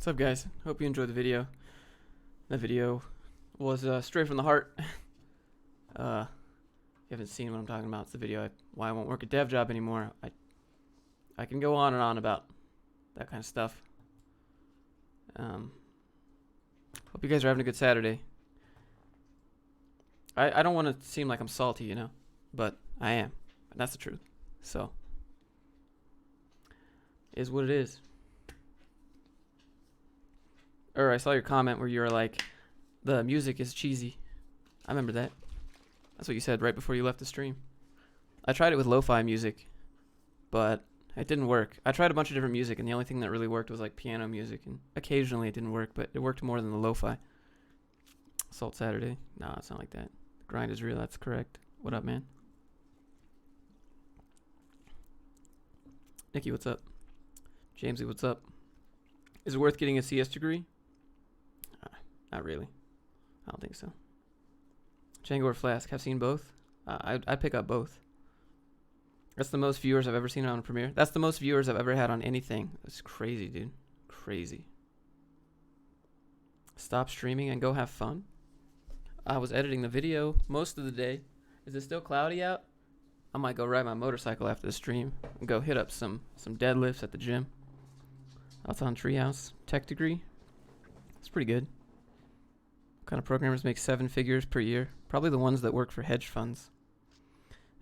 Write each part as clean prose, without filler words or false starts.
What's up, guys? Hope you enjoyed the video. That video was straight from the heart. If you haven't seen what I'm talking about, it's the video why I won't work a dev job anymore. I can go on and on about that kind of stuff. Hope you guys are having a good Saturday. I don't want to seem like I'm salty, but I am. And that's the truth. So, is what it is. Or I saw your comment where you were like, the music is cheesy. I remember that. That's what you said right before you left the stream. I tried it with lo-fi music, but it didn't work. I tried a bunch of different music, and the only thing that really worked was like piano music, and occasionally it didn't work, but it worked more than the lo-fi. Salt Saturday. No, it's not like that. The grind is real. That's correct. What up, man? Nikki, what's up? Jamesy, what's up? Is it worth getting a CS degree? Not really. I don't think so. Django or Flask? I've seen both. I'd pick up both. That's the most viewers I've ever seen on a premiere. That's the most viewers I've ever had on anything. That's crazy, dude. Crazy. Stop streaming and go have fun. I was editing the video most of the day. Is it still cloudy out? I might go ride my motorcycle after the stream and go hit up some deadlifts at the gym. That's on Treehouse. Tech degree. It's pretty good. What kind of programmers make 7 figures per year? Probably the ones that work for hedge funds.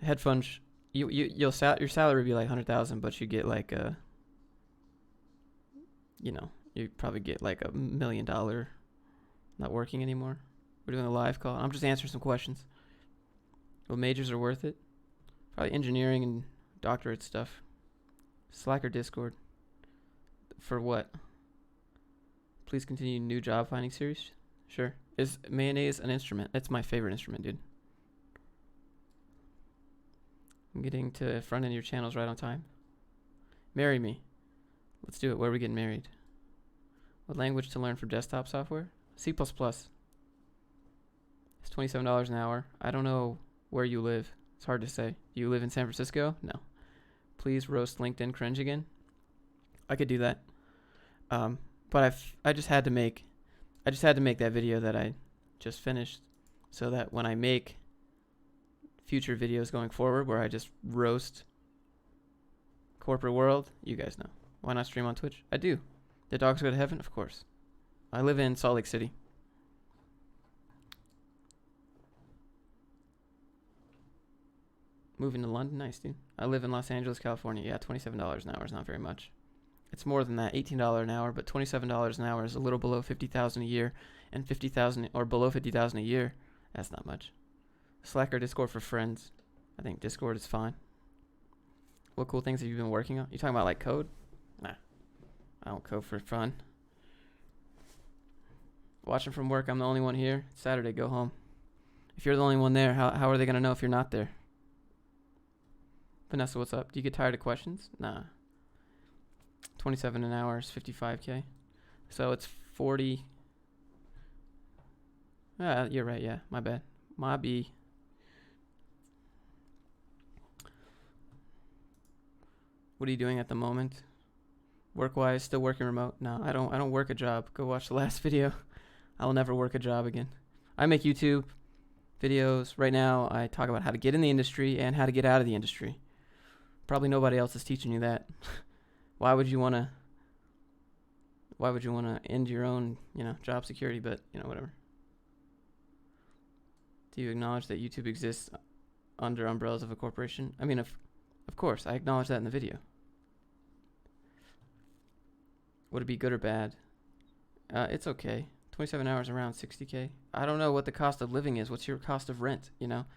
Hedge funds, your salary would be like 100,000, but you get like you probably get like $1 million not working anymore. We're doing a live call. I'm just answering some questions. What majors are worth it? Probably engineering and doctorate stuff. Slack or Discord? For what? Please continue new job finding series. Sure. Is mayonnaise an instrument? It's my favorite instrument, dude. I'm getting to front end your channels right on time. Marry me. Let's do it. Where are we getting married? What language to learn for desktop software? C++. It's $27 an hour. I don't know where you live. It's hard to say. Do you live in San Francisco? No. Please roast LinkedIn cringe again. I could do that. But I just had to make that video that I just finished so that when I make future videos going forward where I just roast corporate world, you guys know. Why not stream on Twitch? I do. Did dogs go to heaven? Of course. I live in Salt Lake City. Moving to London? Nice, dude. I live in Los Angeles, California. Yeah, $27 an hour is not very much. It's more than that, $18 an hour, but $27 an hour is a little below $50,000 a year, and $50,000 or below $50,000 a year, that's not much. Slack or Discord for friends? I think Discord is fine. What cool things have you been working on? You talking about like code? Nah, I don't code for fun. Watching from work, I'm the only one here. It's Saturday, go home. If you're the only one there, how are they gonna know if you're not there? Vanessa, what's up? Do you get tired of questions? Nah. 27 an hour is 55K. So it's 40. You're right. Yeah, my bad. My B. What are you doing at the moment? Work-wise, still working remote? No, I don't work a job. Go watch the last video. I will never work a job again. I make YouTube videos. Right now, I talk about how to get in the industry and how to get out of the industry. Probably nobody else is teaching you that. Why would you want to end your own, job security, but, whatever. Do you acknowledge that YouTube exists under umbrellas of a corporation? I mean, of course, I acknowledge that in the video. Would it be good or bad? It's okay. 27 hours around 60K. I don't know what the cost of living is. What's your cost of rent,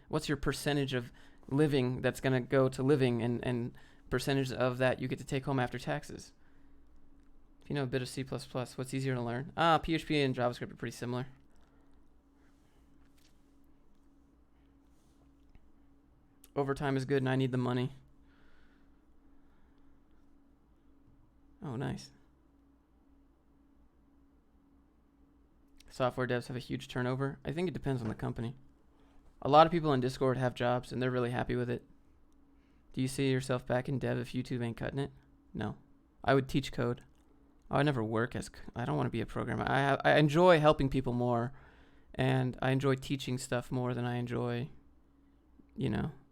What's your percentage of living that's going to go to living and percentage of that you get to take home after taxes? If you know a bit of C++, what's easier to learn? PHP and JavaScript are pretty similar. Overtime is good and I need the money. Oh, nice. Software devs have a huge turnover. I think it depends on the company. A lot of people in Discord have jobs and they're really happy with it. Do you see yourself back in dev if YouTube ain't cutting it? No. I would teach code. I never work as. I don't want to be a programmer. I enjoy helping people more, and I enjoy teaching stuff more than I enjoy,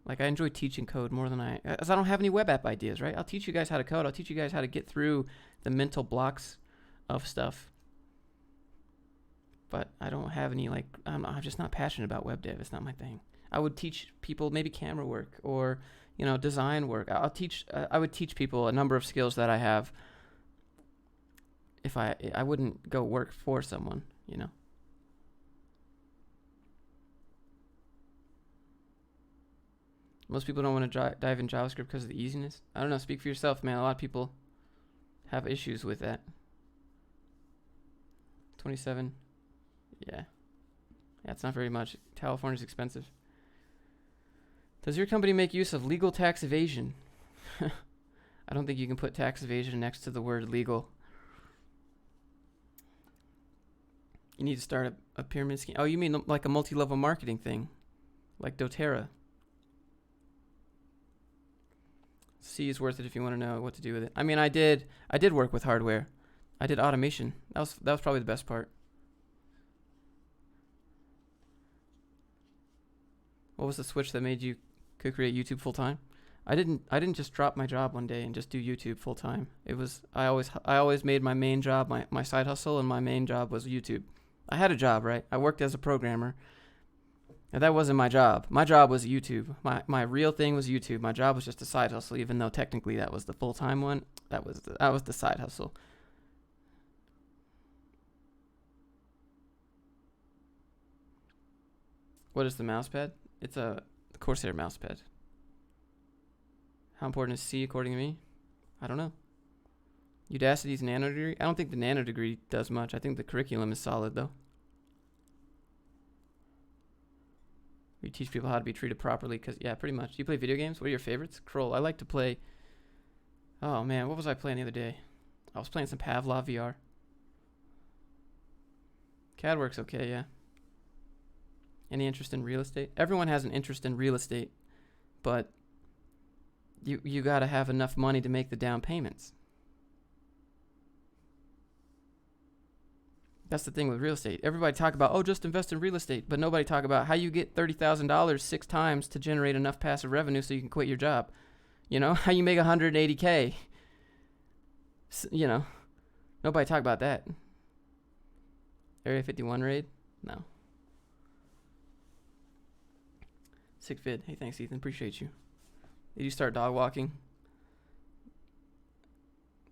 like I enjoy teaching code more than as I don't have any web app ideas, right? I'll teach you guys how to code. I'll teach you guys how to get through the mental blocks of stuff. But I don't have any, I'm just not passionate about web dev. It's not my thing. I would teach people maybe camera work or, design work. I would teach people a number of skills that I have if I wouldn't go work for someone, Most people don't want to dive in JavaScript because of the easiness. I don't know. Speak for yourself, man. A lot of people have issues with that. 27. Yeah. Yeah, it's not very much. California's expensive. Does your company make use of legal tax evasion? I don't think you can put tax evasion next to the word legal. You need to start a pyramid scheme. Oh, you mean like a multi-level marketing thing? Like doTERRA. C is worth it if you want to know what to do with it. I mean, I did work with hardware. I did automation. That was probably the best part. What was the switch that made you could create YouTube full time? I didn't just drop my job one day and just do YouTube full time. It was I always made my main job my side hustle, and my main job was YouTube. I had a job, right? I worked as a programmer. And that wasn't my job. My job was YouTube. My real thing was YouTube. My job was just a side hustle, even though technically that was the full-time one. That was the side hustle. What is the mouse pad? It's a Corsair mouse pad. How important is C according to me? I don't know. Udacity's nano degree? I don't think the nano degree does much. I think the curriculum is solid though. You teach people how to be treated properly yeah, pretty much. Do you play video games? What are your favorites? Kroll. I like to play. Oh man, what was I playing the other day? I was playing some Pavlov VR. CAD works okay, yeah. Any interest in real estate? Everyone has an interest in real estate, but you got to have enough money to make the down payments. That's the thing with real estate. Everybody talk about, just invest in real estate, but nobody talk about how you get $30,000 6 times to generate enough passive revenue so you can quit your job. How you make 180K. Nobody talk about that. Area 51 raid? No. Sick vid. Hey, thanks, Ethan. Appreciate you. Did you start dog walking?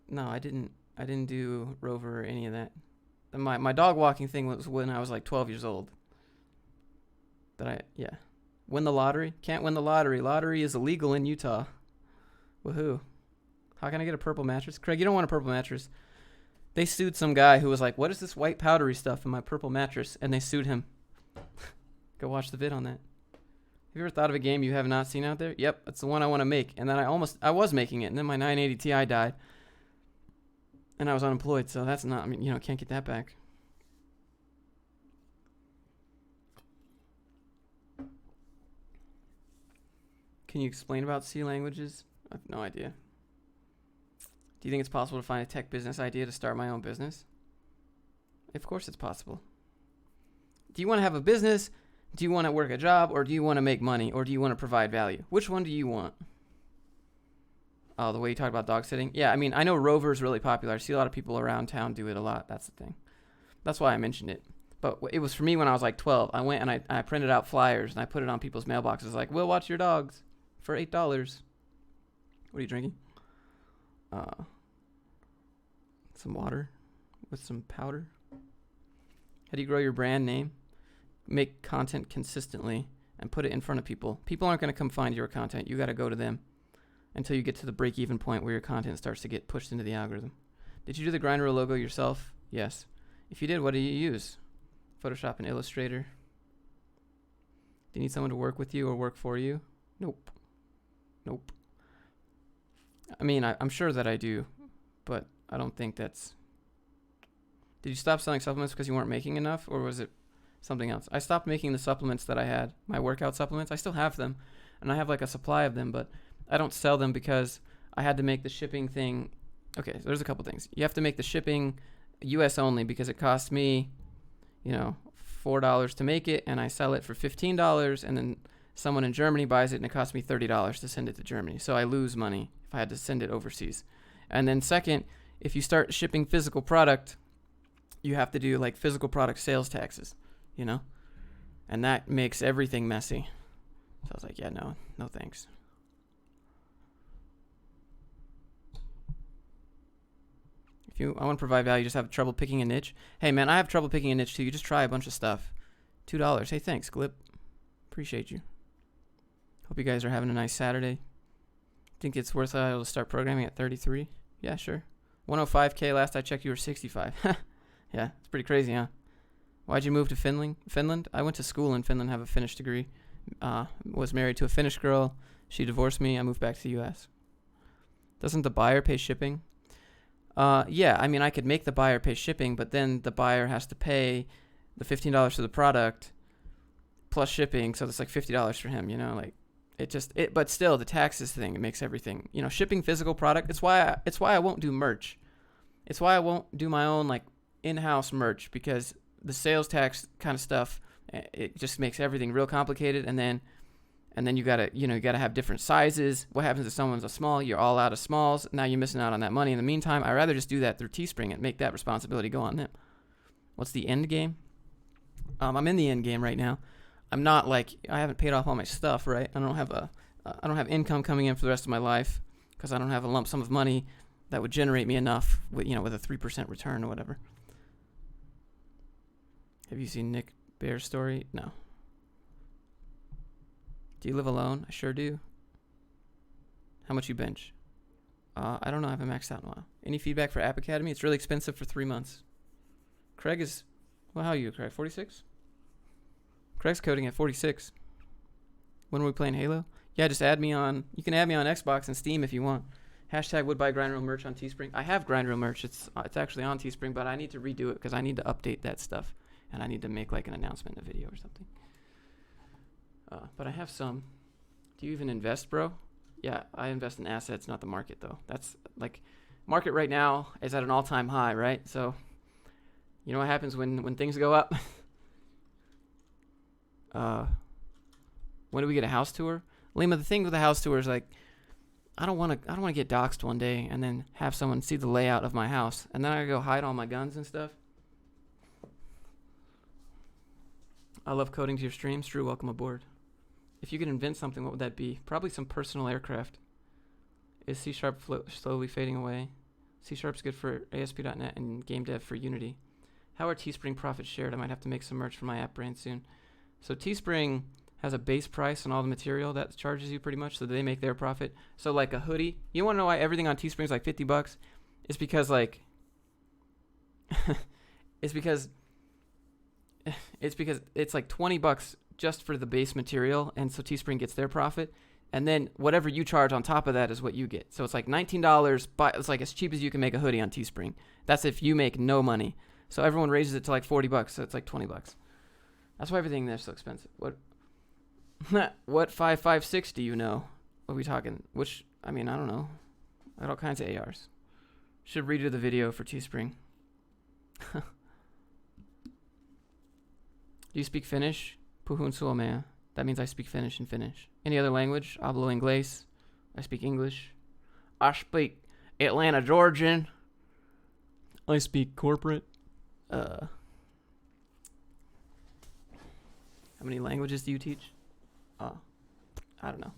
No, I didn't do Rover or any of that. My dog walking thing was when I was like 12 years old. Win the lottery? Can't win the lottery. Lottery is illegal in Utah. Woohoo. How can I get a purple mattress? Craig, you don't want a purple mattress. They sued some guy who was like, what is this white powdery stuff in my purple mattress? And they sued him. Go watch the vid on that. Have you ever thought of a game you have not seen out there? Yep, that's the one I want to make. And then I was making it, and then my 980 Ti died. And I was unemployed, so that's not, can't get that back. Can you explain about C languages? I have no idea. Do you think it's possible to find a tech business idea to start my own business? Of course it's possible. Do you want to have a business? Do you want to work a job? Or do you want to make money? Or do you want to provide value? Which one do you want? Oh, the way you talk about dog sitting? Yeah, I know Rover is really popular. I see a lot of people around town do it a lot. That's the thing. That's why I mentioned it. But it was for me when I was like 12. I went and I printed out flyers and I put it on people's mailboxes like, we'll watch your dogs for $8. What are you drinking? Some water with some powder. How do you grow your brand name? Make content consistently and put it in front of people. People aren't going to come find your content. You got to go to them until you get to the break-even point where your content starts to get pushed into the algorithm. Did you do the Grindr logo yourself? Yes. If you did, what do you use? Photoshop and Illustrator. Do you need someone to work with you or work for you? Nope. I'm sure that I do, but I don't think that's... Did you stop selling supplements because you weren't making enough, or was it something else? I stopped making the supplements that I had, my workout supplements. I still have them, and I have like a supply of them, but I don't sell them because I had to make the shipping thing Okay, so there's a couple things. You have to make the shipping U.S. only because it costs me, $4 to make it, and I sell it for $15, and then someone in Germany buys it, and it costs me $30 to send it to Germany. So I lose money if I had to send it overseas. And then second, if you start shipping physical product, you have to do like physical product sales taxes, and that makes everything messy. So I was like, yeah, no thanks. If I want to provide value, you just have trouble picking a niche. Hey, man, I have trouble picking a niche, too. You just try a bunch of stuff. $2. Hey, thanks, Glip. Appreciate you. Hope you guys are having a nice Saturday. Think it's worthwhile to start programming at 33? Yeah, sure. 105K last I checked, you were 65. Yeah, it's pretty crazy, huh? Why'd you move to Finland? I went to school in Finland, have a Finnish degree. Was married to a Finnish girl. She divorced me. I moved back to the U.S. Doesn't the buyer pay shipping? Yeah, I mean, I could make the buyer pay shipping, but then the buyer has to pay the $15 for the product plus shipping, so that's like $50 for him, but still, the taxes thing, it makes everything, shipping physical product, it's why I won't do merch. It's why I won't do my own, in-house merch, because the sales tax kind of stuff, it just makes everything real complicated, and then you gotta have different sizes. What happens if someone's a small? You're all out of smalls. Now you're missing out on that money. In the meantime, I'd rather just do that through Teespring and make that responsibility go on them. What's the end game? I'm in the end game right now. I'm not I haven't paid off all my stuff, right? I don't have income coming in for the rest of my life because I don't have a lump sum of money that would generate me enough with a 3% return or whatever. Have you seen Nick Bear's story? No. Do you live alone? I sure do. How much you bench? I don't know. I haven't maxed out in a while. Any feedback for App Academy? It's really expensive for 3 months. Craig is... Well, how are you, Craig? 46? Craig's coding at 46. When are we playing Halo? Yeah, just add me on... You can add me on Xbox and Steam if you want. Hashtag would buy Grindreel merch on Teespring. I have Grindreel merch. It's actually on Teespring, but I need to redo it because I need to update that stuff. And I need to make an announcement in a video or something. But I have some. Do you even invest, bro? Yeah, I invest in assets, not the market, though. That's market right now is at an all-time high, right? So, you know what happens when things go up? When do we get a house tour? Lima, the thing with the house tour is I don't want to get doxxed one day and then have someone see the layout of my house and then I go hide all my guns and stuff. I love coding to your streams. Drew, welcome aboard. If you could invent something, what would that be? Probably some personal aircraft. Is C# slowly fading away? C# is good for ASP.NET and game dev for Unity. How are Teespring profits shared? I might have to make some merch for my app brand soon. So Teespring has a base price on all the material that charges you pretty much, so they make their profit. So like a hoodie, you want to know why everything on Teespring is like $50? It's because it's like $20 just for the base material, and so Teespring gets their profit, and then whatever you charge on top of that is what you get. So it's like $19, but it's like as cheap as you can make a hoodie on Teespring. That's if you make no money. So everyone raises it to like $40, so it's like $20. That's why everything there's so expensive. What 556 do you know? What are we talking? I don't know. I got all kinds of ARs. Should redo the video for Teespring. Do you speak Finnish? Puhun suomea. That means I speak Finnish in Finnish. Any other language? Hablo inglés. I speak English. I speak Atlanta, Georgian. I speak corporate. How many languages do you teach? I don't know.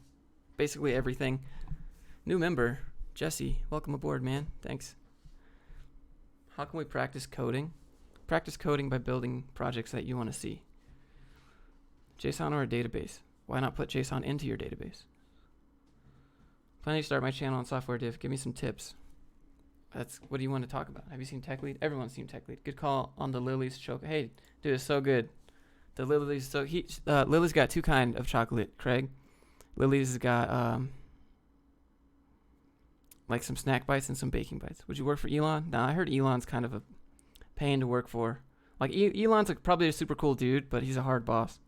Basically everything. New member, Jesse. Welcome aboard, man. Thanks. How can we practice coding? Practice coding by building projects that you want to see. JSON or a database? Why not put JSON into your database? Planning to start my channel on software div. Give me some tips. What do you want to talk about? Have you seen Tech Lead? Everyone's seen Tech Lead. Good call on the Lily's chocolate. Hey, dude, it's so good. The Lily's Lily's got two kind of chocolate, Craig. Lily's got some snack bites and some baking bites. Would you work for Elon? Nah, I heard Elon's kind of a pain to work for. Elon's probably a super cool dude, but he's a hard boss.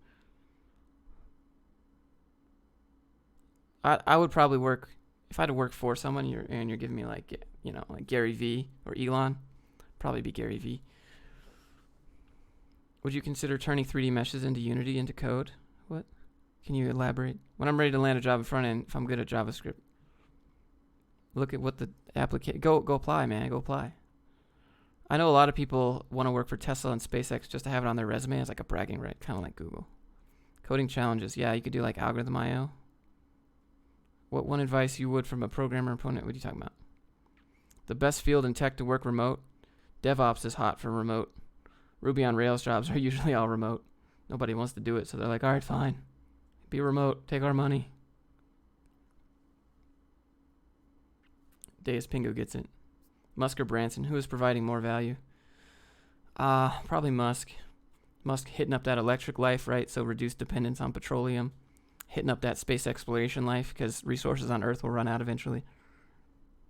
I would probably work if I had to work for someone, you're giving me like, like Gary V or Elon, probably be Gary V. Would you consider turning 3D meshes into Unity into code? What? Can you elaborate? When I'm ready to land a job in front end, if I'm good at JavaScript, look at what the application. Go apply, man. Go apply. I know a lot of people want to work for Tesla and SpaceX just to have it on their resume as like a bragging right, kind of like Google. Coding challenges. Yeah, you could do like algorithm IO. What one advice you would from a programmer opponent? What are you talking about? The best field in tech to work remote. DevOps is hot for remote. Ruby on Rails jobs are usually all remote. Nobody wants to do it, so they're like, all right, fine. Be remote. Take our money. Deus Pingo gets it. Musk or Branson, who is providing more value? Probably Musk. Musk hitting up that electric life, right? So reduce dependence on petroleum. Hitting up that space exploration life because resources on Earth will run out eventually.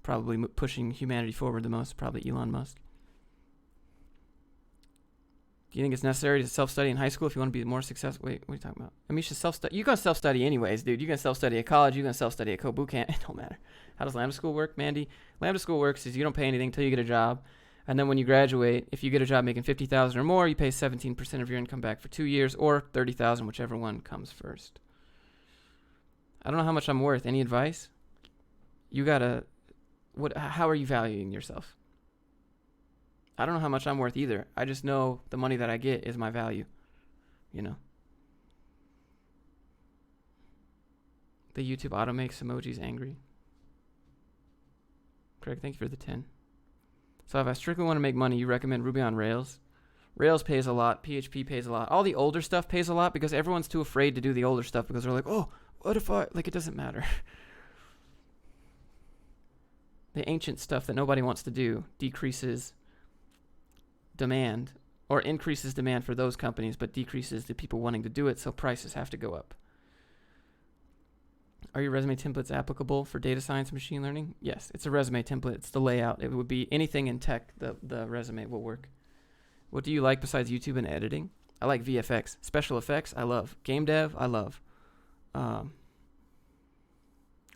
Probably pushing humanity forward the most. Probably Elon Musk. Do you think it's necessary to self-study in high school if you want to be more successful? Wait, what are you talking about? I mean, you should self-study. You're going to self-study anyways, dude. You're going to self-study at college. You're going to self-study at boot camp. It don't matter. How does Lambda School work, Mandy? Lambda School works is you don't pay anything until you get a job. And then when you graduate, if you get a job making $50,000 or more, you pay 17% of your income back for 2 years or $30,000, whichever one comes first. I don't know how much I'm worth. Any advice? You got to... How are you valuing yourself? I don't know how much I'm worth either. I just know the money that I get is my value. The YouTube auto makes emojis angry. Craig, thank you for the 10. So if I strictly want to make money, you recommend Ruby on Rails? Rails pays a lot. PHP pays a lot. All the older stuff pays a lot because everyone's too afraid to do the older stuff because they're like, oh, what if I... Like, it doesn't matter. The ancient stuff that nobody wants to do decreases demand or increases demand for those companies but decreases the people wanting to do it, so prices have to go up. Are your resume templates applicable for data science and machine learning? Yes, it's a resume template. It's the layout. It would be anything in tech, the resume will work. What do you like besides YouTube and editing? I like VFX. Special effects, I love. Game dev, I love.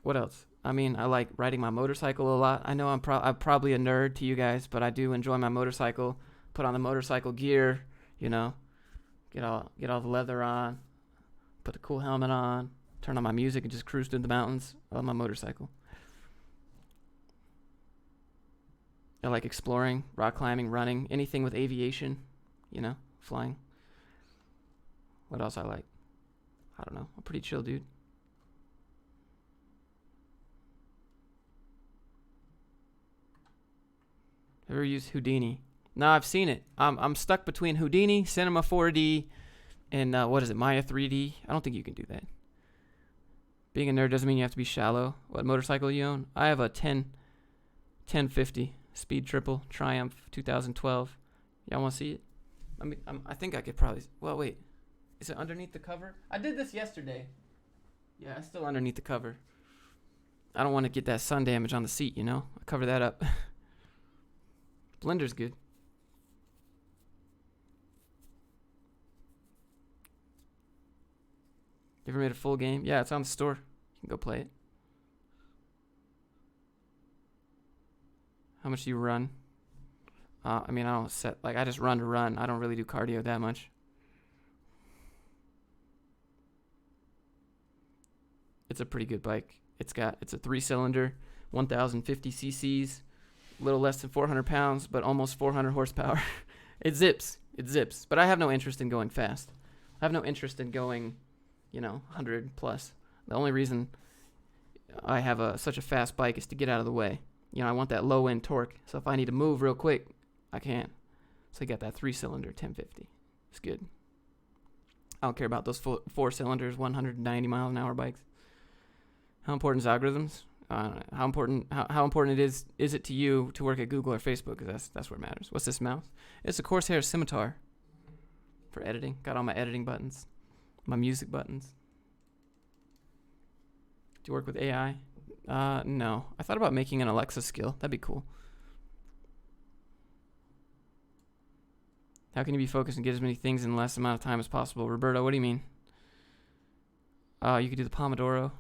What else? I mean, I like riding my motorcycle a lot. I know I'm probably a nerd to you guys, but I do enjoy my motorcycle. Put on the motorcycle gear, get all the leather on, put the cool helmet on, turn on my music and just cruise through the mountains on my motorcycle. I like exploring, rock climbing, running, anything with aviation, flying. What else I like? I don't know. I'm pretty chill, dude. Ever used Houdini? No, I've seen it. I'm stuck between Houdini, Cinema 4D, and Maya 3D. I don't think you can do that. Being a nerd doesn't mean you have to be shallow. What motorcycle you own? I have a 1050 Speed Triple Triumph 2012. Y'all want to see it? I think I could probably... Well, wait. Is it underneath the cover? I did this yesterday. Yeah, it's still underneath the cover. I don't want to get that sun damage on the seat, I cover that up. Blender's good. You ever made a full game? Yeah, it's on the store. You can go play it. How much do you run? I don't set... I just run to run. I don't really do cardio that much. It's a pretty good bike. It's a 3-cylinder, 1,050 cc's, a little less than 400 pounds, but almost 400 horsepower. It zips. But I have no interest in going fast. I have no interest in going... 100 plus. The only reason I have such a fast bike is to get out of the way. I want that low end torque. So if I need to move real quick, I can. So I got that 3-cylinder 1050. It's good. I don't care about those 4 cylinders, 190 mile an hour bikes. How important is algorithms? How important is it to you to work at Google or Facebook? Because that's where it matters. What's this mouse? It's a Corsair Scimitar for editing. Got all my editing buttons. My music buttons. Do you work with AI? No. I thought about making an Alexa skill. That'd be cool. How can you be focused and get as many things in less amount of time as possible? Roberto, what do you mean? You could do the Pomodoro.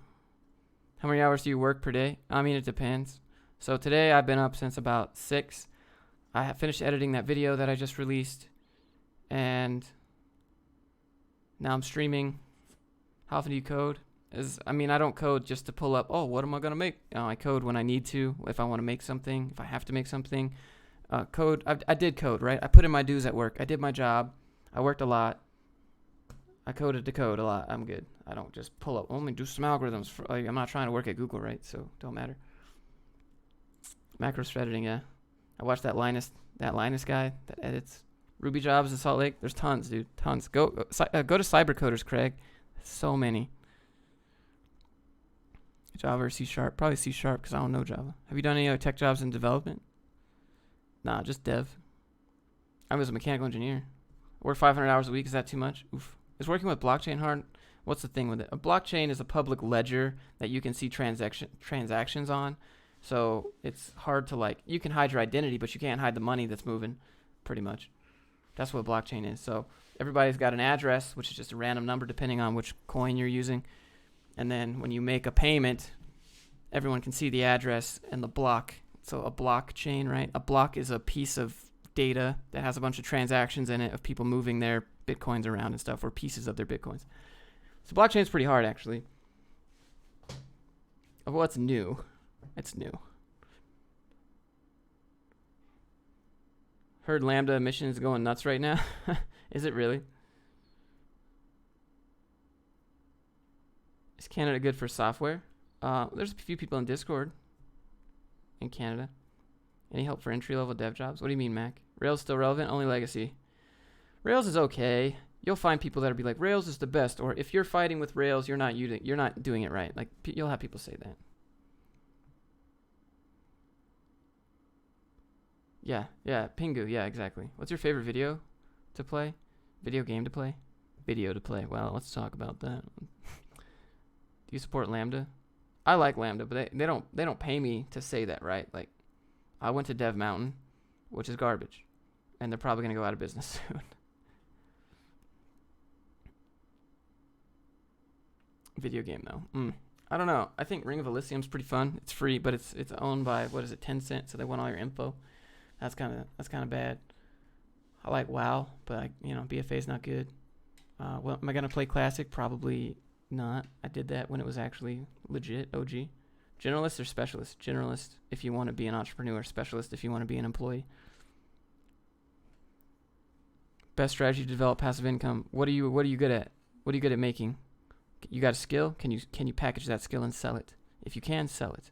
How many hours do you work per day? I mean, it depends. So today I've been up since about 6. I have finished editing that video that I just released, and now I'm streaming. How often do you code? I don't code just to pull up, oh, what am I going to make? No, I code when I need to, if I want to make something, if I have to make something. I did code, right? I put in my dues at work. I did my job. I worked a lot. I coded to code a lot. I'm good. I don't just pull up, only do some algorithms. I'm not trying to work at Google, right? So don't matter. Macro threading, yeah. I watched that Linus guy that edits Ruby jobs in Salt Lake. There's tons, dude. Tons. Go to Cybercoders, Craig. So many. Java or C#? Probably C# because I don't know Java. Have you done any other tech jobs in development? Nah, just dev. I was a mechanical engineer. I work 500 hours a week. Is that too much? Oof. Is working with blockchain hard? What's the thing with it? A blockchain is a public ledger that you can see transactions on. So it's hard to you can hide your identity, but you can't hide the money that's moving, pretty much. That's what blockchain is. So everybody's got an address, which is just a random number depending on which coin you're using. And then when you make a payment, everyone can see the address and the block. So a blockchain, right? A block is a piece of data that has a bunch of transactions in it of people moving their bitcoins around and stuff, or pieces of their bitcoins. So blockchain's pretty hard, actually. Of what's new? It's new. Heard Lambda emissions going nuts right now. Is it really? Is Canada good for software? There's a few people in Discord in Canada. Any help for entry-level dev jobs? What do you mean, Mac? Rails still relevant? Only legacy. Rails is okay. You'll find people that'll be like, Rails is the best. Or if you're fighting with Rails, you're not doing it right. You'll have people say that. Yeah, Pingu. Yeah, exactly. What's your favorite video to play? Video game to play? Video to play. Well, let's talk about that. Do you support Lambda? I like Lambda, but they don't pay me to say that, right? I went to Dev Mountain, which is garbage, and they're probably gonna go out of business soon. Video game though. I don't know. I think Ring of Elysium's pretty fun. It's free, but it's owned by Tencent, so they want all your info. That's kind of bad. I like WoW, but BFA's not good. Well, am I gonna play Classic? Probably not. I did that when it was actually legit OG. Generalist or specialist? Generalist if you want to be an entrepreneur. Specialist if you want to be an employee. Best strategy to develop passive income. What are you good at? What are you good at making? You got a skill? Can you package that skill and sell it? If you can, sell it.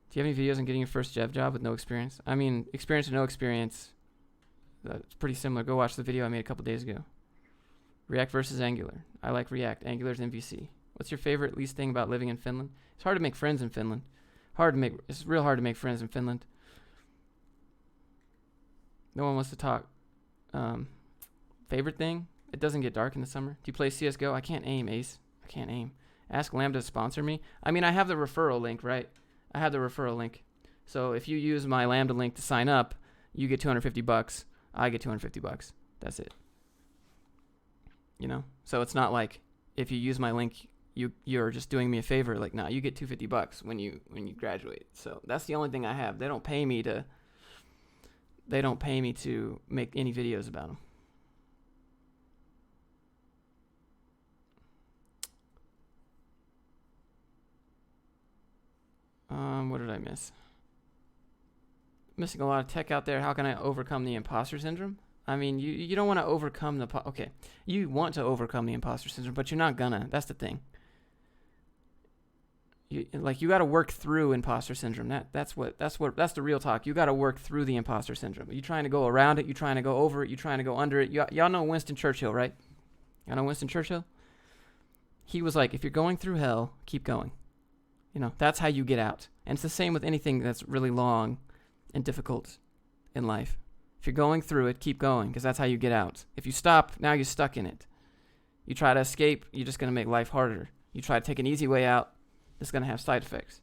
Do you have any videos on getting your first dev job with no experience? I mean, experience or no experience, that's pretty similar. Go watch the video I made a couple days ago. React versus Angular. I like React. Angular's MVC. What's your favorite least thing about living in Finland? It's hard to make friends in Finland. It's real hard to make friends in Finland. No one wants to talk. Favorite thing? It doesn't get dark in the summer. Do you play CSGO? I can't aim, Ace. I can't aim. Ask Lambda to sponsor me. I mean, I have the referral link, right? I have the referral link. So if you use my Lambda link to sign up, you get $250. I get $250. That's it. So it's not like if you use my link, you're just doing me a favor. Nah, you get $250 when you graduate. So that's the only thing I have. They don't pay me to make any videos about them. What did I miss? Missing a lot of tech out there. How can I overcome the imposter syndrome? I mean, you don't want to overcome okay. You want to overcome the imposter syndrome, but you're not gonna. That's the thing. You got to work through imposter syndrome. That's the real talk. You got to work through the imposter syndrome. You trying to go around it, you trying to go over it, you trying to go under it. Y'all know Winston Churchill, right? Y'all know Winston Churchill? He was like, if you're going through hell, keep going. That's how you get out. And it's the same with anything that's really long and difficult in life. If you're going through it, keep going, because that's how you get out. If you stop, now you're stuck in it. You try to escape, you're just going to make life harder. You try to take an easy way out, it's going to have side effects.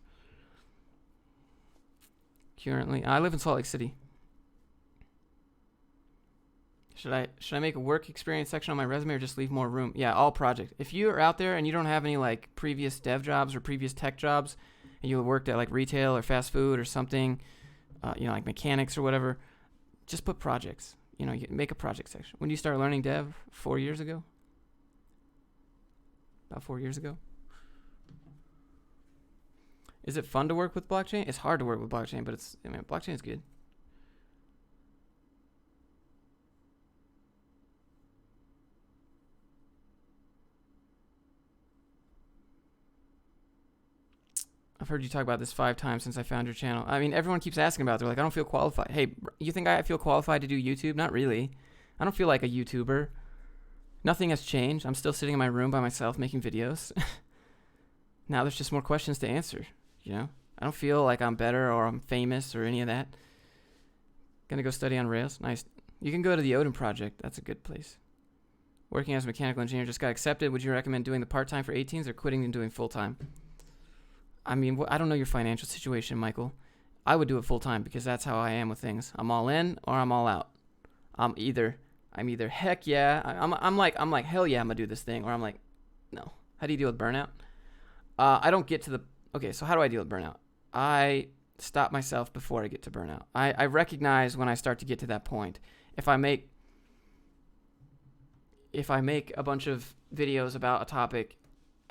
Currently, I live in Salt Lake City. Should I make a work experience section on my resume or just leave more room? Yeah, all projects. If you're out there and you don't have any like previous dev jobs or previous tech jobs, and you worked at like retail or fast food or something, like mechanics or whatever, just put projects. You make a project section. When did you start learning dev? 4 years ago? About 4 years ago? Is it fun to work with blockchain? It's hard to work with blockchain, but blockchain is good. I've heard you talk about this 5 times since I found your channel. I mean, everyone keeps asking about it. They're like, I don't feel qualified. Hey, you think I feel qualified to do YouTube? Not really. I don't feel like a YouTuber. Nothing has changed. I'm still sitting in my room by myself making videos. Now there's just more questions to answer, I don't feel like I'm better or I'm famous or any of that. Gonna go study on Rails. Nice. You can go to the Odin Project. That's a good place. Working as a mechanical engineer just got accepted. Would you recommend doing the part-time for 18s or quitting and doing full-time? I mean, I don't know your financial situation, Michael. I would do it full-time because that's how I am with things. I'm all in or I'm all out. I'm either heck yeah, I'm like hell yeah, I'm gonna do this thing, or I'm like, no. How do you deal with burnout? I don't get to the, okay, so how do I deal with burnout? I stop myself before I get to burnout. I recognize when I start to get to that point. If I make a bunch of videos about a topic,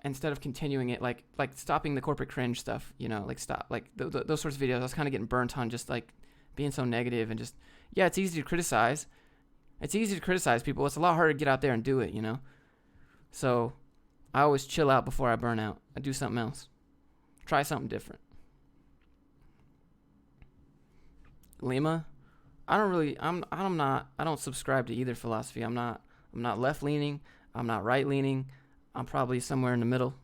instead of continuing it, like stopping the corporate cringe stuff, stop, those sorts of videos, I was kind of getting burnt on just like being so negative and just, yeah, it's easy to criticize. It's easy to criticize people. It's a lot harder to get out there and do it, So I always chill out before I burn out. I do something else. Try something different. Lima, I don't subscribe to either philosophy. I'm not left leaning. I'm not right leaning. I'm probably somewhere in the middle.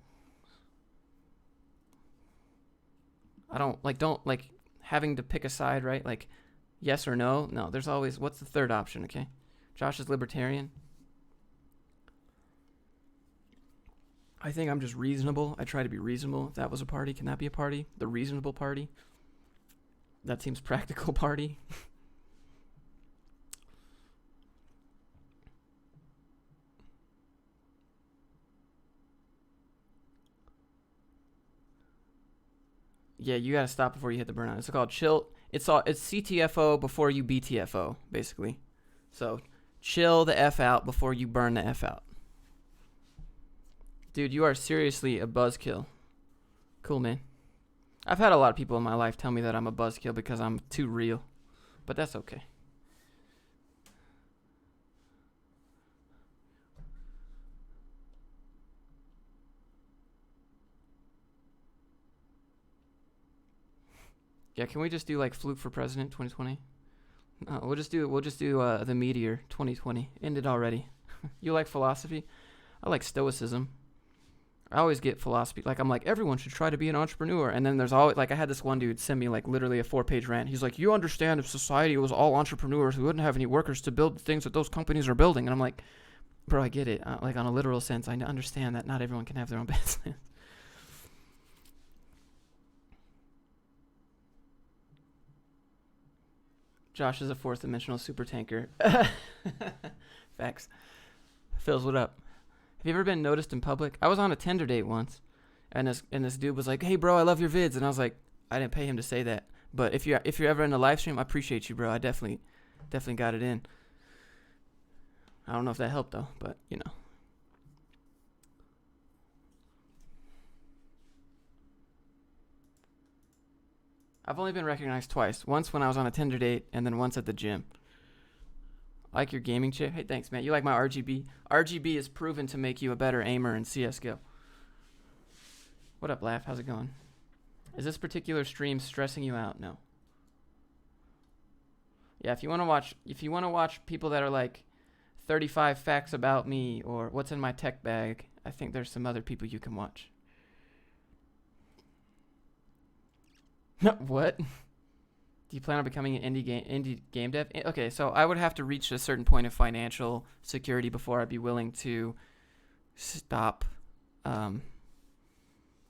I don't like having to pick a side, right? Like yes or no. No, there's always, what's the third option, okay? Josh is libertarian. I think I'm just reasonable. I try to be reasonable. If that was a party, can that be a party? The reasonable party? That seems practical party. Yeah, you gotta stop before you hit the burnout. It's called chill. It's CTFO before you BTFO, basically. So chill the F out before you burn the F out. Dude, you are seriously a buzzkill. Cool, man. I've had a lot of people in my life tell me that I'm a buzzkill because I'm too real, but that's okay. Yeah, can we just do like Fluke for President 2020? No, we'll just do the Meteor 2020. Ended already. You like philosophy? I like stoicism. I always get philosophy. Like, I'm like, everyone should try to be an entrepreneur. And then there's always, like, I had this one dude send me, like, literally a 4-page rant. He's like, you understand if society was all entrepreneurs, we wouldn't have any workers to build the things that those companies are building. And I'm like, bro, I get it. Like, on a literal sense, I understand that not everyone can have their own business. Josh is a 4th-dimensional super tanker. Facts. Phils, what up? Have you ever been noticed in public? I was on a Tinder date once, and this dude was like, "Hey, bro, I love your vids," and I was like, I didn't pay him to say that, but if you're ever in the live stream, I appreciate you, bro. I definitely got it in. I don't know if that helped though, but I've only been recognized twice. Once when I was on a Tinder date, and then once at the gym. I like your gaming chip. Hey, thanks, man. You like my RGB? RGB is proven to make you a better aimer in CSGO. What up, Laugh? How's it going? Is this particular stream stressing you out? No. Yeah, if you want to watch people that are like 35 facts about me or what's in my tech bag, I think there's some other people you can watch. What? Do you plan on becoming an indie game dev? Okay, so I would have to reach a certain point of financial security before I'd be willing to stop.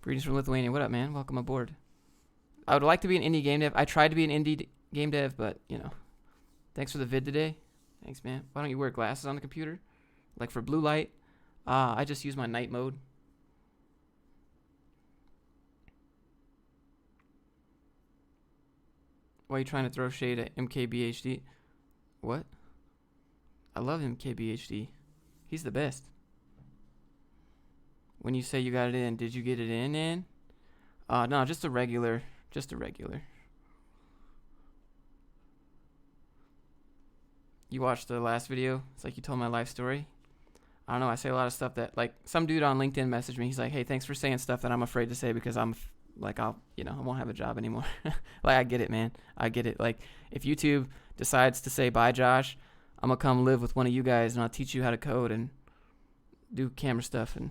Greetings from Lithuania. What up, man? Welcome aboard. I would like to be an indie game dev. I tried to be an indie game dev, but, thanks for the vid today. Thanks, man. Why don't you wear glasses on the computer? Like for blue light? I just use my night mode. Why are you trying to throw shade at MKBHD? What? I love MKBHD. He's the best. When you say you got it in, did you get it in? No, just a regular. You watched the last video? It's like you told my life story. I don't know. I say a lot of stuff that, like, some dude on LinkedIn messaged me. He's like, hey, thanks for saying stuff that I'm afraid to say because I won't have a job anymore. Like, I get it, man. I get it. Like, if YouTube decides to say, bye, Josh, I'm going to come live with one of you guys and I'll teach you how to code and do camera stuff and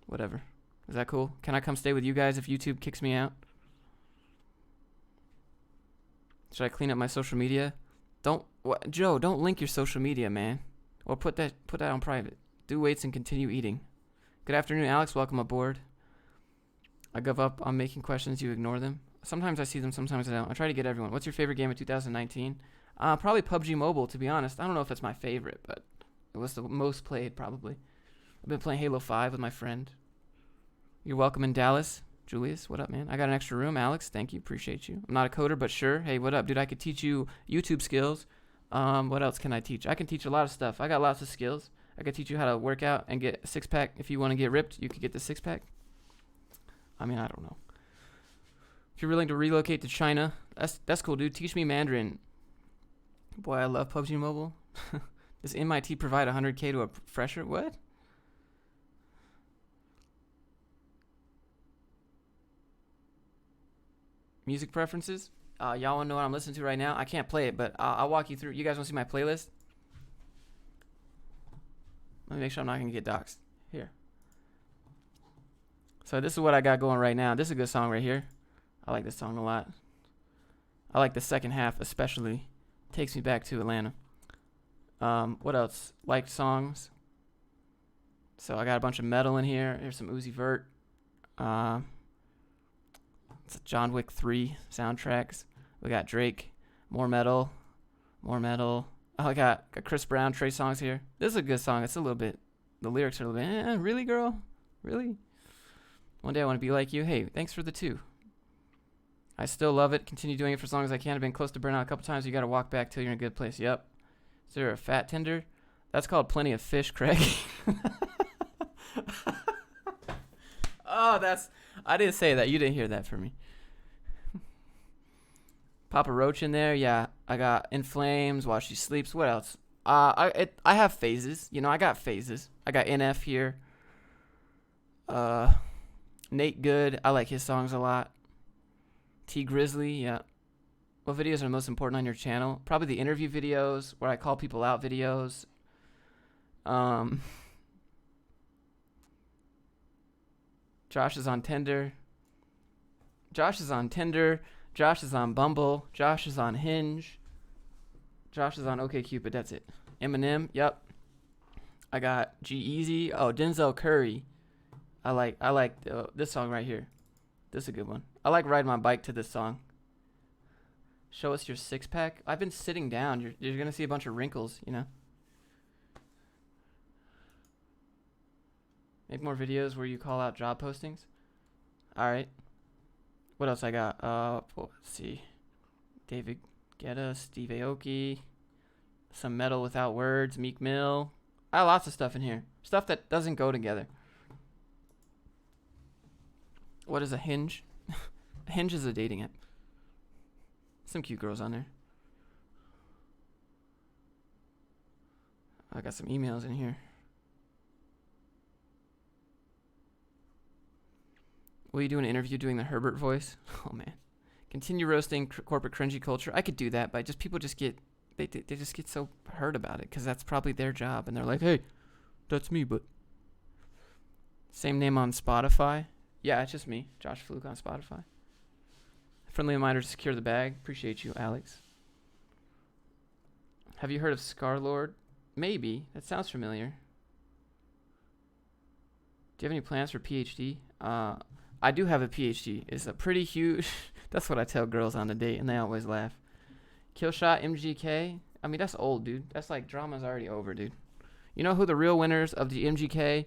whatever. Is that cool? Can I come stay with you guys if YouTube kicks me out? Should I clean up my social media? Joe, don't link your social media, man. Or put that on private. Do weights and continue eating. Good afternoon, Alex. Welcome aboard. I give up on making questions. You ignore them. Sometimes I see them, sometimes I don't. I try to get everyone. What's your favorite game of 2019? Probably PUBG Mobile, to be honest. I don't know if it's my favorite, but it was the most played, probably. I've been playing Halo 5 with my friend. You're welcome in Dallas. Julius, what up, man? I got an extra room. Alex, thank you. Appreciate you. I'm not a coder, but sure. Hey, what up, dude? I could teach you YouTube skills. What else can I teach? I can teach a lot of stuff. I got lots of skills. I could teach you how to work out and get a six-pack. If you want to get ripped, you could get the six-pack. I mean, I don't know. If you're willing to relocate to China, that's cool, dude. Teach me Mandarin. Boy, I love PUBG Mobile. Does MIT provide 100K to a fresher? What? Music preferences? Y'all want to know what I'm listening to right now? I can't play it, but I'll walk you through. You guys want to see my playlist? Let me make sure I'm not going to get doxxed. Here. So this is what I got going right now. This is a good song right here. I like this song a lot. I like the second half especially. Takes me back to Atlanta. What else? Liked songs. So I got a bunch of metal in here. Here's some Uzi Vert. It's John Wick 3 soundtracks. We got Drake. More metal. Oh, I got Chris Brown, Trey Songz here. This is a good song. It's a little bit, the lyrics are a little bit, really, girl? Really? One day I want to be like you. Hey, thanks for the 2. I still love it. Continue doing it for as long as I can. I've been close to burnout a couple times. You got to walk back till you're in a good place. Yep. Is there a fat tender? That's called plenty of fish, Craig. I didn't say that. You didn't hear that from me. Papa Roach in there. Yeah. I got In Flames, While She Sleeps. What else? I have phases. You know, I got phases. I got NF here. Nate Good. I like his songs a lot. T Grizzly. Yeah. What videos are most important on your channel? Probably the interview videos where I call people out videos. Josh is on Tinder. Josh is on Tinder. Josh is on Bumble. Josh is on Hinge. Josh is on OkCupid. That's it. Eminem. Yep. I got G-Eazy. Oh, Denzel Curry. I like this song right here. This is a good one. I like riding my bike to this song. Show us your six-pack. I've been sitting down. You're going to see a bunch of wrinkles, you know. Make more videos where you call out job postings. All right. What else I got? Let's see. David Guetta, Steve Aoki, some Metal Without Words, Meek Mill. I have lots of stuff in here. Stuff that doesn't go together. What is a Hinge? Hinge is a dating app. Some cute girls on there. I got some emails in here. Will you do an interview doing the Herbert voice? Oh, man. Continue roasting corporate cringy culture. I could do that, but people just get, they just get so hurt about it because that's probably their job. And they're like, hey, that's me, but. Same name on Spotify. Yeah, it's just me. Josh Fluke on Spotify. Friendly reminder to secure the bag. Appreciate you, Alex. Have you heard of Scarlord? Maybe. That sounds familiar. Do you have any plans for PhD? I do have a PhD. It's a pretty huge... That's what I tell girls on the date, and they always laugh. Killshot MGK. I mean, that's old, dude. That's like drama's already over, dude. You know who the real winners of the MGK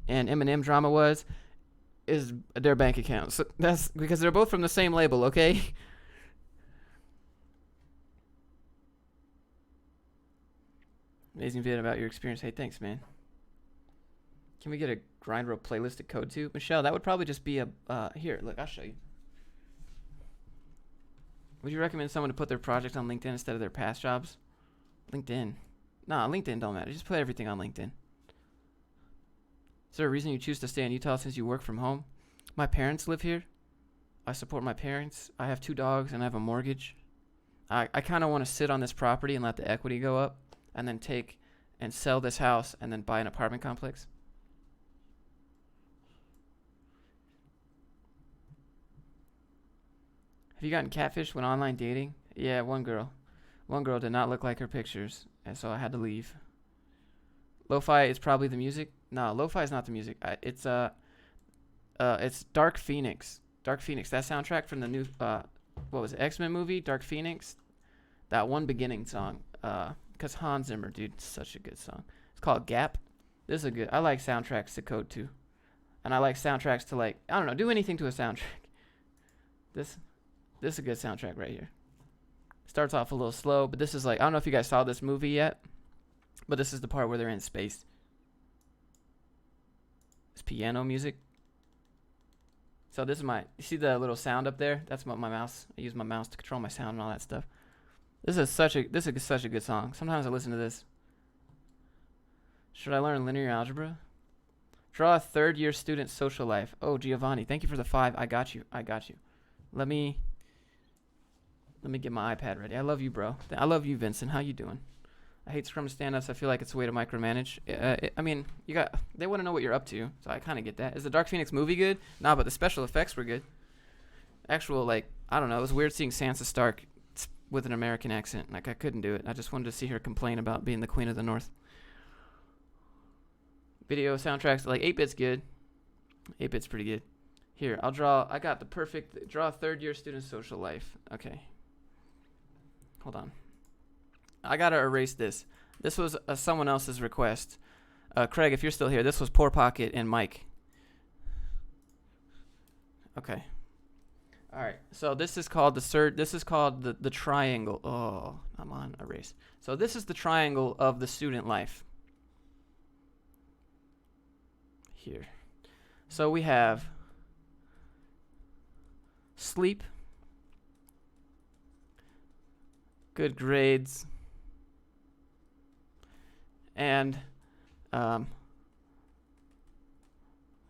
and Eminem drama was? Is their bank accounts. So that's because they're both from the same label, okay? Amazing video about your experience. Hey, thanks, man. Can we get a grind roll playlist to code to? Michelle, that would probably just be a, here, look, I'll show you. Would you recommend someone to put their project on LinkedIn instead of their past jobs? LinkedIn. Nah, LinkedIn don't matter. Just put everything on LinkedIn. Is there a reason you choose to stay in Utah since you work from home? My parents live here. I support my parents. I have 2 dogs and I have a mortgage. I kind of want to sit on this property and let the equity go up and then take and sell this house and then buy an apartment complex. Have you gotten catfished when online dating? Yeah, one girl. One girl did not look like her pictures, and so I had to leave. Lo-fi is probably the music. No, lo-fi is not the music. It's Dark Phoenix. Dark Phoenix. That soundtrack from the new what was it, X-Men movie? Dark Phoenix. That one beginning song. Cause Hans Zimmer, dude, such a good song. It's called Gap. This is a good. I like soundtracks to code to, and I like soundtracks to like I don't know, do anything to a soundtrack. This is a good soundtrack right here. Starts off a little slow, but this is like I don't know if you guys saw this movie yet, but this is the part where they're in space. It's piano music. So this is my, you see the little sound up there? That's my mouse. I use my mouse to control my sound and all that stuff. This is such a good song. Sometimes I listen to this. Should I learn linear algebra? Draw a third-year student social life. Oh, Giovanni, thank you for the 5. I got you. Let me get my iPad ready. I love you, bro. I love you, Vincent. How you doing? I hate Scrum stand-ups. I feel like it's a way to micromanage. I mean, they want to know what you're up to, so I kind of get that. Is the Dark Phoenix movie good? Nah, but the special effects were good. Actual, like, I don't know. It was weird seeing Sansa Stark with an American accent. Like, I couldn't do it. I just wanted to see her complain about being the Queen of the North. Video soundtracks, like 8-bit's good. 8-bit's pretty good. Here, I got the perfect, draw a third-year student social life. Okay. Hold on. I gotta erase this. This was someone else's request. Craig, if you're still here, this was Poor Pocket and Mike. Okay. All right. So this is called the triangle. Oh, I'm on erase. So this is the triangle of the student life. Here. So we have sleep, good grades, and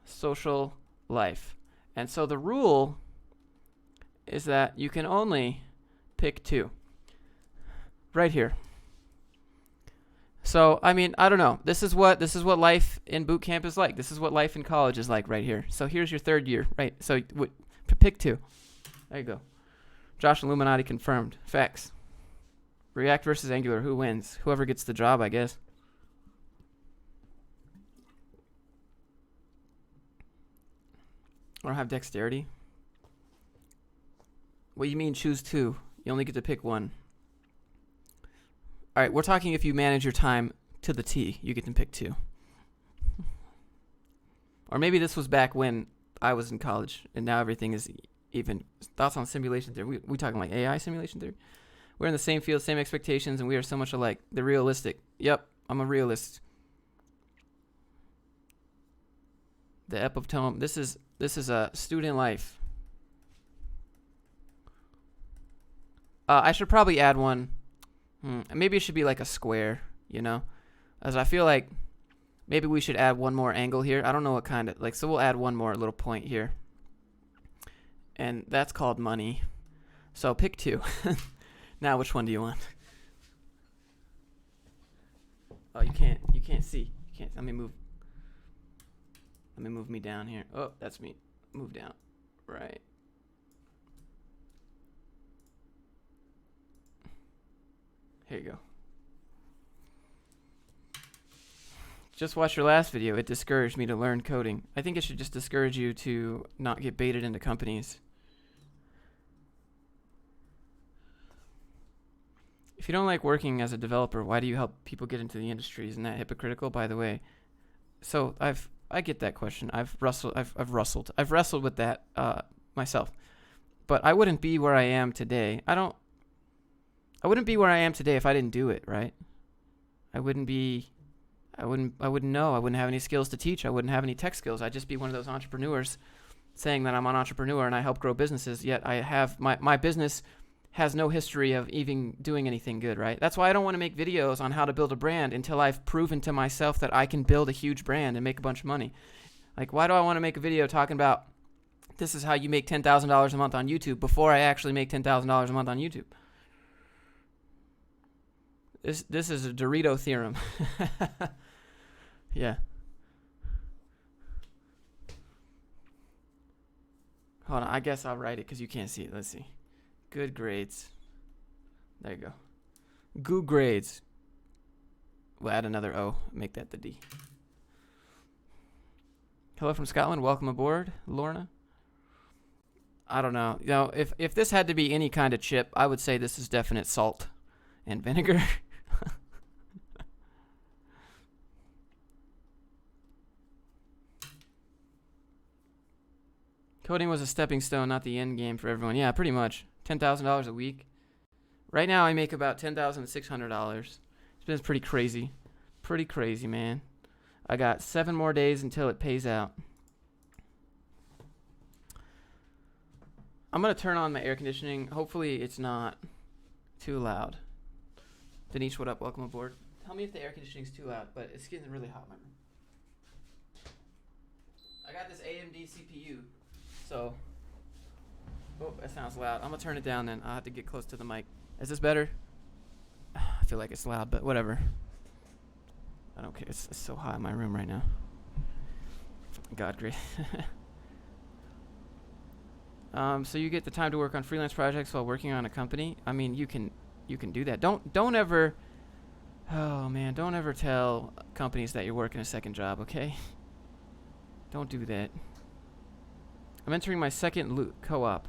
social life. And so the rule is that you can only pick 2. Right here. So, I mean, I don't know. This is what life in boot camp is like. This is what life in college is like right here. So here's your third year, right? So pick 2. There you go. Josh Illuminati confirmed. Facts. React versus Angular. Who wins? Whoever gets the job, I guess. I don't have dexterity. What do you mean choose 2? You only get to pick 1. All right, we're talking if you manage your time to the T, you get to pick 2. Or maybe this was back when I was in college, and now everything is even. Thoughts on simulation theory? We talking like AI simulation theory? We're in the same field, same expectations, and we are so much alike. They're realistic. Yep, I'm a realist. The epitome. This is a student life. I should probably add one. Maybe it should be like a square, you know? As I feel like maybe we should add one more angle here. I don't know what kind of, like, so we'll add one more little point here. And that's called money. So pick 2. Now which one do you want? Oh, you can't see. You can't. Let me move me down here. Oh, that's me. Move down. Right. Here you go. Just watched your last video. It discouraged me to learn coding. I think it should just discourage you to not get baited into companies. If you don't like working as a developer, why do you help people get into the industry? Isn't that hypocritical, by the way? So I get that question. I've wrestled with that myself. But I wouldn't be where I am today. I wouldn't be where I am today if I didn't do it, right? I wouldn't know. I wouldn't have any skills to teach. I wouldn't have any tech skills. I'd just be one of those entrepreneurs saying that I'm an entrepreneur and I help grow businesses, yet I have my business has no history of even doing anything good, right? That's why I don't want to make videos on how to build a brand until I've proven to myself that I can build a huge brand and make a bunch of money. Like, why do I want to make a video talking about this is how you make $10,000 a month on YouTube before I actually make $10,000 a month on YouTube? This is a Dorito theorem. Yeah. Hold on, I guess I'll write it because you can't see it. Let's see. Good grades. There you go. Good grades. We'll add another O. Make that the D. Hello from Scotland. Welcome aboard, Lorna. I don't know. You know, if this had to be any kind of chip, I would say this is definite salt and vinegar. Coding was a stepping stone, not the end game for everyone. Yeah, pretty much. $10,000 a week. Right now, I make about $10,600. It's been pretty crazy. Pretty crazy, man. I got 7 more days until it pays out. I'm going to turn on my air conditioning. Hopefully, it's not too loud. Denise, what up? Welcome aboard. Tell me if the air conditioning's too loud, but it's getting really hot in my room. I got this AMD CPU, so... Oh, that sounds loud. I'm going to turn it down then. I'll have to get close to the mic. Is this better? I feel like it's loud, but whatever. I don't care. It's so hot in my room right now. God, great. So you get the time to work on freelance projects while working on a company. I mean, you can do that. Don't ever... Oh, man. Don't ever tell companies that you're working a second job, okay? Don't do that. I'm entering my second co-op.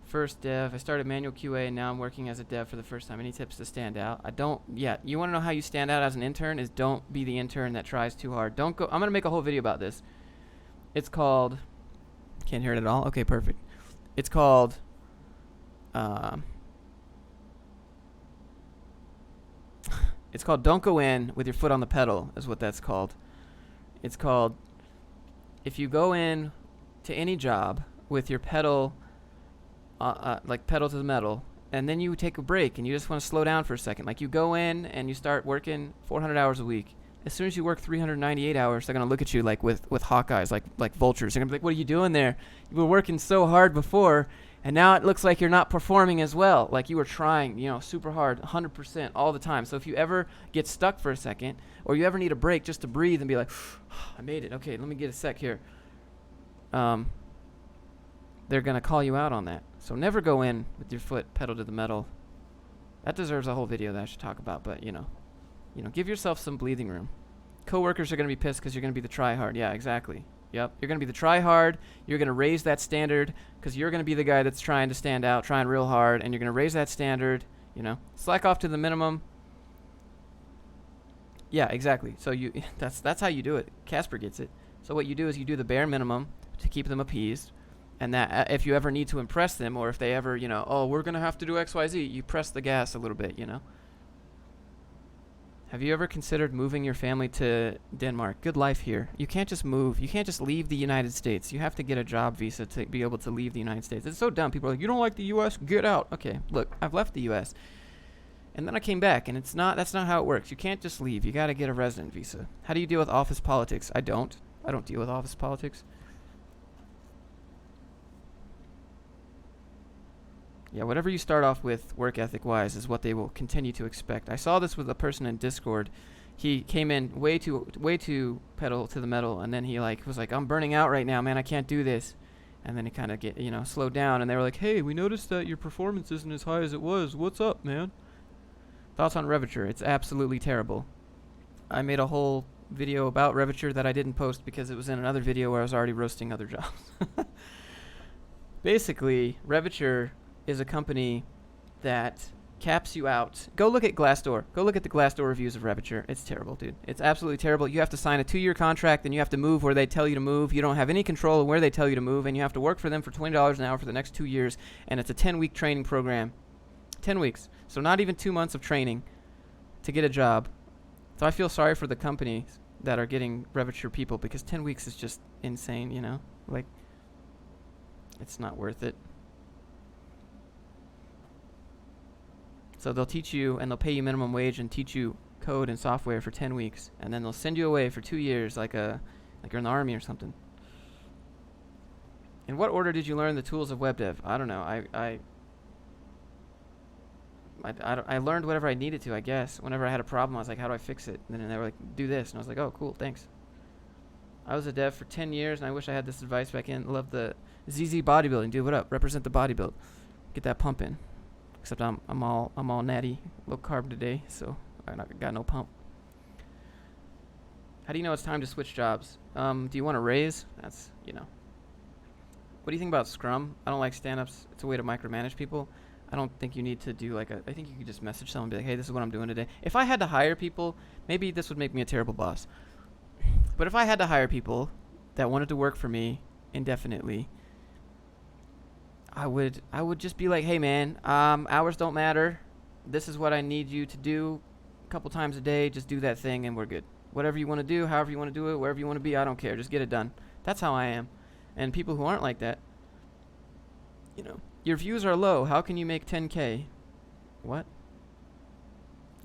First dev. I started manual QA and now I'm working as a dev for the first time. Any tips to stand out? You want to know how you stand out as an intern is don't be the intern that tries too hard. I'm going to make a whole video about this. It's called... Can't hear it at all? Okay, perfect. It's called... It's called Don't Go In with Your Foot on the Pedal is what that's called. It's called... If you go in to any job with your pedal... like pedal to the metal, and then you take a break and you just want to slow down for a second. Like you go in and you start working 400 hours a week. As soon as you work 398 hours, they're going to look at you like with hawk eyes, like vultures. They're going to be like, what are you doing there? You were working so hard before, and now it looks like you're not performing as well. Like you were trying, super hard, 100% all the time. So if you ever get stuck for a second, or you ever need a break just to breathe and be like, I made it. Okay, let me get a sec here. They're going to call you out on that. So never go in with your foot pedal to the metal. That deserves a whole video that I should talk about, but give yourself some breathing room. Coworkers are going to be pissed because you're going to be the try-hard. Yeah, exactly. Yep. You're going to be the try-hard. You're going to raise that standard because you're going to be the guy that's trying to stand out, trying real hard, and you're going to raise that standard, Slack off to the minimum. Yeah, exactly. So that's how you do it. Casper gets it. So what you do is you do the bare minimum to keep them appeased. And that if you ever need to impress them, or if they ever, we're going to have to do X, Y, Z, you press the gas a little bit, Have you ever considered moving your family to Denmark? Good life here. You can't just move. You can't just leave the United States. You have to get a job visa to be able to leave the United States. It's so dumb. People are like, you don't like the U.S.? Get out. Okay, look, I've left the U.S. And then I came back, and that's not how it works. You can't just leave. You got to get a resident visa. How do you deal with office politics? I don't deal with office politics. Yeah, whatever you start off with work ethic-wise is what they will continue to expect. I saw this with a person in Discord. He came in way too pedal to the metal, and then he was like, I'm burning out right now, man. I can't do this. And then he kind of slowed down, and they were like, hey, we noticed that your performance isn't as high as it was. What's up, man? Thoughts on Reviture? It's absolutely terrible. I made a whole video about Reviture that I didn't post because it was in another video where I was already roasting other jobs. Basically, Reviture is a company that caps you out. Go look at Glassdoor. Go look at the Glassdoor reviews of Reviture. It's terrible, dude. It's absolutely terrible. You have to sign a 2-year contract, and you have to move where they tell you to move. You don't have any control of where they tell you to move, and you have to work for them for $20 an hour for the next 2 years, and it's a 10-week training program. 10 weeks. So not even 2 months of training to get a job. So I feel sorry for the companies that are getting Reviture people, because 10 weeks is just insane, you know? Like, it's not worth it. So they'll teach you, and they'll pay you minimum wage and teach you code and software for 10 weeks, and then they'll send you away for 2 years like you're in the army or something. In what order did you learn the tools of web dev? I don't know. I learned whatever I needed to, I guess. Whenever I had a problem, I was like, how do I fix it? And then they were like, do this. And I was like, oh, cool, thanks. I was a dev for 10 years, and I wish I had this advice back in. Love the ZZ bodybuilding. Dude, what up? Represent the bodybuild. Get that pump in. Except I'm all natty, low carb today, so I got no pump. How do you know it's time to switch jobs? Do you want to raise? That's, you know. What do you think about Scrum? I don't like stand-ups. It's a way to micromanage people. I don't think you need to do I think you could just message someone and be like, hey, this is what I'm doing today. If I had to hire people, maybe this would make me a terrible boss. But if I had to hire people that wanted to work for me indefinitely, I would just be like, hey man, hours don't matter. This is what I need you to do a couple times a day. Just do that thing and we're good. Whatever you want to do, however you want to do it, wherever you want to be, I don't care. Just get it done. That's how I am. And people who aren't like that, you know, your views are low. How can you make 10K? What?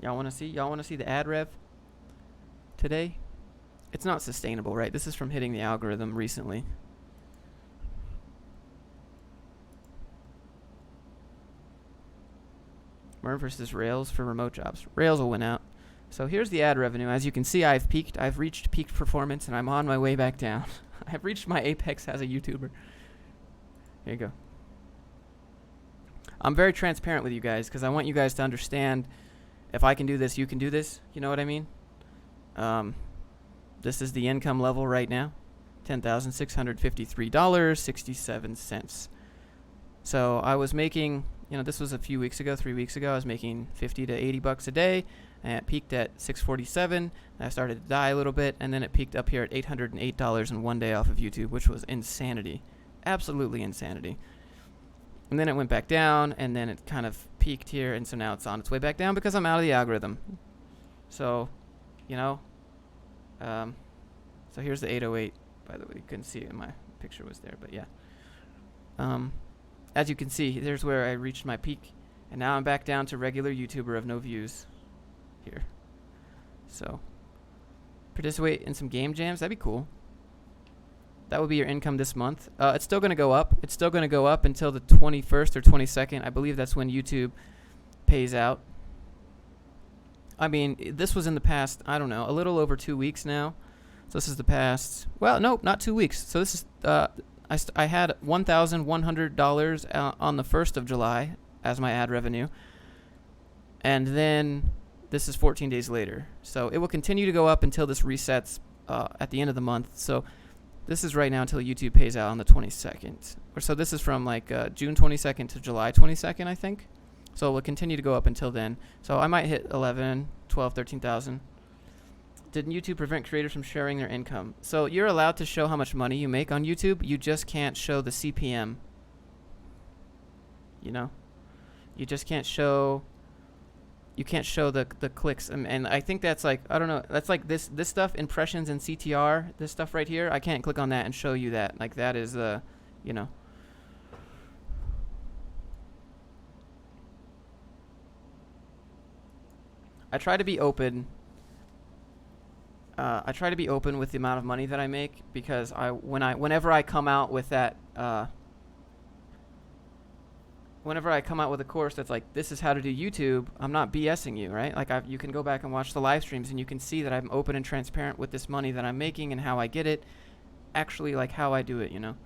Y'all want to see the ad rev today? It's not sustainable, right? This is from hitting the algorithm recently. MERN versus Rails for remote jobs. Rails will win out. So here's the ad revenue. As you can see, I've peaked. I've reached peak performance, and I'm on my way back down. I've reached my apex as a YouTuber. Here you go. I'm very transparent with you guys because I want you guys to understand if I can do this, you can do this. You know what I mean? This is the income level right now. $10,653.67. So I was making, you know, this was a few weeks ago, 3 weeks ago. I was making 50 to 80 bucks a day, and it peaked at 647. And I started to die a little bit, and then it peaked up here at $808 in one day off of YouTube, which was insanity, absolutely insanity. And then it went back down, and then it kind of peaked here, and so now it's on its way back down because I'm out of the algorithm. So, you know, so here's the 808. By the way, you couldn't see it. My picture was there, but yeah. As you can see, there's where I reached my peak, and now I'm back down to regular YouTuber of no views here. So, participate in some game jams. That'd be cool. That would be your income this month. It's still going to go up. It's still going to go up until the 21st or 22nd. I believe that's when YouTube pays out. I mean, this was in the past, I don't know, a little over 2 weeks now. So this is the past, well, no, not 2 weeks. So this is, I had $1,100 on the 1st of July as my ad revenue. And then this is 14 days later. So it will continue to go up until this resets at the end of the month. So this is right now until YouTube pays out on the 22nd. Or so this is from like June 22nd to July 22nd, I think. So it will continue to go up until then. So I might hit 11, 12, 13,000. Did YouTube prevent creators from sharing their income? So you're allowed to show how much money you make on YouTube. You just can't show the CPM. You know? You just can't show... You can't show the clicks. And I think that's like, I don't know, that's like this stuff, impressions and CTR, this stuff right here. I can't click on that and show you that. Like that is, you know. I try to be open. I try to be open with the amount of money that I make because whenever I come out with that, whenever I come out with a course that's like, this is how to do YouTube, I'm not BSing you, right? Like you can go back and watch the live streams and you can see that I'm open and transparent with this money that I'm making and how I get it, actually like how I do it, you know?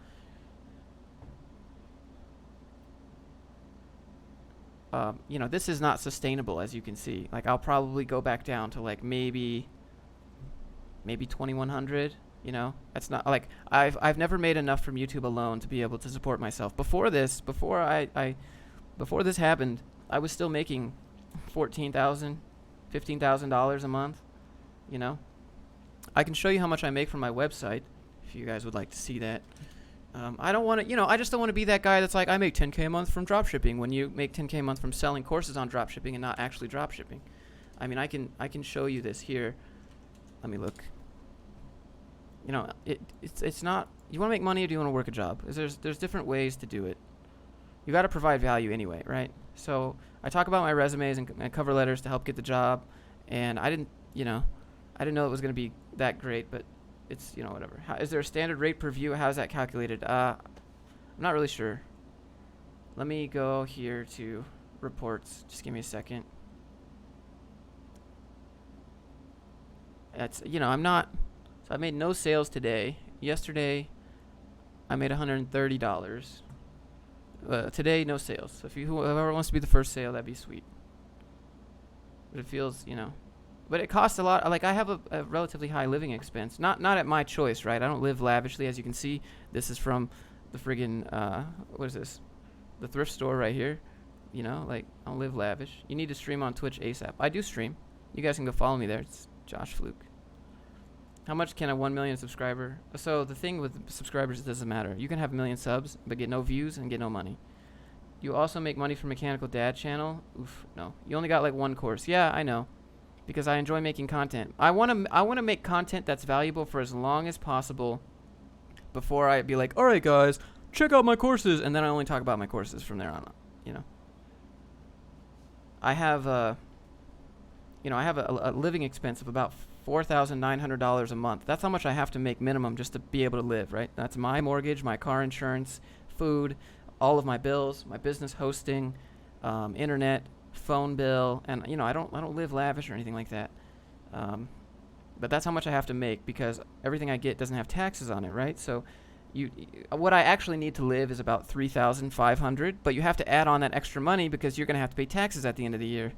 You know, this is not sustainable, as you can see. Like I'll probably go back down to like maybe 2,100. You know, that's not like I've never made enough from YouTube alone to be able to support myself. Before this happened, I was still making $14,000, $15,000 a month, you know. I can show you how much I make from my website if you guys would like to see that. I don't want to, I just don't want to be that guy that's like, I make 10K a month from dropshipping when you make 10K a month from selling courses on dropshipping and not actually dropshipping. I mean, I can show you this here. Let me look. It's not, you want to make money or do you want to work a job? There's different ways to do it. You got to provide value anyway, right? So I talk about my resumes and cover letters to help get the job, and I didn't know it was going to be that great, but it's, whatever. Is there a standard rate per view? How is that calculated? I'm not really sure. Let me go here to reports. Just give me a second. That's, I'm not, so I made no sales today. Yesterday, I made $130. Today, no sales. So if whoever wants to be the first sale, that'd be sweet. But it feels, but it costs a lot. Like, I have a relatively high living expense. Not at my choice, right? I don't live lavishly, as you can see. This is from the friggin', what is this? The thrift store right here. Like, I don't live lavish. You need to stream on Twitch ASAP. I do stream. You guys can go follow me there. It's Josh Fluke. How much can a 1 million subscriber? So the thing with subscribers, it doesn't matter. You can have 1 million subs, but get no views and get no money. You also make money from Mechanical Dad channel? Oof, no. You only got like one course. Yeah, I know. Because I enjoy making content. I want to make content that's valuable for as long as possible before I be like, all right, guys, check out my courses. And then I only talk about my courses from there on, I have a living expense of about $4,900 a month. That's how much I have to make minimum just to be able to live, right? That's my mortgage, my car insurance, food, all of my bills, my business hosting, internet, phone bill, and I don't live lavish or anything like that. But that's how much I have to make because everything I get doesn't have taxes on it, right? So what I actually need to live is about $3,500, but you have to add on that extra money because you're going to have to pay taxes at the end of the year,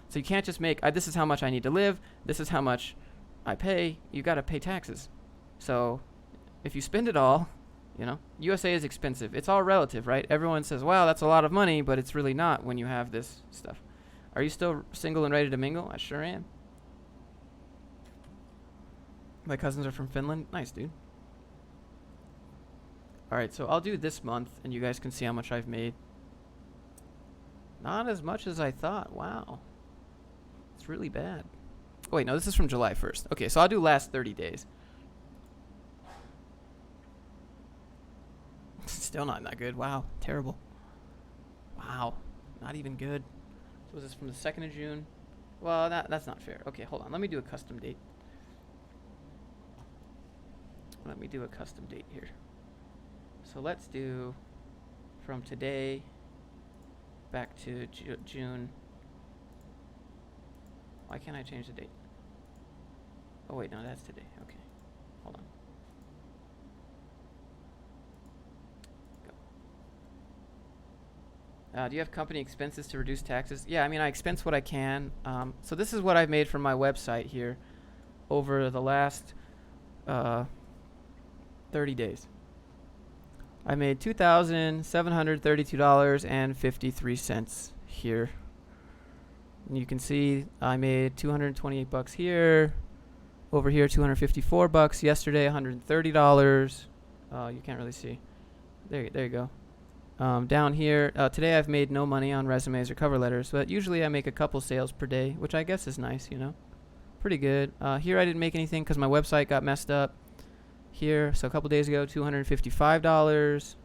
So you can't just make, this is how much I need to live, this is how much I pay, you got to pay taxes. So if you spend it all, USA is expensive. It's all relative, right? Everyone says, wow, that's a lot of money, but it's really not when you have this stuff. Are you still single and ready to mingle? I sure am. My cousins are from Finland. Nice, dude. All right, so I'll do this month, and you guys can see how much I've made. Not as much as I thought. Wow. It's really bad. Oh, wait, no, this is from July 1st. Okay, so I'll do last 30 days. Still not that good. Wow, terrible. Wow, not even good. So was this from the 2nd of June? Well, that's not fair. Okay, hold on. Let me do a custom date. Let me do a custom date here. So let's do from today back to June. Why can't I change the date? Oh, wait, no, that's today. Okay, hold on. Do you have company expenses to reduce taxes? Yeah, I mean, I expense what I can. So this is what I've made from my website here over the last 30 days. I made $2,732.53 here. And you can see I made $228 here. Over here, $254. Yesterday, $130. You can't really see. There you go. Down here, today I've made no money on resumes or cover letters, but usually I make a couple sales per day, which I guess is nice, Pretty good. Here I didn't make anything because my website got messed up. Here, so a couple days ago, $255.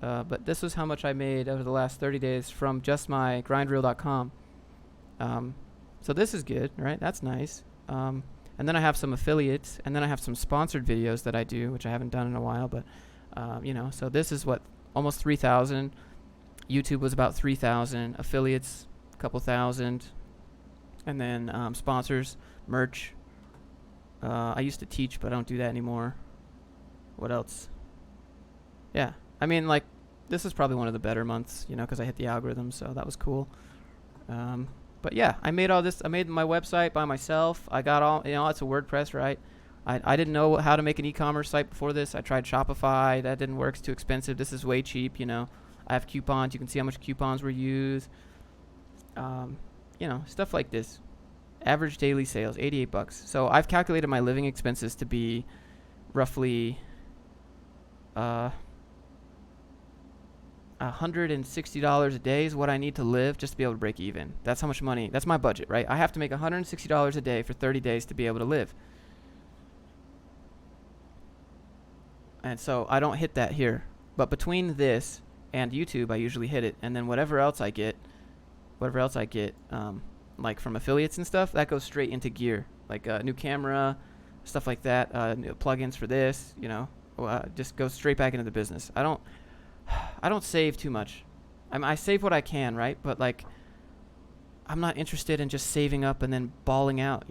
But this was how much I made over the last 30 days from just my grindreel.com. So this is good, right? That's nice. And then I have some affiliates, and then I have some sponsored videos that I do, which I haven't done in a while, but, so this is what, almost 3,000. YouTube was about 3,000. Affiliates, a couple thousand. And then sponsors, merch. I used to teach, but I don't do that anymore. What else? Yeah. I mean, like, this is probably one of the better months, because I hit the algorithm, so that was cool. But yeah, I made all this. I made my website by myself. I got all, it's a WordPress, right? I didn't know how to make an e-commerce site before this. I tried Shopify. That didn't work. It's too expensive. This is way cheap, I have coupons. You can see how much coupons were used. Stuff like this. Average daily sales, $88. So I've calculated my living expenses to be roughly $160 a day is what I need to live just to be able to break even. That's how much money. That's my budget, right? I have to make $160 a day for 30 days to be able to live. And so I don't hit that here. But between this and YouTube, I usually hit it. And then whatever else I get, like from affiliates and stuff, that goes straight into gear. Like a new camera, stuff like that, plugins for this, just goes straight back into the business. I don't save too much. I save what I can, right? But like, I'm not interested in just saving up and then balling out,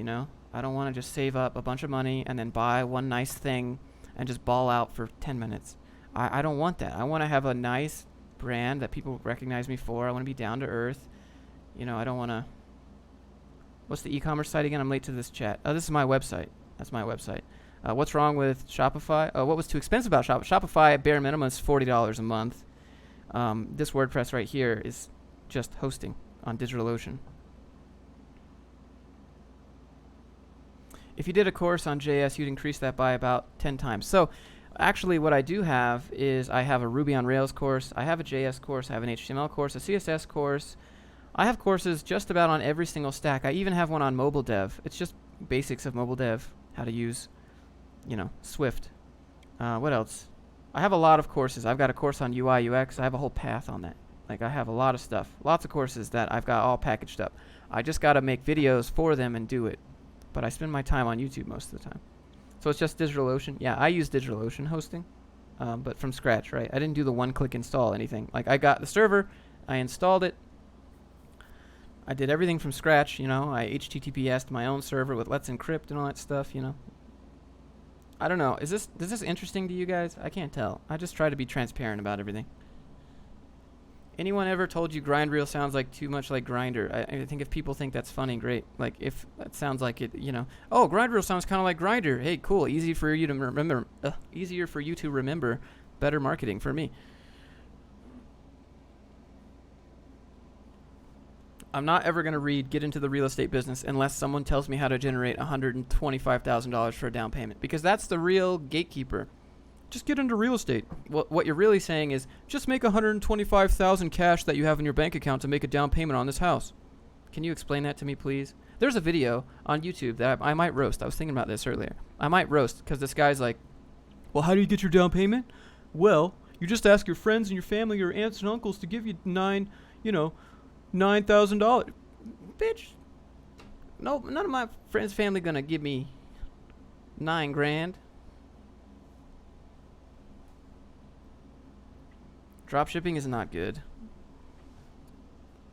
I don't want to just save up a bunch of money and then buy one nice thing and just ball out for 10 minutes. I don't want that. I want to have a nice brand that people recognize me for. I want to be down to earth. I don't want to... What's the e-commerce site again? I'm late to this chat. Oh, this is my website. That's my website. What's wrong with Shopify? What was too expensive about Shopify? Bare minimum is $40 a month. This WordPress right here is just hosting on DigitalOcean. If you did a course on JS, you'd increase that by about 10 times. So actually what I do have is I have a Ruby on Rails course. I have a JS course. I have an HTML course, a CSS course. I have courses just about on every single stack. I even have one on mobile dev. It's just basics of mobile dev, how to use, Swift. What else? I have a lot of courses. I've got a course on UI, UX. I have a whole path on that. Like, I have a lot of stuff. Lots of courses that I've got all packaged up. I just got to make videos for them and do it. But I spend my time on YouTube most of the time. So it's just DigitalOcean. Yeah, I use DigitalOcean hosting, but from scratch, right? I didn't do the one-click install anything. Like, I got the server. I installed it. I did everything from scratch, I HTTPS'd my own server with Let's Encrypt and all that stuff, I don't know. Is this interesting to you guys? I can't tell. I just try to be transparent about everything. Anyone ever told you grind reel sounds like too much like Grinder? I think if people think that's funny, great. Like if that sounds like it, oh, grind reel sounds kind of like Grinder. Hey, cool. Easier for you to remember. Better marketing for me. I'm not ever going to get into the real estate business unless someone tells me how to generate $125,000 for a down payment, because that's the real gatekeeper. Just get into real estate. What you're really saying is just make $125,000 cash that you have in your bank account to make a down payment on this house. Can you explain that to me, please? There's a video on YouTube that I might roast. I was thinking about this earlier. I might roast because this guy's like, well, how do you get your down payment? Well, you just ask your friends and your family, your aunts and uncles to give you $9,000. Bitch. No, none of my friends' family gonna give me $9,000. Dropshipping is not good.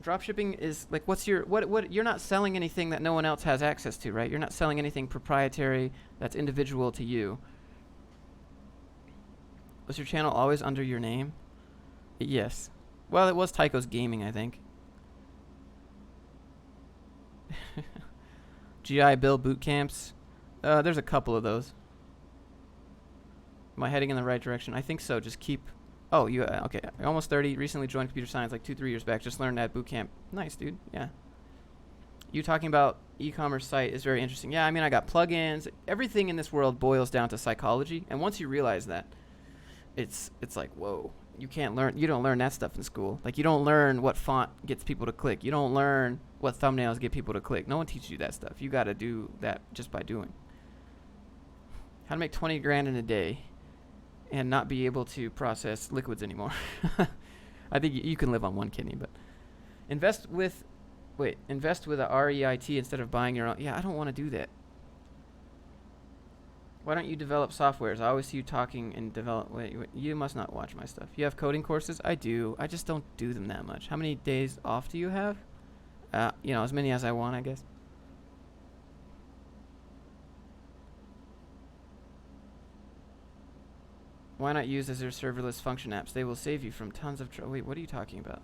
Dropshipping is like, what you're not selling anything that no one else has access to, right? You're not selling anything proprietary that's individual to you. Was your channel always under your name? Yes. Well, it was Tycho's Gaming, I think. GI Bill boot camps. There's a couple of those. Am I heading in the right direction? I think so. Just keep... Oh, you... okay. Almost 30. Recently joined computer science like 2-3 years back. Just learned at boot camp. Nice, dude. Yeah. You talking about e-commerce site is very interesting. Yeah, I mean, I got plugins. Everything in this world boils down to psychology. And once you realize that, it's like, whoa. You don't learn that stuff in school. Like, you don't learn what font gets people to click. You don't learn what thumbnails get people to click. No one teaches you that stuff. You got to do that just by doing. How to make $20,000 in a day and not be able to process liquids anymore. I think you can live on one kidney, but invest with a REIT instead of buying your own. Yeah, I don't want to do that. Why don't you develop softwares? I always see you talking and develop. Wait, you must not watch my stuff. You have coding courses? I do. I just don't do them that much. How many days off do you have? As many as I want, I guess. Why not use Azure serverless function apps? They will save you from tons of trouble. Wait, what are you talking about?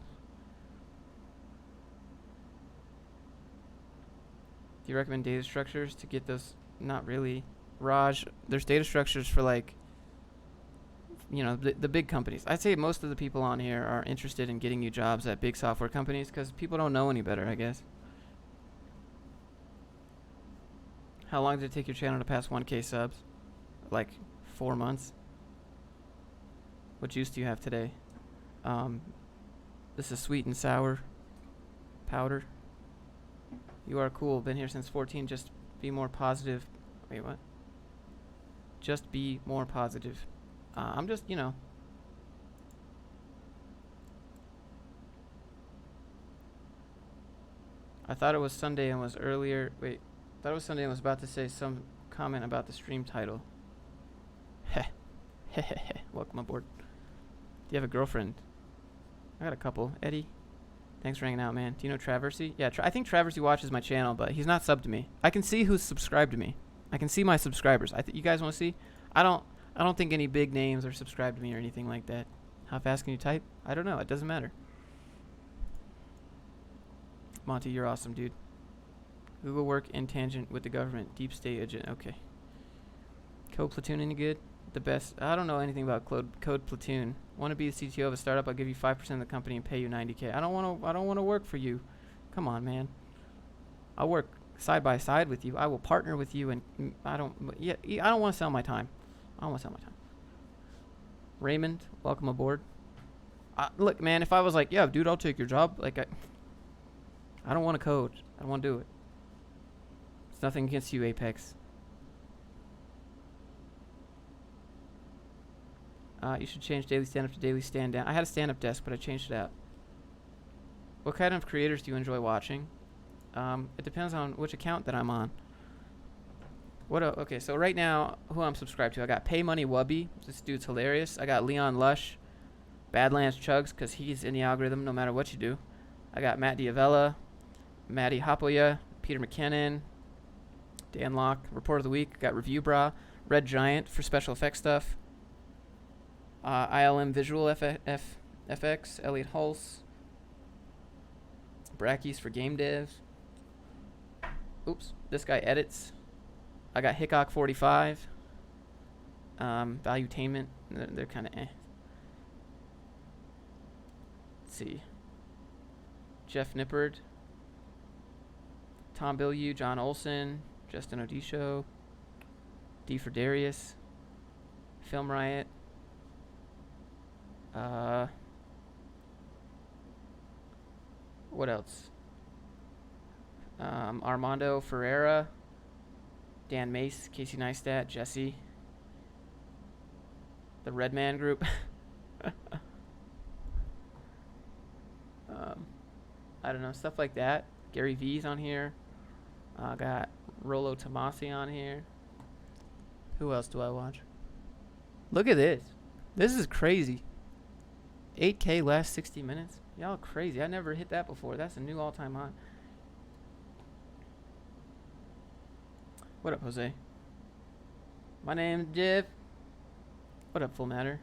Do you recommend data structures to get those? Not really. Raj, there's data structures for like the big companies. I'd say most of the people on here are interested in getting you jobs at big software companies because people don't know any better, I guess. How long did it take your channel to pass 1K subs? Like 4 months. What juice do you have today? This is sweet and sour powder. You are cool. Been here since 14. Just be more positive. Wait, what? Just be more positive. I'm just, I thought it was Sunday and was earlier. Wait. Thought it was Sunday and was about to say some comment about the stream title. Heh. Heh. Welcome aboard. Do you have a girlfriend? I got a couple. Eddie. Thanks for hanging out, man. Do you know Traversy? Yeah, I think Traversy watches my channel, but he's not subbed to me. I can see who's subscribed to me. I can see my subscribers. You guys want to see? I don't think any big names are subscribed to me or anything like that. How fast can you type? I don't know. It doesn't matter. Monty, you're awesome, dude. Google work in tangent with the government. Deep state agent. Okay. Code Platoon any good? The best. I don't know anything about Code Platoon. Want to be the CTO of a startup? I'll give you 5% of the company and pay you $90K. I don't want to work for you. Come on, man. I'll work side by side with you. I will partner with you, and I don't want to sell my time. I don't want to sell my time. Raymond, welcome aboard. Look, man, if I was like, yeah, dude, I'll take your job. Like, I don't want to code. I don't want to do it. It's nothing against you, Apex. You should change daily stand-up to daily stand-down. I had a stand-up desk, but I changed it out. What kind of creators do you enjoy watching? It depends on which account that I'm on. Okay, so right now, who I'm subscribed to, I got Pay Money Wubby. This dude's hilarious. I got Leon Lush, Badlands Chugs, because he's in the algorithm no matter what you do. I got Matt Diavella, Maddie Hapoya, Peter McKinnon, Dan Locke, Report of the Week. Got Review Bra, Red Giant for special effects stuff. ILM Visual FX, Elliot Hulse, Brackies for game devs. Oops, this guy edits. I got Hickok 45, Valuetainment. They're kind of eh. Let's see. Jeff Nippard, Tom Bilyeu, John Olson, Justin Odisho, D for Darius, Film Riot. What else? Armando Ferreira, Dan Mace, Casey Neistat, Jesse, the Redman Group. I don't know, stuff like that. Gary V's on here. Got Rolo Tomasi on here. Who else do I watch? Look at this. This is crazy. 8K last 60 minutes. Y'all crazy. I never hit that before. That's a new all-time high. What up, Jose? My name's Jeff. What up, Full Matter?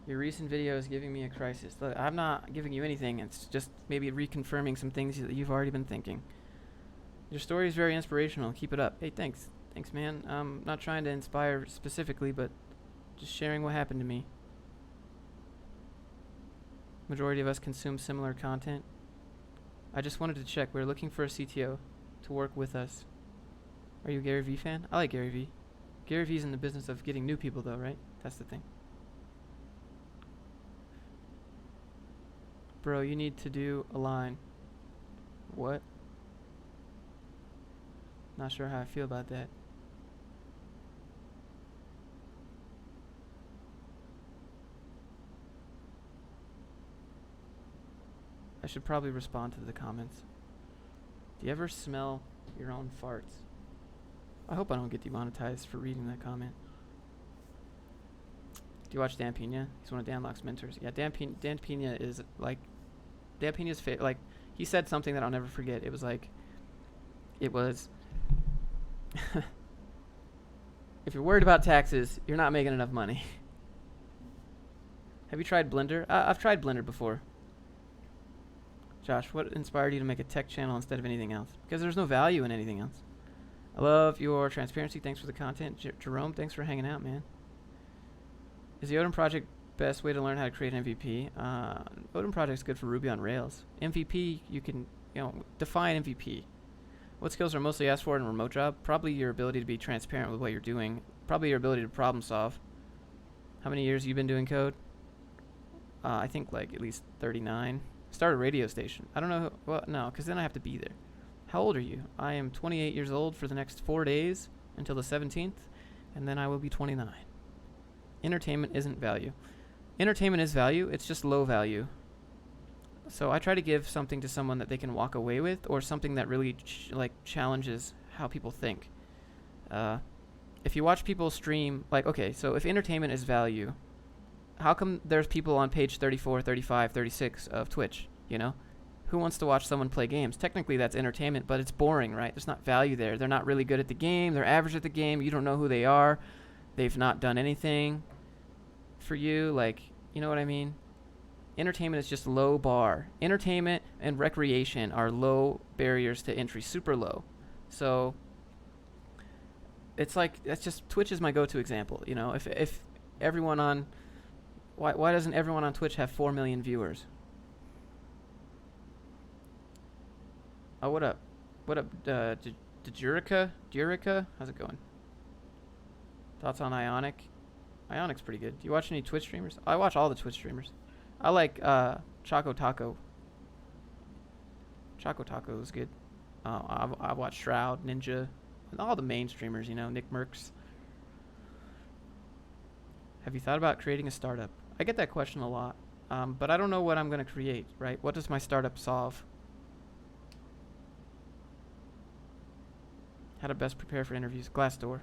Your recent video is giving me a crisis. Look, I'm not giving you anything. It's just maybe reconfirming some things that you've already been thinking. Your story is very inspirational. Keep it up. Hey, thanks. Thanks, man. I'm not trying to inspire specifically, but just sharing what happened to me. Majority of us consume similar content. I just wanted to check. We're looking for a CTO to work with us. Are you a Gary Vee fan? I like Gary Vee. Gary Vee's in the business of getting new people, though, right? That's the thing. Bro, you need to do a line. What? Not sure how I feel about that. I should probably respond to the comments. Do you ever smell your own farts? I hope I don't get demonetized for reading that comment. Do you watch Dan Pena? He's one of Dan Locke's mentors. Yeah, Dan Pena is like, Dan Pena's like, he said something that I'll never forget. It was like, if you're worried about taxes, you're not making enough money. Have you tried Blender? I've tried Blender before. Josh, what inspired you to make a tech channel instead of anything else? Because there's no value in anything else. I love your transparency. Thanks for the content. Jerome, thanks for hanging out, man. Is the Odin project best way to learn how to create an MVP? Odin project's good for Ruby on Rails. MVP, you can, define MVP. What skills are mostly asked for in a remote job? Probably your ability to be transparent with what you're doing. Probably your ability to problem solve. How many years have you been doing code? I think like at least 39. Start a radio station. I don't know. Well, no, because then I have to be there. How old are you? I am 28 years old for the next 4 days until the 17th, and then I will be 29. Entertainment isn't value. Entertainment is value. It's just low value. So I try to give something to someone that they can walk away with, or something that really challenges how people think. If you watch people stream, so if entertainment is value, how come there's people on page 34, 35, 36 of Twitch, Who wants to watch someone play games? Technically, that's entertainment, but it's boring, right? There's not value there. They're not really good at the game. They're average at the game. You don't know who they are. They've not done anything for you. You know what I mean? Entertainment is just low bar. Entertainment and recreation are low barriers to entry, super low. So it's that's just, Twitch is my go-to example. If everyone on, why doesn't everyone on Twitch have 4 million viewers? Oh, what up? What up, Durica? How's it going? Thoughts on Ionic? Ionic's pretty good. Do you watch any Twitch streamers? I watch all the Twitch streamers. I like Choco Taco. Choco Taco is good. I watch Shroud, Ninja, and all the main streamers, Nick Merckx. Have you thought about creating a startup? I get that question a lot, but I don't know what I'm going to create, right? What does my startup solve? How to best prepare for interviews. Glassdoor.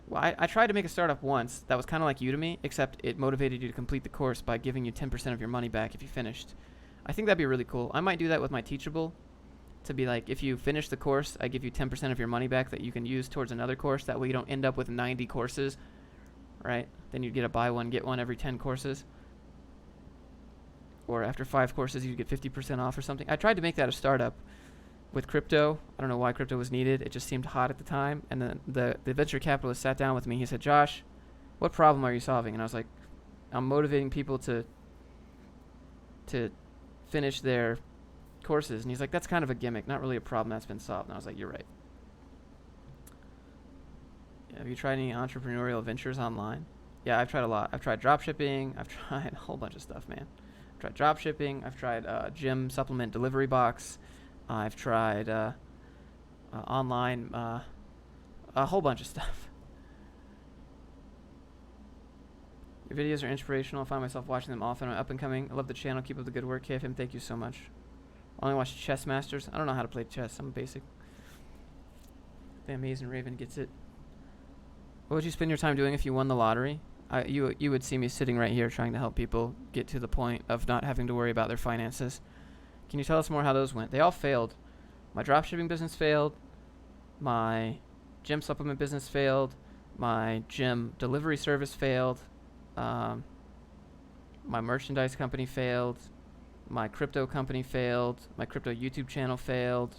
Well, I tried to make a startup once that was kind of like Udemy, except it motivated you to complete the course by giving you 10% of your money back if you finished. I think that'd be really cool. I might do that with my Teachable, to be like, if you finish the course, I give you 10% of your money back that you can use towards another course. That way you don't end up with 90 courses, right? Then you'd get a buy one, get one every 10 courses. Or after 5 courses, you'd get 50% off or something. I tried to make that a startup with crypto. I don't know why crypto was needed. It just seemed hot at the time. And then the venture capitalist sat down with me. He said, Josh, what problem are you solving? And I was like, I'm motivating people to finish their courses. And he's like, that's kind of a gimmick, not really a problem that's been solved. And I was like, you're right. Yeah, have you tried any entrepreneurial ventures online? Yeah, I've tried a lot. I've tried drop shipping. I've tried a whole bunch of stuff, man. I've tried drop shipping. I've tried gym supplement delivery box. I've tried online, a whole bunch of stuff. Your videos are inspirational. I find myself watching them often. I'm up and coming. I love the channel. Keep up the good work, KFM. Thank you so much. I only watch Chess Masters. I don't know how to play chess. I'm basic. The Amazing Raven gets it. What would you spend your time doing if you won the lottery? You would see me sitting right here trying to help people get to the point of not having to worry about their finances. Can you tell us more how those went? They all failed. My dropshipping business failed. My gym supplement business failed. My gym delivery service failed. My merchandise company failed. My crypto company failed. My crypto YouTube channel failed.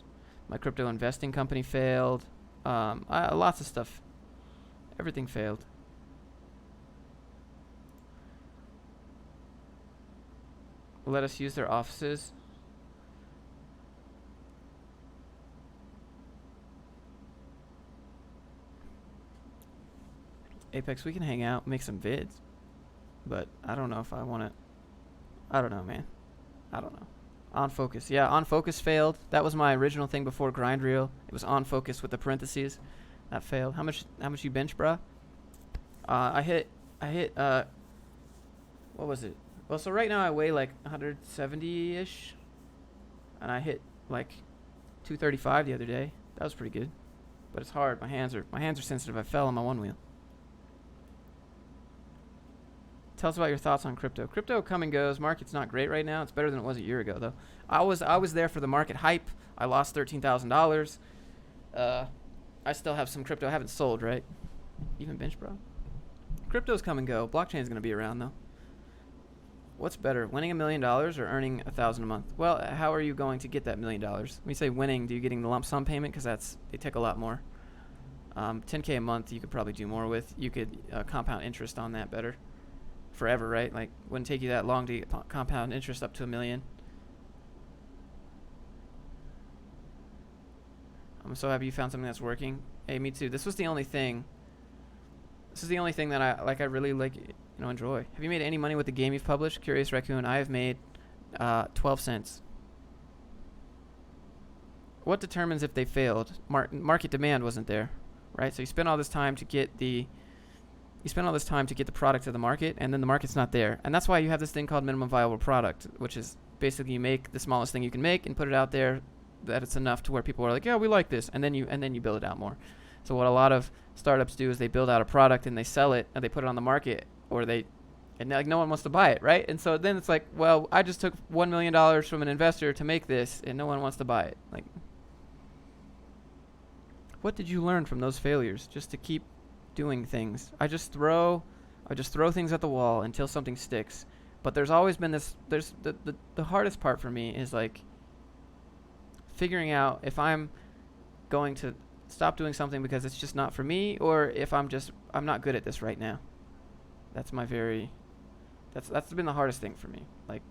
My crypto investing company failed. Lots of stuff. Everything failed. Let us use their offices. Apex, we can hang out, make some vids. But I don't know if I want to. I don't know, man. I don't know. On Focus. Yeah, On Focus failed. That was my original thing before Grind Reel. It was On Focus with the parentheses. That failed. How much you bench, bruh? I hit what was it? Well, so right now I weigh like 170-ish. And I hit like 235 the other day. That was pretty good. But it's hard. My hands are sensitive. I fell on my one wheel. Tell us about your thoughts on crypto. Crypto come and goes. Market's not great right now. It's better than it was a year ago, though. I was there for the market hype. I lost $13,000. I still have some crypto. I haven't sold, right? Even bench, bro. Crypto's come and go. Blockchain's going to be around, though. What's better, winning $1 million or earning $1,000 a month? Well, how are you going to get that $1 million? When you say winning, do you getting the lump sum payment? Because they take a lot more. 10K a month you could probably do more with. You could compound interest on that better forever, right? Like, wouldn't take you that long to get compound interest up to $1 million. I'm so happy you found something that's working. Hey, me too. This is the only thing that I really enjoy. Have you made any money with the game you've published? Curious Raccoon. I have made 12 cents. What determines if they failed? Market demand wasn't there, right? So you spend all this time to get the product to the market, and then the market's not there. And that's why you have this thing called minimum viable product, which is basically you make the smallest thing you can make and put it out there that it's enough to where people are like, yeah, we like this, and then you build it out more. So what a lot of startups do is they build out a product and they sell it and they put it on the market, and like no one wants to buy it, right? And so then it's like, well, I just took $1 million from an investor to make this, and no one wants to buy it. Like, what did you learn from those failures? Just to keep doing things. I just throw things at the wall until something sticks. But there's always been this. There's the hardest part for me is like figuring out if I'm going to stop doing something because it's just not for me, or if I'm not good at this right now. That's been the hardest thing for me. Like,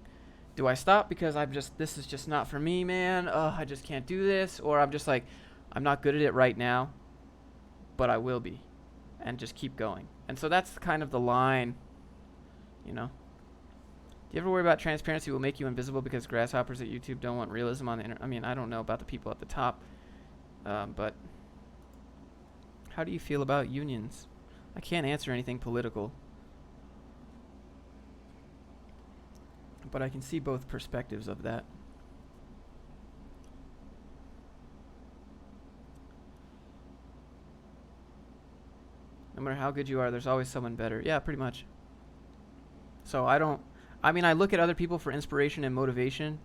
do I stop because this is just not for me, man? I just can't do this, or I'm just like, I'm not good at it right now, but I will be, and just keep going. And so that's kind of the line, you know. Do you ever worry about transparency will make you invisible because grasshoppers at YouTube don't want realism on the internet? I mean, I don't know about the people at the top, but how do you feel about unions? I can't answer anything political, but I can see both perspectives of that. No matter how good you are, there's always someone better. Yeah, pretty much. So I look at other people for inspiration and motivation.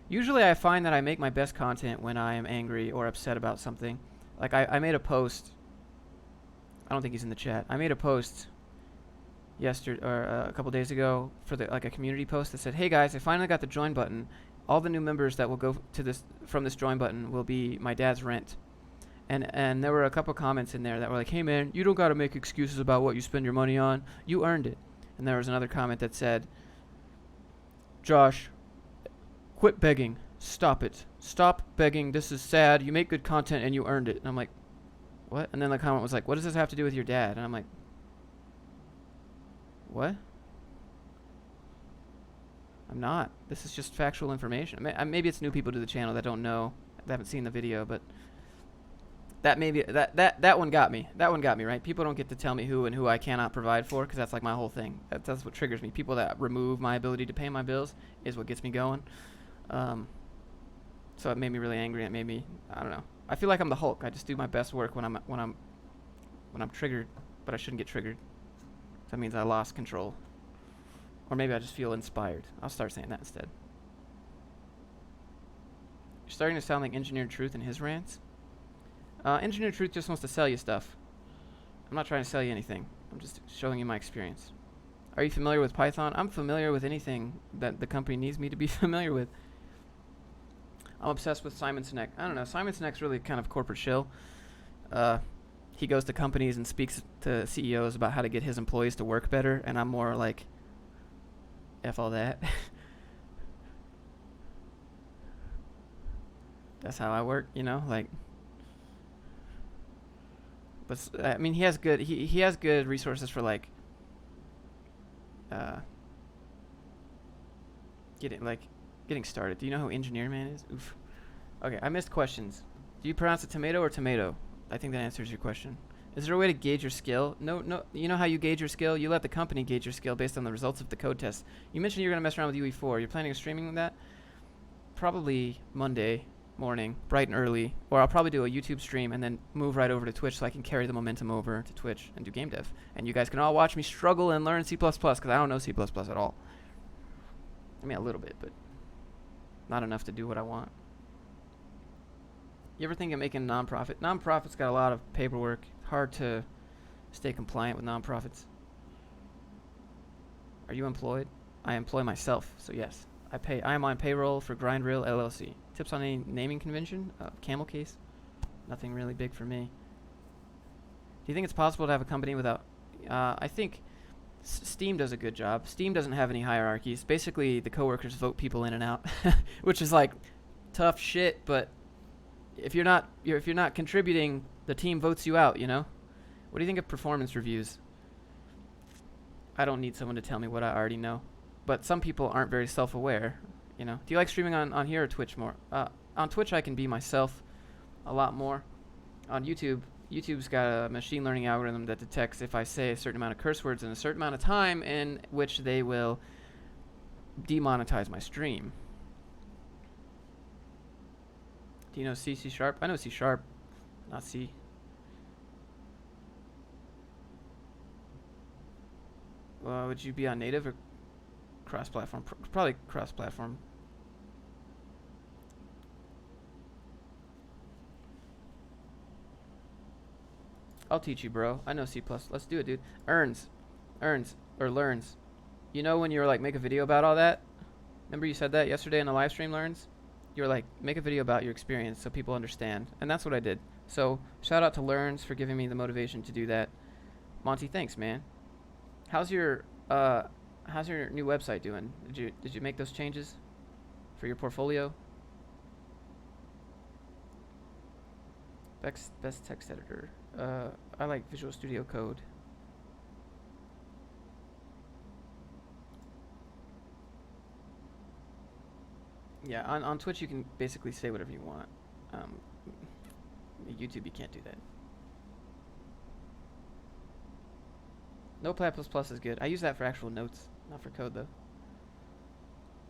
Usually I find that I make my best content when I am angry or upset about something. Like I made a post. I don't think he's in the chat. I made a post yesterday or a couple days ago for a community post that said, "Hey guys, I finally got the join button. All the new members that will go to this from this join button will be my dad's rent." And there were a couple comments in there that were like, "Hey man, you don't got to make excuses about what you spend your money on. You earned it." And there was another comment that said, "Josh, quit begging. Stop it. Stop begging. This is sad. You make good content and you earned it." And I'm like, what? And then the comment was like, "What does this have to do with your dad?" And I'm like, what? I'm not. This is just factual information. Maybe it's new people to the channel that don't know, that haven't seen the video, but that one got me. That one got me, right? People don't get to tell me who I cannot provide for, because that's like my whole thing. That's what triggers me. People that remove my ability to pay my bills is what gets me going. So it made me really angry. It made me, I don't know. I feel like I'm the Hulk. I just do my best work when I'm triggered, but I shouldn't get triggered. That means I lost control. Or maybe I just feel inspired. I'll start saying that instead. You're starting to sound like Engineered Truth in his rants. Engineered Truth just wants to sell you stuff. I'm not trying to sell you anything. I'm just showing you my experience. Are you familiar with Python? I'm familiar with anything that the company needs me to be familiar with. I'm obsessed with Simon Sinek. I don't know. Simon Sinek's really kind of corporate shill. He goes to companies and speaks to CEOs about how to get his employees to work better, and I'm more like, F all that. That's how I work, you know, like. But I mean, he has good resources for like getting started. Do you know who Engineer Man is? Oof. Okay, I missed questions. Do you pronounce it tomato or tomato? I think that answers your question. Is there a way to gauge your skill? No. You know how you gauge your skill? You let the company gauge your skill based on the results of the code test. You mentioned you're going to mess around with UE4. You're planning on streaming that? Probably Monday morning, bright and early. Or I'll probably do a YouTube stream and then move right over to Twitch so I can carry the momentum over to Twitch and do game dev. And you guys can all watch me struggle and learn C++ because I don't know C++ at all. I mean, a little bit, but not enough to do what I want. You ever think of making a nonprofit? Nonprofits got a lot of paperwork. Hard to stay compliant with nonprofits. Are you employed? I employ myself, so yes. I am on payroll for GrindRail LLC. Tips on any naming convention? Camel case? Nothing really big for me. you think it's possible to have a company without... I think Steam does a good job. Steam doesn't have any hierarchies. Basically, the coworkers vote people in and out, which is like tough shit. But if you're not contributing, the team votes you out. You know. What do you think of performance reviews? I don't need someone to tell me what I already know. But some people aren't very self-aware. You know. Do you like streaming on here or Twitch more? On Twitch, I can be myself a lot more. On YouTube's got a machine learning algorithm that detects if I say a certain amount of curse words in a certain amount of time, in which they will demonetize my stream. Do you know C Sharp? I know C Sharp, not C. Would you be on native or cross-platform? Probably cross-platform. I'll teach you, bro. I know C++. Let's do it, dude. Earns, or learns. You know when you're like, make a video about all that? Remember you said that yesterday in the live stream, Learns? You were like, make a video about your experience so people understand. And that's what I did. So shout out to Learns for giving me the motivation to do that. Monty, thanks, man. How's your new website doing? Did you make those changes for your portfolio? Best text editor. I like Visual Studio Code. Yeah, on Twitch you can basically say whatever you want. YouTube you can't do that. Notepad++ is good. I use that for actual notes, not for code though.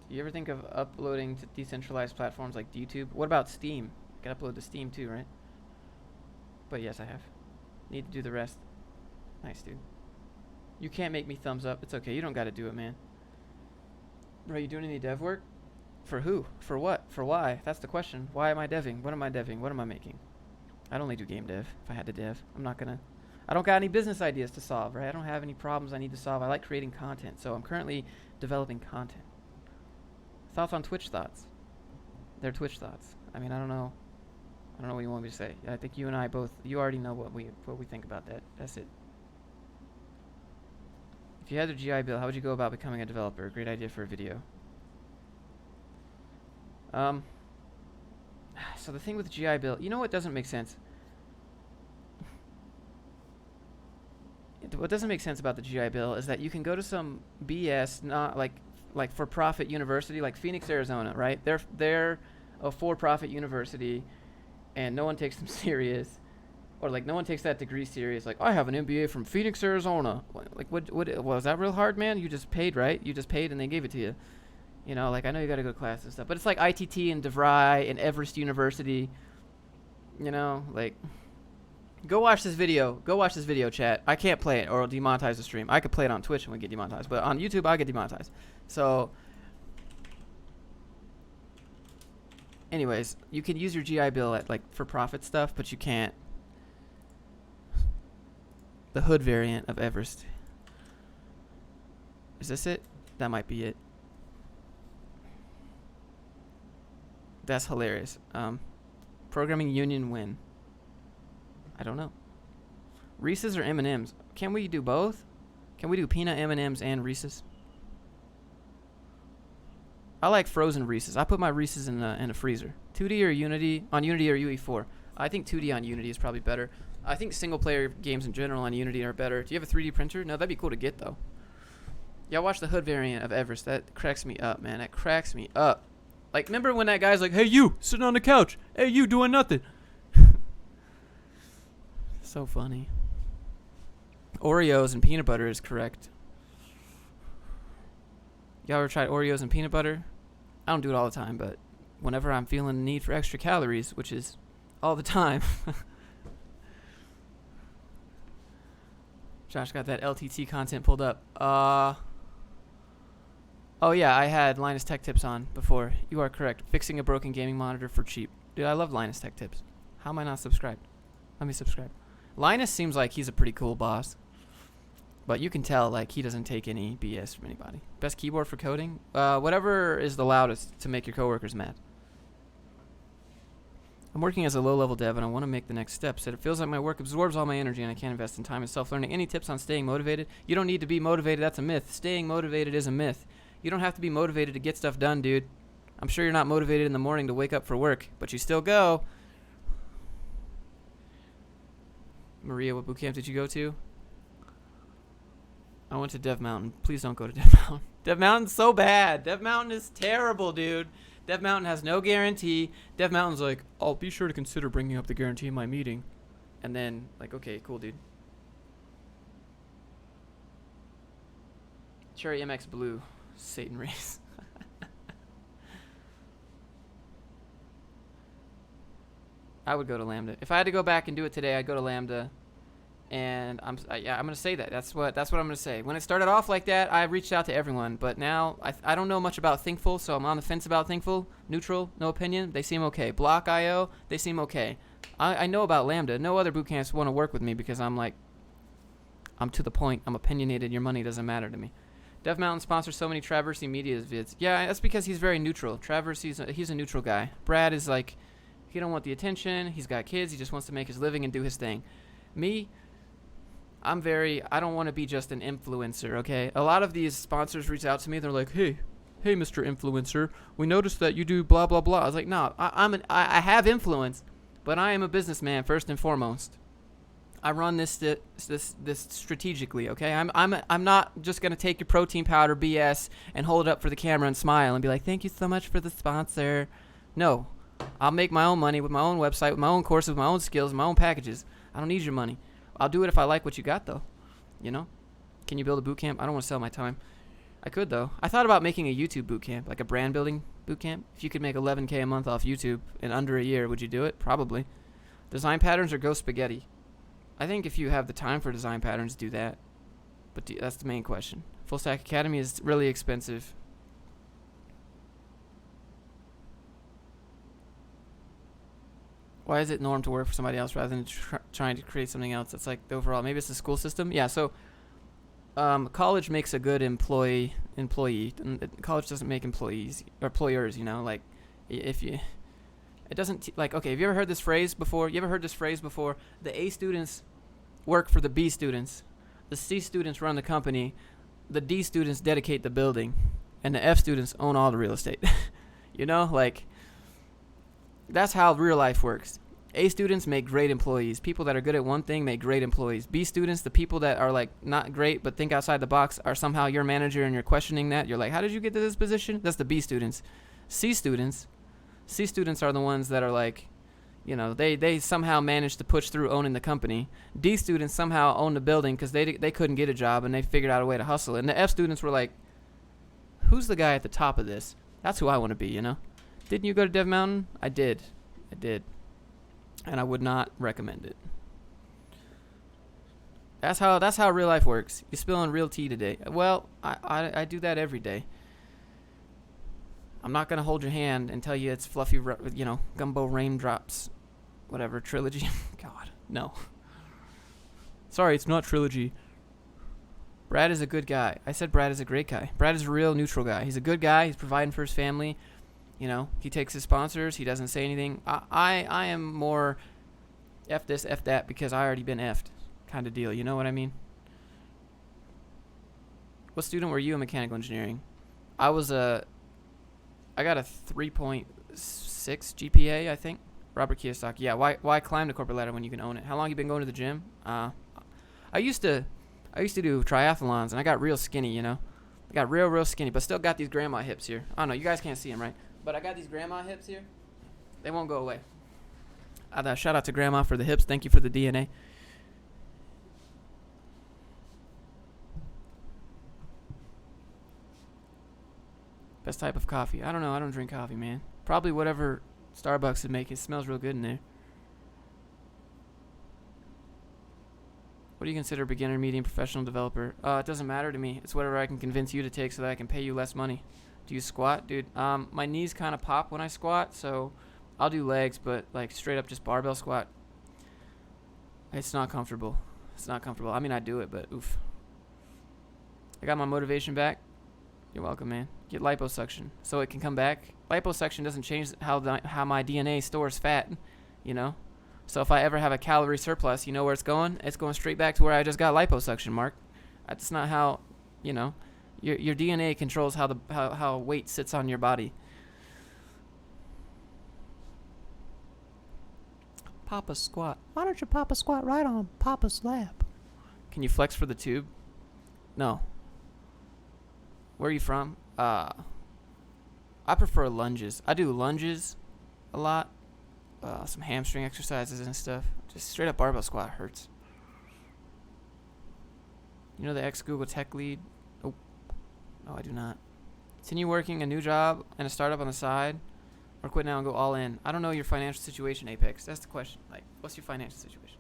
Do you ever think of uploading to decentralized platforms like YouTube? What about Steam? You can upload to Steam too, right? But yes, I have. Need to do the rest. Nice, dude. You can't make me thumbs up. It's okay. You don't got to do it, man. Bro, you doing any dev work? For who? For what? For why? That's the question. Why am I deving? What am I deving? What am I making? I'd only do game dev if I had to dev. I'm not gonna... I don't got any business ideas to solve, right? I don't have any problems I need to solve. I like creating content, so I'm currently developing content. Thoughts on Twitch thoughts? They're Twitch thoughts. I mean, I don't know what you want me to say. I think you and I both, you already know what we think about that. That's it. If you had a GI Bill, how would you go about becoming a developer? Great idea for a video. So the thing with GI Bill, you know what doesn't make sense? What doesn't make sense about the GI Bill is that you can go to some BS, not like for-profit university, like Phoenix, Arizona, right? They're a for-profit university, and no one takes them serious, or like no one takes that degree serious. Like, I have an MBA from Phoenix, Arizona. Like, what was that real hard, man? You just paid, right? You just paid and they gave it to you. You know, like, I know you got to go to class and stuff, but it's like ITT and DeVry and Everest University. You know, like, go watch this video. Go watch this video, chat. I can't play it or it'll demonetize the stream. I could play it on Twitch and we get demonetized, but on YouTube I get demonetized. So, anyways, you can use your GI Bill at like for-profit stuff, but you can't. The hood variant of Everest. Is this it? That might be it. That's hilarious. Programming union win. I don't know. Reese's or M&M's? Can we do both? Can we do peanut M&M's and Reese's? I like frozen Reese's. I put my Reese's in a freezer. 2D or Unity? On Unity or UE4? I think 2D on Unity is probably better. I think single-player games in general on Unity are better. Do you have a 3D printer? No, that'd be cool to get, though. Yeah, watch the hood variant of Everest. That cracks me up, man. That cracks me up. Like, remember when that guy's like, hey, you, sitting on the couch. Hey, you, doing nothing. So funny. Oreos and peanut butter is correct. Y'all ever tried Oreos and peanut butter? I don't do it all the time, but whenever I'm feeling the need for extra calories, which is all the time. Josh got that LTT content pulled up. Oh yeah, I had Linus Tech Tips on before. You are correct. Fixing a broken gaming monitor for cheap. Dude, I love Linus Tech Tips. How am I not subscribed? Let me subscribe. Linus seems like he's a pretty cool boss. But you can tell, like, he doesn't take any BS from anybody. Best keyboard for coding? Whatever is the loudest to make your coworkers mad. I'm working as a low-level dev, and I want to make the next step. Said it feels like my work absorbs all my energy, and I can't invest in time and self-learning. Any tips on staying motivated? You don't need to be motivated. That's a myth. Staying motivated is a myth. You don't have to be motivated to get stuff done, dude. I'm sure you're not motivated in the morning to wake up for work, but you still go. Maria, what boot camp did you go to? I went to Dev Mountain. Please don't go to Dev Mountain. Dev Mountain's so bad. Dev Mountain is terrible, dude. Dev Mountain has no guarantee. Dev Mountain's like, I'll be sure to consider bringing up the guarantee in my meeting. And then, like, okay, cool, dude. Cherry MX Blue. Satan race. I would go to Lambda. If I had to go back and do it today, I'd go to Lambda. And I'm gonna say that. That's what I'm gonna say. When it started off like that, I reached out to everyone, but now I don't know much about Thinkful, so I'm on the fence about Thinkful. Neutral, no opinion. They seem okay. Block.io, they seem okay. I know about Lambda. No other boot camps want to work with me because I'm to the point. I'm opinionated. Your money doesn't matter to me. Dev Mountain sponsors so many Traversy Media vids. Yeah, that's because he's very neutral. Traversy's he's a neutral guy. Brad is like, he don't want the attention. He's got kids. He just wants to make his living and do his thing. Me, I don't want to be just an influencer, okay? A lot of these sponsors reach out to me. They're like, hey, Mr. Influencer, we noticed that you do blah, blah, blah. I was like, no, I have influence, but I am a businessman first and foremost. I run this strategically, okay? I'm not just going to take your protein powder BS and hold it up for the camera and smile and be like, thank you so much for the sponsor. No, I'll make my own money with my own website, with my own courses, with my own skills, my own packages. I don't need your money. I'll do it if I like what you got, though. You know? Can you build a boot camp? I don't want to sell my time. I could, though. I thought about making a YouTube boot camp, like a brand building boot camp. If you could make $11K a month off YouTube in under a year, would you do it? Probably. Design patterns or go spaghetti? I think if you have the time for design patterns, do that. But that's the main question. Full Stack Academy is really expensive. Why is it norm to work for somebody else rather than trying to create something else? That's like the overall. Maybe it's the school system. Yeah. So, college makes a good employee. College doesn't make employers. You know, like if you, it doesn't like. Okay, have you ever heard this phrase before? The A students work for the B students. The C students run the company. The D students dedicate the building, and the F students own all the real estate. You know, like. That's how real life works. A students make great employees. People that are good at one thing make great employees. B students, the people that are like not great but think outside the box, are somehow your manager and you're questioning that. You're like, how did you get to this position? That's the B students. C students are the ones that are like, you know, they somehow managed to push through owning the company. D students somehow own the building because they couldn't get a job and they figured out a way to hustle. And the F students were like, who's the guy at the top of this? That's who I want to be, you know? Didn't you go to Dev Mountain? I did. And I would not recommend it. That's how real life works. You're spilling real tea today. Well, I do that every day. I'm not going to hold your hand and tell you it's fluffy, you know, gumbo raindrops, whatever, trilogy. God, no. Sorry, it's not trilogy. Brad is a good guy. I said Brad is a great guy. Brad is a real neutral guy. He's a good guy. He's providing for his family. You know, he takes his sponsors. He doesn't say anything. I am more F this, F that because I already been F'd kind of deal. You know what I mean? What student were you in mechanical engineering? I got a 3.6 GPA, I think. Robert Kiyosaki. Yeah, why climb the corporate ladder when you can own it? How long you been going to the gym? I used to do triathlons, and I got real skinny, you know? I got real skinny, but still got these grandma hips here. I don't know, you guys can't see them, right? But I got these grandma hips here. They won't go away. Shout out to grandma for the hips. Thank you for the DNA. Best type of coffee? I don't know. I don't drink coffee, man. Probably whatever Starbucks would make. It smells real good in there. What do you consider beginner, medium, professional, developer? It doesn't matter to me. It's whatever I can convince you to take so that I can pay you less money. Do you squat? Dude, my knees kind of pop when I squat, so I'll do legs, but like straight up just barbell squat. It's not comfortable. I mean, I do it, but oof. I got my motivation back. You're welcome, man. Get liposuction so it can come back. Liposuction doesn't change how my DNA stores fat. you know? So if I ever have a calorie surplus, you know where it's going? It's going straight back to where I just got liposuction, Mark. That's not how, you know, your DNA controls how weight sits on your body. Papa squat. Why don't you Papa squat right on Papa's lap? Can you flex for the tube? No. Where are you from? I prefer lunges. I do lunges a lot. Some hamstring exercises and stuff. Just straight up barbell squat hurts. You know the ex-Google tech lead? Oh, no, I do not. Continue working a new job and a startup on the side, or quit now and go all in. I don't know your financial situation, Apex. That's the question. Like, what's your financial situation?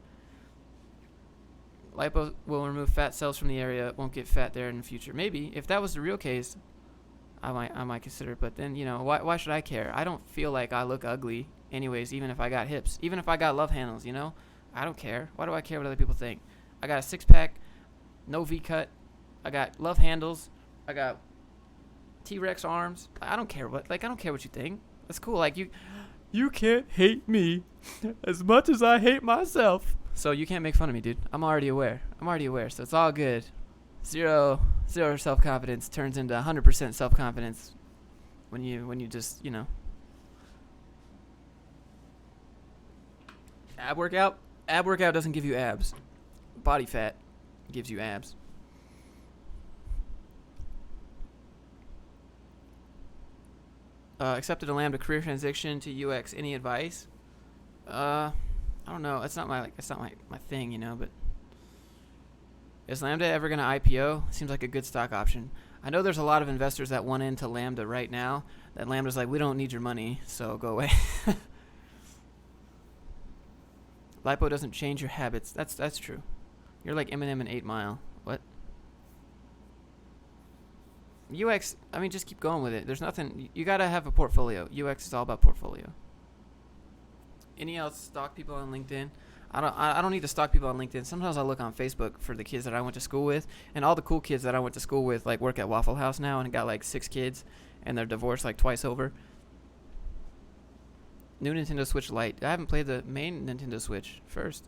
Lipo will remove fat cells from the area. Won't get fat there in the future. Maybe if that was the real case, I might consider it. But then, you know, why should I care? I don't feel like I look ugly, anyways. Even if I got hips, even if I got love handles, you know, I don't care. Why do I care what other people think? I got a 6-pack, no V cut. I got love handles. I got T-Rex arms. I don't care what. Like, I don't care what you think. That's cool. Like, you can't hate me as much as I hate myself. So you can't make fun of me, dude. I'm already aware. So it's all good. Zero self-confidence turns into 100% self-confidence when you just, you know. Ab workout doesn't give you abs. Body fat gives you abs. Accepted a Lambda career transition to UX. Any advice? I don't know. It's not my thing, you know. But is Lambda ever gonna IPO? Seems like a good stock option. I know there's a lot of investors that want into Lambda right now. That Lambda's like, we don't need your money, so go away. Lipo doesn't change your habits. That's true. You're like Eminem in 8 Mile. What? UX, I mean, just keep going with it. There's nothing. You gotta have a portfolio. UX is all about portfolio. Any else stalk people on LinkedIn? I don't need to stalk people on LinkedIn. Sometimes I look on Facebook for the kids that I went to school with, and all the cool kids that I went to school with like work at Waffle House now and got like 6 kids, and they're divorced like twice over. New Nintendo Switch Lite. I haven't played the main Nintendo Switch first.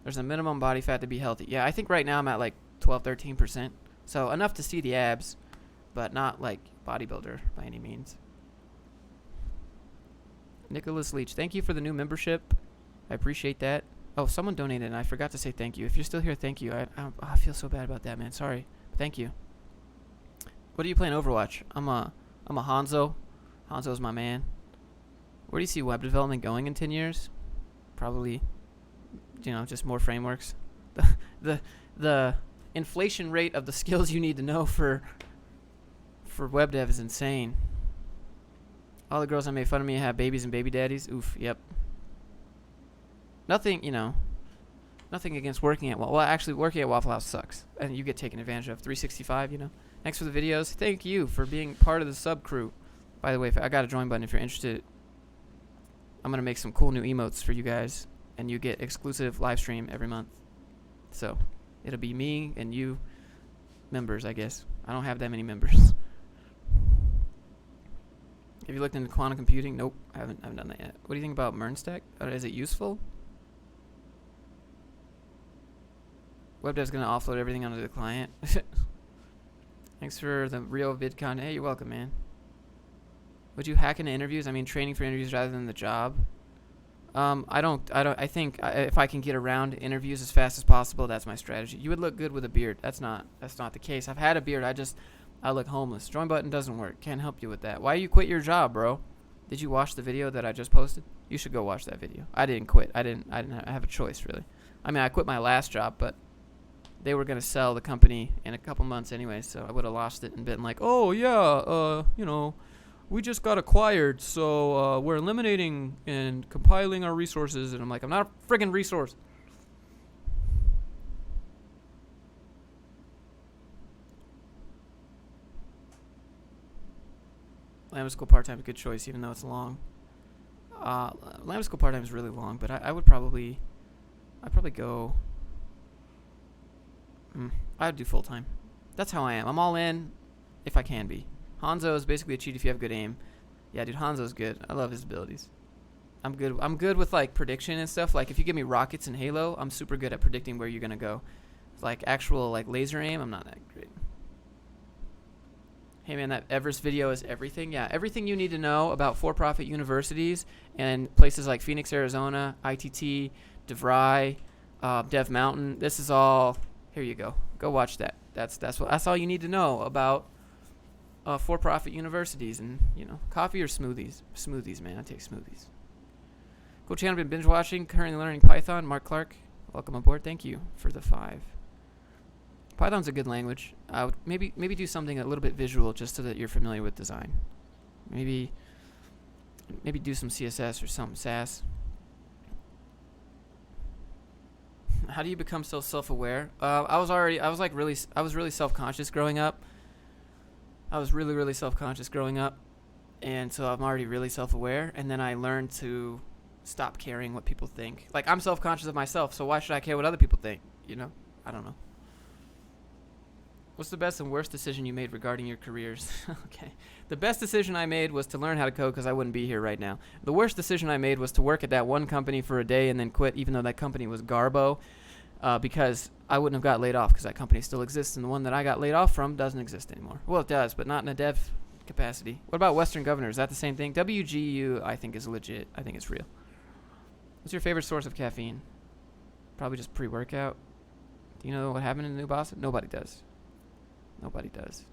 There's a minimum body fat to be healthy. Yeah, I think right now I'm at like 12-13%. So enough to see the abs, but not like bodybuilder by any means. Nicholas Leach, thank you for the new membership. I appreciate that. Oh, someone donated and I forgot to say thank you. If you're still here, thank you. I feel so bad about that, man. Sorry. Thank you. What are you playing Overwatch? I'm a Hanzo. Hanzo's my man. Where do you see web development going in 10 years? Probably, you know, just more frameworks. The inflation rate of the skills you need to know for web dev is insane. All the girls that made fun of me have babies and baby daddies. Oof, yep. Nothing, you know, nothing against working at actually working at Waffle House sucks. And you get taken advantage of. 365, you know. Thanks for the videos. Thank you for being part of the sub crew. By the way, I got a join button if you're interested. I'm going to make some cool new emotes for you guys. And you get exclusive live stream every month. So, it'll be me and you members, I guess. I don't have that many members. Have you looked into quantum computing? Nope, I haven't done that yet. What do you think about MERNstack? Is it useful? WebDev's going to offload everything onto the client. Thanks for the real VidCon. Hey, you're welcome, man. Would you hack into interviews? I mean, training for interviews rather than the job. I think if I can get around interviews as fast as possible, that's my strategy. You would look good with a beard. That's not the case. I've had a beard. I look homeless. Join button doesn't work. Can't help you with that. Why you quit your job, bro? Did you watch the video that I just posted? You should go watch that video. I didn't quit. I didn't have a choice, really. I mean, I quit my last job, but they were going to sell the company in a couple months anyway, so I would have lost it and been like, oh, yeah, you know, we just got acquired, so we're eliminating and compiling our resources. And I'm like, I'm not a friggin' resource. Lambda School part-time is a good choice, even though it's long. Lambda School part-time is really long, but I'd probably go. I'd do full-time. That's how I am. I'm all in if I can be. Hanzo is basically a cheat if you have good aim. Yeah, dude, Hanzo's good. I love his abilities. I'm good with like prediction and stuff. Like if you give me rockets in Halo, I'm super good at predicting where you're gonna go. Like actual like laser aim, I'm not that great. Hey man, that Everest video is everything. Yeah, everything you need to know about for-profit universities and places like Phoenix, Arizona, ITT, DeVry, Dev Mountain. This is all. Here you go. Go watch that. That's all you need to know about for-profit universities. And coffee or smoothies. Smoothies, man. I take smoothies. Cool channel. Been binge watching. Currently learning Python. Mark Clark, welcome aboard. Thank you for the 5. Python's a good language. I would maybe do something a little bit visual just so that you're familiar with design. Maybe do some CSS or some SAS. How do you become so self-aware? I was really self-conscious growing up. I was really self-conscious growing up, and so I'm already really self-aware. And then I learned to stop caring what people think. Like I'm self-conscious of myself, so why should I care what other people think? I don't know. What's the best and worst decision you made regarding your careers? Okay. The best decision I made was to learn how to code because I wouldn't be here right now. The worst decision I made was to work at that one company for a day and then quit, even though that company was Garbo, because I wouldn't have got laid off because that company still exists, and the one that I got laid off from doesn't exist anymore. Well, it does, but not in a dev capacity. What about Western Governor? Is that the same thing? WGU, I think, is legit. I think it's real. What's your favorite source of caffeine? Probably just pre-workout. Do you know what happened in the new Boston? Nobody does. Nobody does.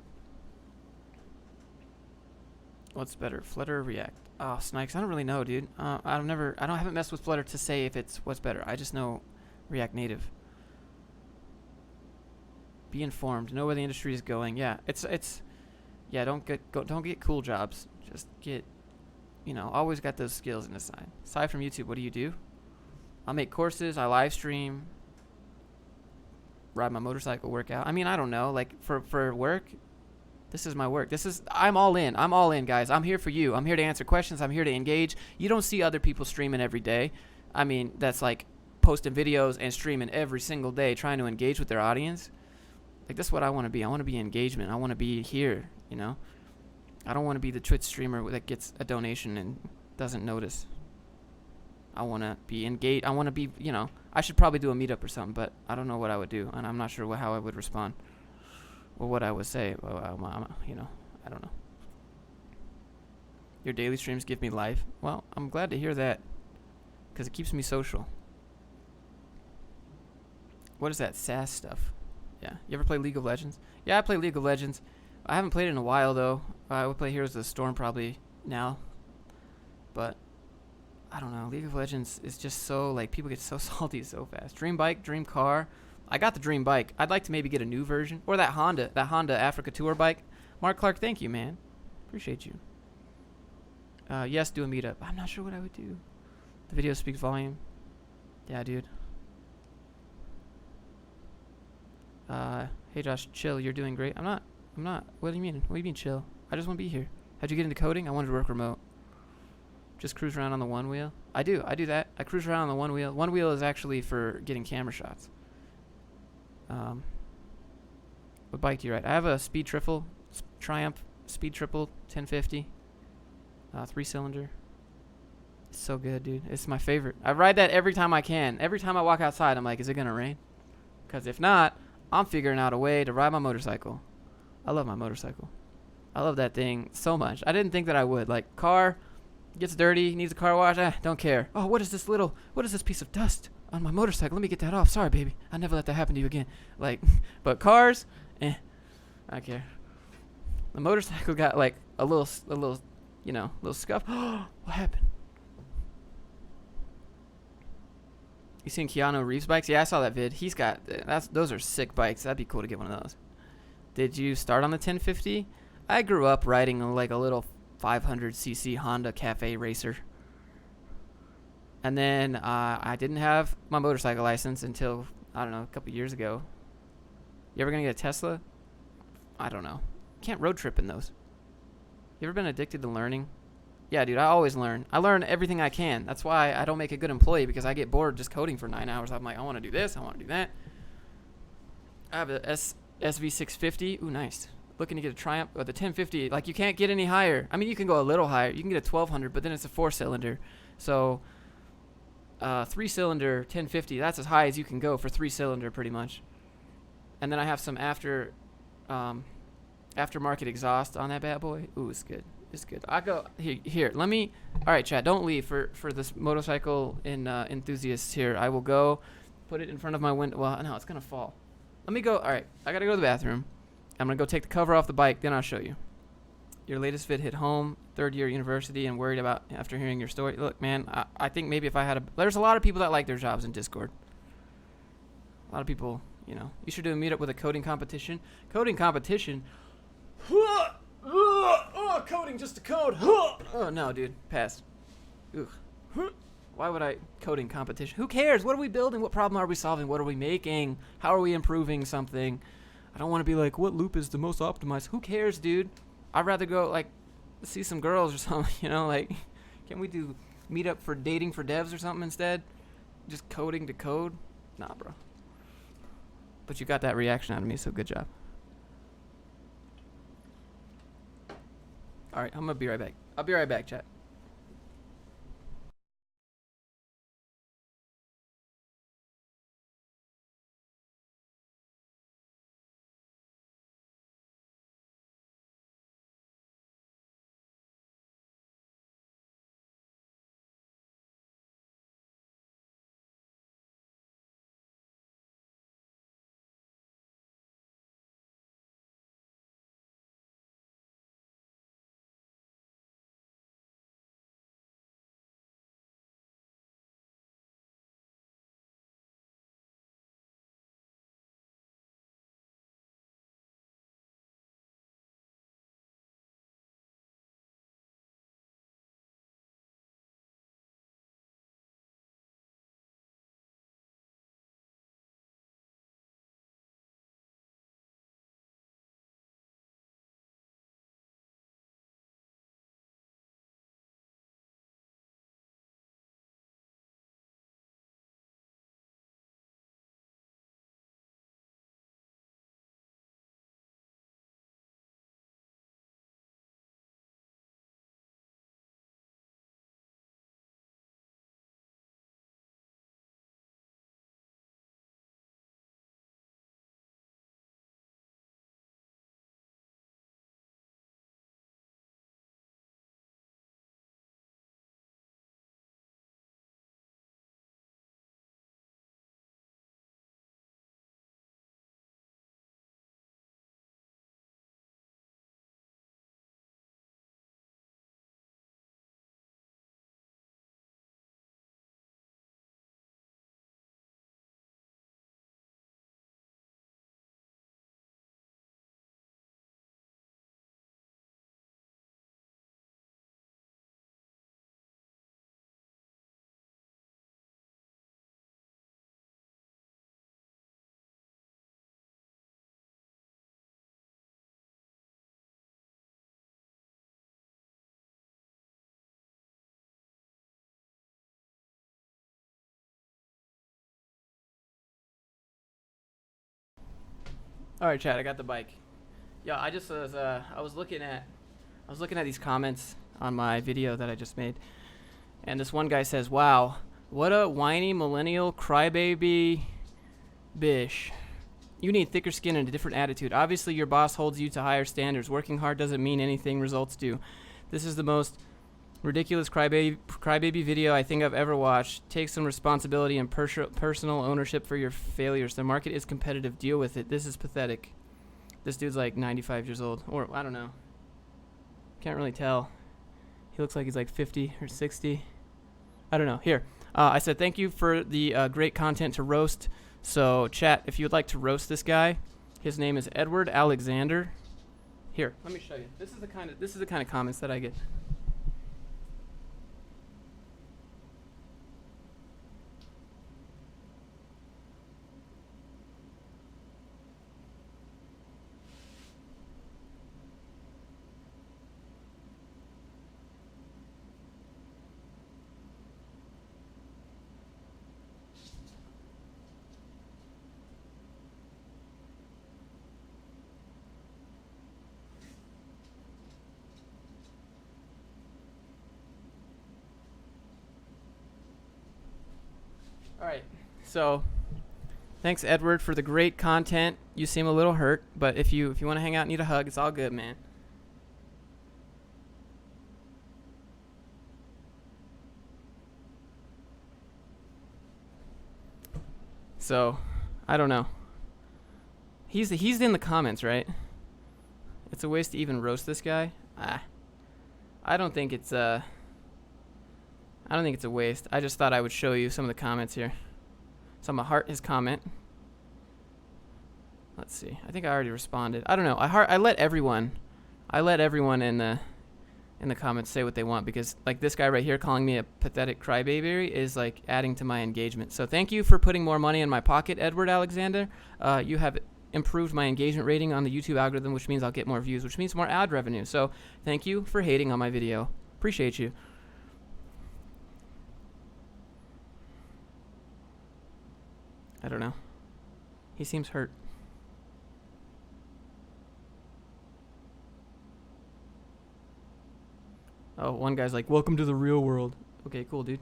What's better, Flutter or React? Oh, Snikes, I don't really know, dude. I haven't messed with Flutter to say if it's what's better. I just know React Native. Be informed. Know where the industry is going. Yeah, yeah. Don't get cool jobs. Just get, always got those skills in the side. Aside from YouTube, what do you do? I make courses. I live stream. Ride my motorcycle, work out. I mean, I don't know. Like for work, this is my work. I'm all in. I'm all in, guys. I'm here for you. I'm here to answer questions. I'm here to engage. You don't see other people streaming every day. I mean, that's like posting videos and streaming every single day, trying to engage with their audience. Like that's what I want to be. I want to be engagement. I want to be here. I don't want to be the Twitch streamer that gets a donation and doesn't notice. I want to be engaged. I want to be, I should probably do a meetup or something, but I don't know what I would do, and I'm not sure how I would respond or what I would say. Well, I don't know. Your daily streams give me life. Well, I'm glad to hear that because it keeps me social. What is that SAS stuff? Yeah. You ever play League of Legends? Yeah, I play League of Legends. I haven't played it in a while, though. I would play Heroes of the Storm probably now, but I don't know. League of Legends is just so, like, people get so salty so fast. Dream bike, dream car. I got the dream bike. I'd like to maybe get a new version. Or that Honda Africa Tour bike. Mark Clark, thank you, man. Appreciate you. Yes, do a meetup. I'm not sure what I would do. The video speaks volume. Yeah, dude. Hey, Josh, chill. You're doing great. I'm not. What do you mean? What do you mean chill? I just want to be here. How'd you get into coding? I wanted to work remote. Just cruise around on the one wheel. I do that. I cruise around on the one wheel. One wheel is actually for getting camera shots. What bike do you ride? I have a Speed Triple, Triumph Speed Triple 1050, 3-cylinder. It's so good, dude. It's my favorite. I ride that every time I can. Every time I walk outside, I'm like, is it gonna rain? Because if not, I'm figuring out a way to ride my motorcycle. I love my motorcycle. I love that thing so much. I didn't think that I would. Like, car gets dirty, needs a car wash, don't care. Oh, what is this piece of dust on my motorcycle? Let me get that off. Sorry, baby. I'll never let that happen to you again. Like, but cars, I care. The motorcycle got like a little scuff. What happened? You seen Keanu Reeves bikes? Yeah, I saw that vid. He's got, those are sick bikes. That'd be cool to get one of those. Did you start on the 1050? I grew up riding like a little 500cc Honda Cafe Racer. And then I didn't have my motorcycle license until, I don't know, a couple years ago. You ever gonna get a Tesla? I don't know. Can't road trip in those. You ever been addicted to learning? Yeah, dude, I always learn. I learn everything I can. That's why I don't make a good employee, because I get bored just coding for 9 hours. I'm like, I want to do this, I want to do that. I have a SV650. Ooh, nice. Looking to get a Triumph, or the 1050. Like, you can't get any higher. I mean, you can go a little higher. You can get a 1200, but then it's a 4-cylinder. So 3-cylinder 1050, that's as high as you can go for 3-cylinder pretty much. And then I have some aftermarket exhaust on that bad boy. Ooh, it's good. It's good. I go here. Let me. All right, chat. Don't leave for this motorcycle enthusiasts here. I will go put it in front of my window. Well, no, it's gonna fall. Let me go. All right, I gotta go to the bathroom. I'm gonna go take the cover off the bike. Then I'll show you. Your latest vid hit home. 3rd year university and worried about after hearing your story. Look, man, I think maybe if I had there's a lot of people that like their jobs in Discord. A lot of people, you know. You should do a meetup with a coding competition. Coding competition. Coding just to code. Oh no, dude, pass. Ugh. Why would I coding competition? Who cares? What are we building? What problem are we solving? What are we making? How are we improving something? I don't want to be like, what loop is the most optimized? Who cares, dude? I'd rather go like see some girls or something, you know, like can we do meetup for dating for devs or something instead? Just coding to code? Nah, bro. But you got that reaction out of me, so good job. All right, I'm gonna be right back. I'll be right back, chat. All right, chat. I got the bike. Yeah, I just was I was looking at these comments on my video that I just made, and this one guy says, "Wow, what a whiny millennial crybaby bish. You need thicker skin and a different attitude. Obviously, your boss holds you to higher standards. Working hard doesn't mean anything. Results do. This is the most ridiculous crybaby video I think I've ever watched. Take some responsibility and personal ownership for your failures. The market is competitive. Deal with it. This is pathetic." This dude's like 95 years old, or I don't know. Can't really tell. He looks like he's like 50 or 60. I don't know. Here, I said thank you for the great content to roast. So chat, if you'd like to roast this guy, his name is Edward Alexander. Here, let me show you. This is the kind of comments that I get. All right. So, thanks, Edward, for the great content. You seem a little hurt, but if you want to hang out and need a hug, it's all good, man. So, I don't know. He's in the comments, right? It's a waste to even roast this guy. I don't think it's a waste. I just thought I would show you some of the comments here. So I'm gonna heart his comment. Let's see. I think I already responded. I don't know. I let everyone in the comments say what they want, because like this guy right here calling me a pathetic crybaby is like adding to my engagement. So thank you for putting more money in my pocket, Edward Alexander. You have improved my engagement rating on the YouTube algorithm, which means I'll get more views, which means more ad revenue. So thank you for hating on my video. Appreciate you. I don't know. He seems hurt. Oh, one guy's like, welcome to the real world. Okay, cool, dude.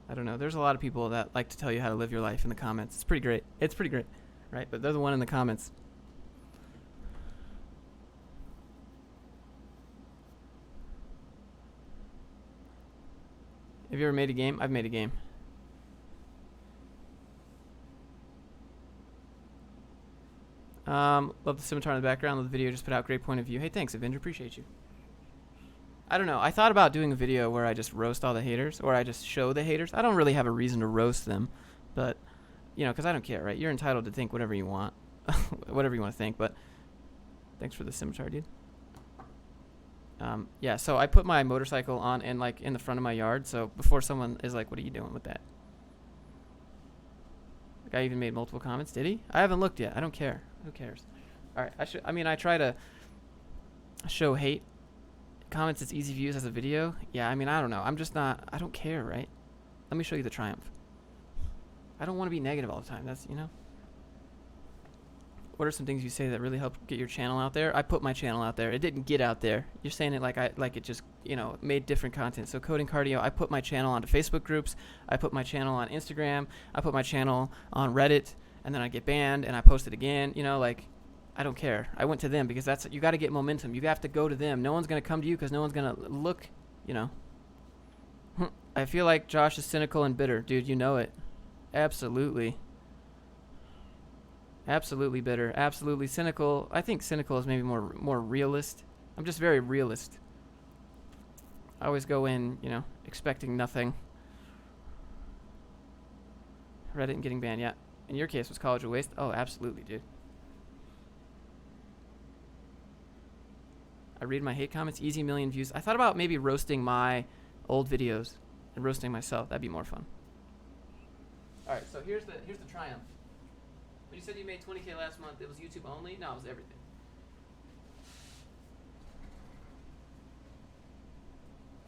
I don't know. There's a lot of people that like to tell you how to live your life in the comments. It's pretty great. It's pretty great, right? But they're the one in the comments. Have you ever made a game? I've made a game. Love the scimitar in the background. Love the video just put out. Great point of view. Hey, thanks, Avender. Appreciate you. I don't know. I thought about doing a video where I just roast all the haters, or I just show the haters. I don't really have a reason to roast them, but, you know, because I don't care, right? You're entitled to think whatever you want, whatever you want to think, but thanks for the scimitar, dude. Yeah, so I put my motorcycle on and, like, in the front of my yard, so before someone is like, what are you doing with that? The guy even made multiple comments. Did he? I haven't looked yet. I don't care. Who cares? All right. I try to show hate comments. It's easy views as a video. Yeah, I mean, I don't know. I don't care, right? Let me show you the triumph. I don't want to be negative all the time. That's, you know. What are some things you say that really help get your channel out there? I put my channel out there. It didn't get out there. You're saying it like it just, you know, made different content. So Coding Cardio, I put my channel onto Facebook groups. I put my channel on Instagram. I put my channel on Reddit, and then I get banned and I post it again. You know, like, I don't care. I went to them because that's, you got to get momentum. You have to go to them. No one's going to come to you because no one's going to look, you know. I feel like Josh is cynical and bitter. Dude, you know it. Absolutely. Absolutely bitter. Absolutely cynical. I think cynical is maybe more realist. I'm just very realist. I always go in, you know, expecting nothing. Reddit and getting banned, yeah. In your case, was college a waste? Oh, absolutely, dude. I read my hate comments, easy million views. I thought about maybe roasting my old videos and roasting myself. That'd be more fun. All right, so here's the triumph. When you said you made 20K last month, it was YouTube only? No, it was everything.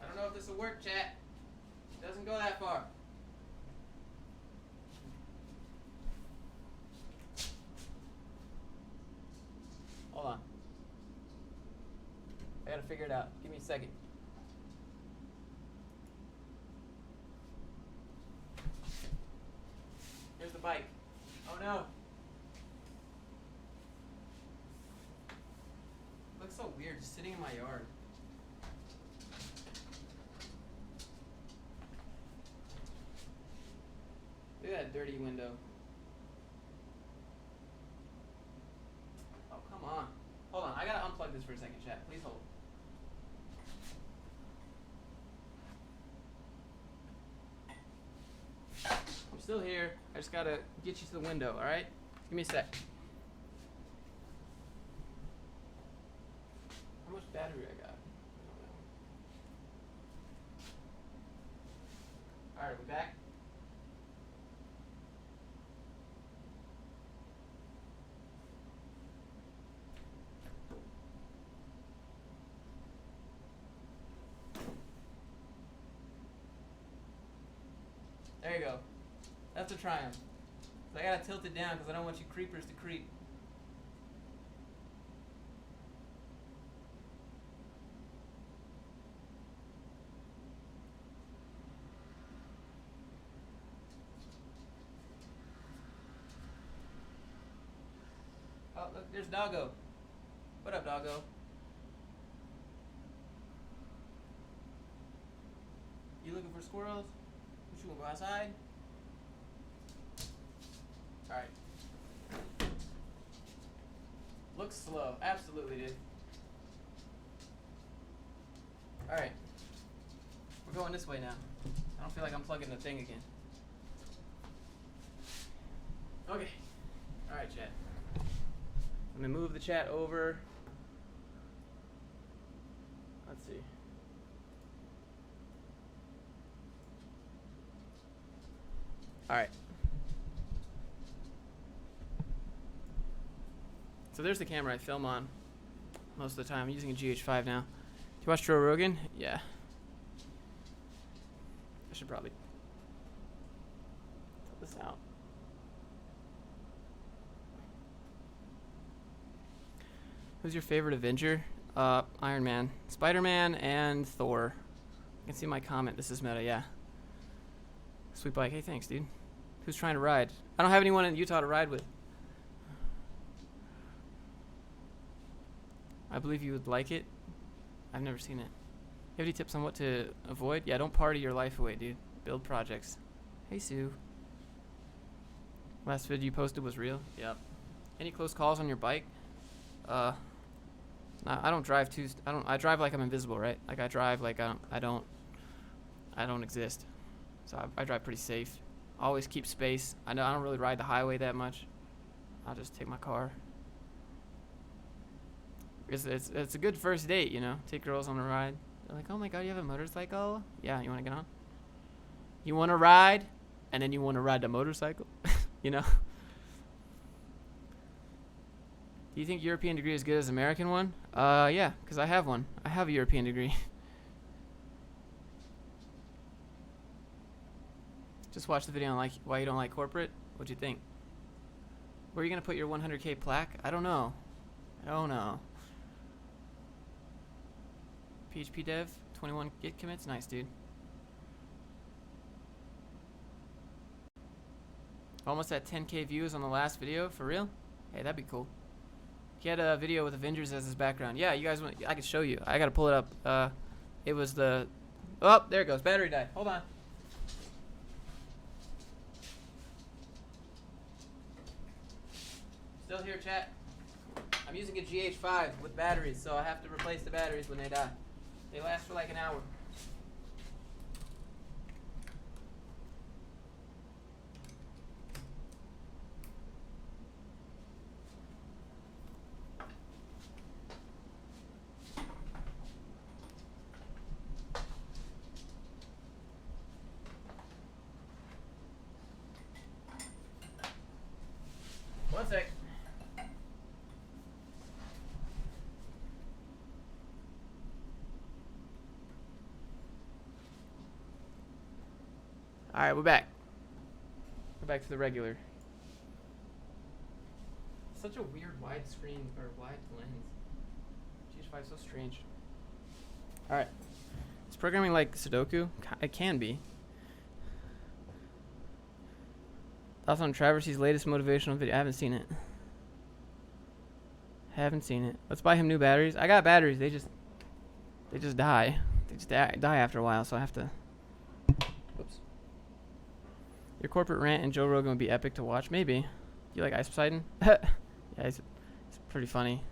I don't know if this will work, chat. It doesn't go that far. Hold on. I gotta figure it out. Give me a second. Here's the bike. Oh no. Looks so weird just sitting in my yard. Look at that dirty window. Oh, come on. Hold on, I gotta unplug this for a second, chat. Please hold. I'm still here. I just gotta get you to the window, alright? Give me a sec. How much battery I got? Alright, we back? There you go. That's a triumph. So I gotta tilt it down because I don't want you creepers to creep. look, there's Doggo. What up, Doggo? You looking for squirrels? What, you gonna go outside? Alright. Looks slow. Absolutely, dude. Alright. We're going this way now. I don't feel like I'm plugging the thing again. Okay. Alright, chat. Let me move the chat over. Let's see. Alright. So there's the camera I film on most of the time. I'm using a GH5 now. Do you watch Joe Rogan? Yeah. I should probably put this out. Who's your favorite Avenger? Iron Man, Spider-Man, and Thor. You can see my comment. This is meta, yeah. Sweet bike. Hey, thanks, dude. Who's trying to ride? I don't have anyone in Utah to ride with. I believe you would like it. I've never seen it. You have any tips on what to avoid? Yeah, don't party your life away, dude. Build projects. Hey, Sue. Last video you posted was real? Yep. Any close calls on your bike? I don't drive too. I drive like I'm invisible, right? Like I drive like I don't exist. So I drive pretty safe. Always keep space. I don't really ride the highway that much. I'll just take my car. It's a good first date, you know. Take girls on a ride. They're like, oh my god, you have a motorcycle? Yeah, you want to get on? You want to ride? And then you want to ride the motorcycle? You know? Do you think European degree is as good as American one? Yeah, because I have one. I have a European degree. Just watch the video on why you don't like corporate. What'd you think? Where are you going to put your 100K plaque? I don't know. I don't know. PHP dev, 21 git commits. Nice, dude. Almost at 10K views on the last video. For real? Hey, that'd be cool. He had a video with Avengers as his background. Yeah, you guys want? I could show you. I gotta pull it up. It was the. Oh, there it goes. Battery died. Hold on. Still here, chat. I'm using a GH5 with batteries, so I have to replace the batteries when they die. They last for like an hour. One sec. Alright, we're back. We're back to the regular. Such a weird widescreen or wide lens. GH5 is so strange. Alright. Is programming like Sudoku? It can be. Thoughts on Traversy's latest motivational video? I haven't seen it. Haven't seen it. Let's buy him new batteries. I got batteries. They just die. They just die after a while, so I have to. Oops. Your corporate rant and Joe Rogan would be epic to watch. Maybe. You like Ice Poseidon? Yeah, he's pretty funny.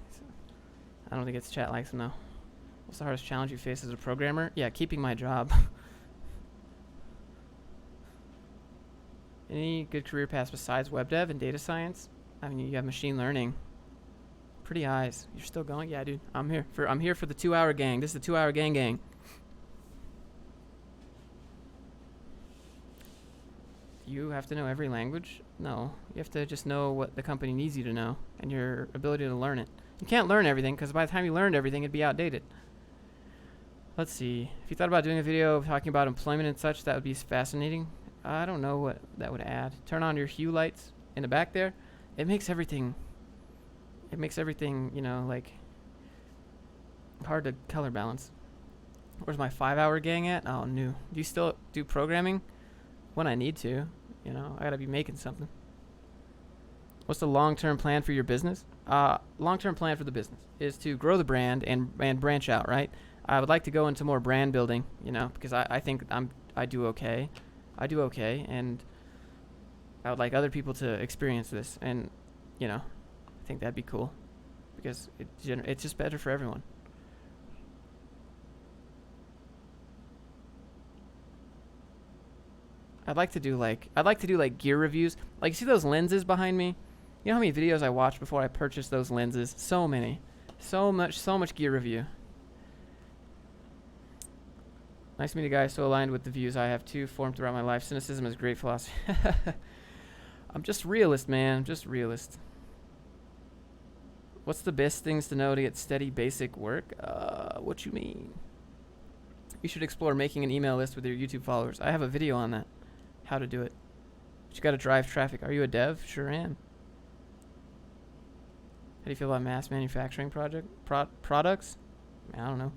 I don't think it's chat likes him though. What's the hardest challenge you face as a programmer? Yeah, keeping my job. Any good career paths besides web dev and data science? I mean, you have machine learning. Pretty eyes. You're still going? Yeah, dude. I'm here for the 2-hour gang. This is the 2-hour gang. You have to know every language? No. You have to just know what the company needs you to know and your ability to learn it. You can't learn everything because by the time you learned everything, it'd be outdated. Let's see. If you thought about doing a video talking about employment and such, that would be fascinating. I don't know what that would add. Turn on your hue lights in the back there. It makes everything, you know, like hard to color balance. Where's my 5-hour gang at? Oh, no. Do you still do programming? When I need to, you know, I gotta be making something. What's the long-term plan for your business? Long-term plan for the business is to grow the brand and branch out, right? I would like to go into more brand building, because I think I do okay. And I would like other people to experience this, and I think that'd be cool because it's just better for everyone. I'd like to do like gear reviews. Like, you see those lenses behind me? You know how many videos I watched before I purchased those lenses? So many. So much gear review. Nice to meet a guy so aligned with the views I have too, formed throughout my life. Cynicism is great philosophy. I'm just realist, man. I'm just realist. What's the best things to know to get steady basic work? What you mean? You should explore making an email list with your YouTube followers. I have a video on that. How to do it. But you gotta drive traffic. Are you a dev? Sure am. How do you feel about mass manufacturing products? I don't know.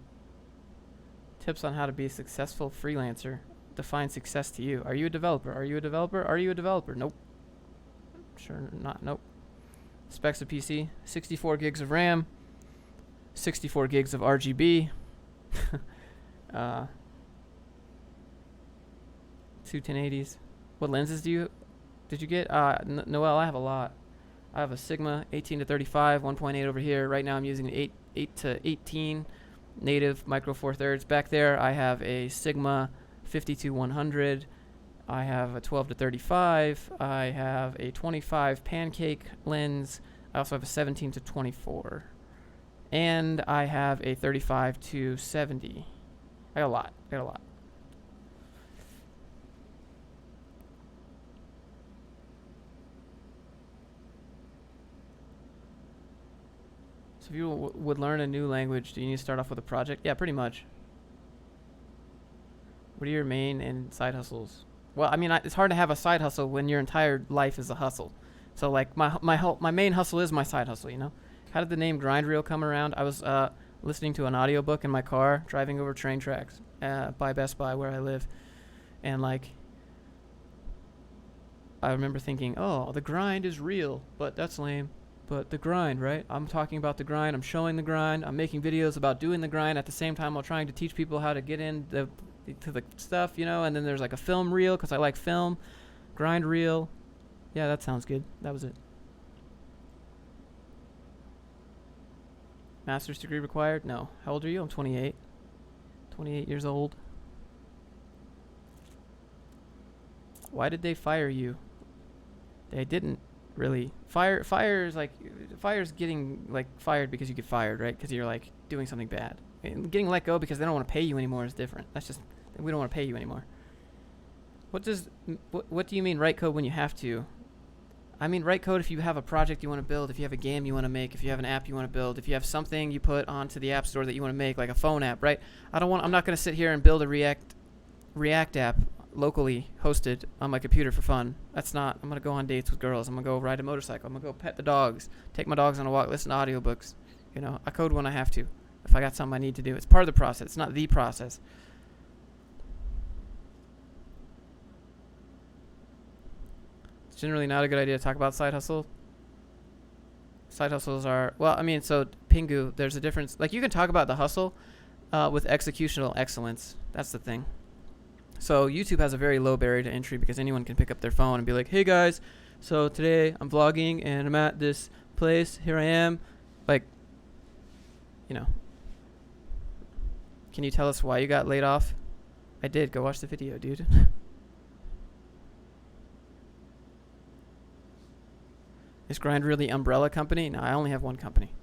Tips on how to be a successful freelancer. Define success to you. Are you a developer? Are you a developer? Are you a developer? Nope. Sure not. Nope. Specs of PC. 64 gigs of RAM. 64 gigs of RGB. 2 1080s. What lenses did you get? Noel, I have a lot. I have a Sigma 18 to 35, 1.8 over here. Right now I'm using an 8 to 18 native micro four thirds. Back there I have a Sigma 50 to 100. I have a 12 to 35. I have a 25 pancake lens. I also have a 17 to 24. And I have a 35 to 70. I got a lot. So if you would learn a new language, do you need to start off with a project? Yeah, pretty much. What are your main and side hustles? Well, I mean, it's hard to have a side hustle when your entire life is a hustle. So like my main hustle is my side hustle, How did the name Grind Reel come around? I was listening to an audiobook in my car driving over train tracks by Best Buy where I live. And like I remember thinking, "Oh, the grind is real." But that's lame. But the grind, right? I'm talking about the grind. I'm showing the grind. I'm making videos about doing the grind at the same time while trying to teach people how to get to the stuff, And then there's like a film reel because I like film. Grind reel. Yeah, that sounds good. That was it. Master's degree required? No. How old are you? I'm 28. 28 years old. Why did they fire you? They didn't. Really, fire's getting like fired because you get fired, right? Because you're like doing something bad. And getting let go because they don't want to pay you anymore is different. That's just, we don't want to pay you anymore. What do you mean write code when you have to? I mean write code if you have a project you want to build, if you have a game you want to make, if you have an app you want to build, if you have something you put onto the app store that you want to make, like a phone app, right? I'm not going to sit here and build a React app locally hosted on my computer for fun. I'm going to go on dates with girls. I'm going to go ride a motorcycle. I'm going to go pet the dogs, take my dogs on a walk, listen to audiobooks. I code when I have to. If I got something I need to do. It's part of the process. It's not the process. It's generally not a good idea to talk about side hustle. Side hustles are, so Pingu, there's a difference. Like, you can talk about the hustle with executional excellence. That's the thing. So YouTube has a very low barrier to entry because anyone can pick up their phone and be like, "Hey guys, so today I'm vlogging and I'm at this place. Here I am." Like, can you tell us why you got laid off? I did. Go watch the video, dude. Is Grind really umbrella company? No, I only have one company.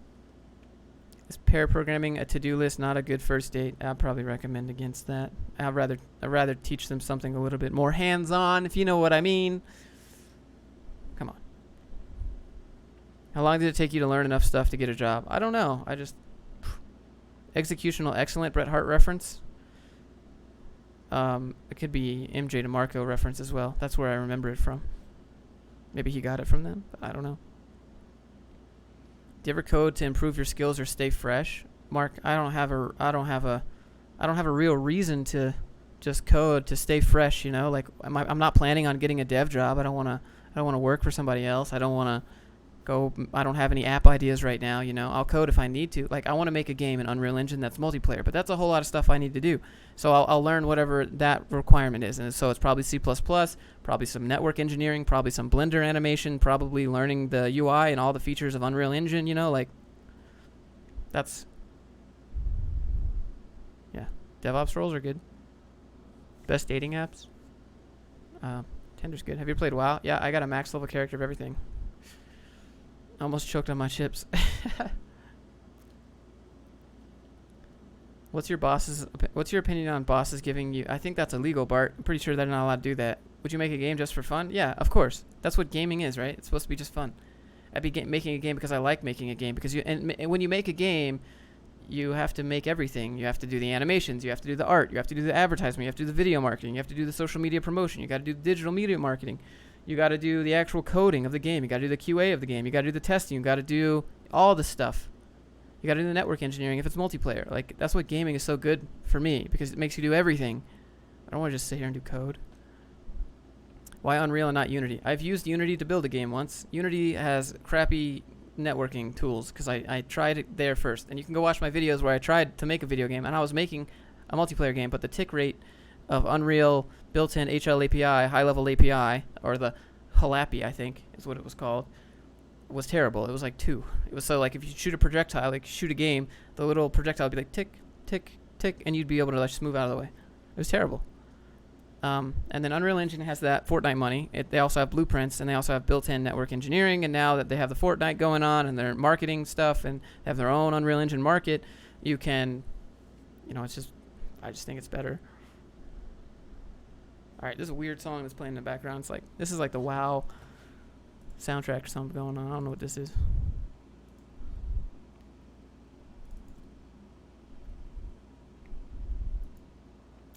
Is pair programming a to-do list not a good first date? I'd probably recommend against that. I'd rather teach them something a little bit more hands-on, if you know what I mean. Come on. How long did it take you to learn enough stuff to get a job? I don't know. Executional excellent, Bret Hart reference. It could be MJ DeMarco reference as well. That's where I remember it from. Maybe he got it from them, but I don't know. Do you ever code to improve your skills or stay fresh? Mark, I don't have a real reason to just code to stay fresh, Like I'm not planning on getting a dev job. I don't want to work for somebody else. I don't want I don't have any app ideas right now, I'll code if I need to. Like, I want to make a game in Unreal Engine that's multiplayer, but that's a whole lot of stuff I need to do. So I'll learn whatever that requirement is. And so it's probably C++, probably some network engineering, probably some Blender animation, probably learning the UI and all the features of Unreal Engine, like, that's, yeah. DevOps roles are good. Best dating apps? Tinder's good. Have you played WoW? Yeah, I got a max level character of everything. Almost choked on my chips. What's your opinion on bosses giving you... I think that's illegal, Bart. I'm pretty sure they're not allowed to do that. Would you make a game just for fun? Yeah, of course. That's what gaming is, right? It's supposed to be just fun. I'd be making a game because I like making a game. Because when you make a game, you have to make everything. You have to do the animations. You have to do the art. You have to do the advertisement. You have to do the video marketing. You have to do the social media promotion. You got to do the digital media marketing. You got to do the actual coding of the game. You got to do the QA of the game. You got to do the testing. You got to do all the stuff. You got to do the network engineering if it's multiplayer. Like, that's what gaming is so good for me, because it makes you do everything. I don't want to just sit here and do code. Why Unreal and not Unity? I've used Unity to build a game once. Unity has crappy networking tools because I tried it there first. And you can go watch my videos where I tried to make a video game, and I was making a multiplayer game, but the tick rate of Unreal built-in HL API, high-level API, or the HLAPI, I think is what it was called, was terrible. It was like 2. It was so, like, if you shoot a projectile, like shoot a game, the little projectile would be like tick, tick, tick, and you'd be able to like just move out of the way. It was terrible. And then Unreal Engine has that Fortnite money. They also have blueprints, and they also have built-in network engineering, and now that they have the Fortnite going on and their marketing stuff and they have their own Unreal Engine market, you can, it's just, I just think it's better. All right, this is a weird song that's playing in the background. It's like, this is like the WoW soundtrack or something going on. I don't know what this is.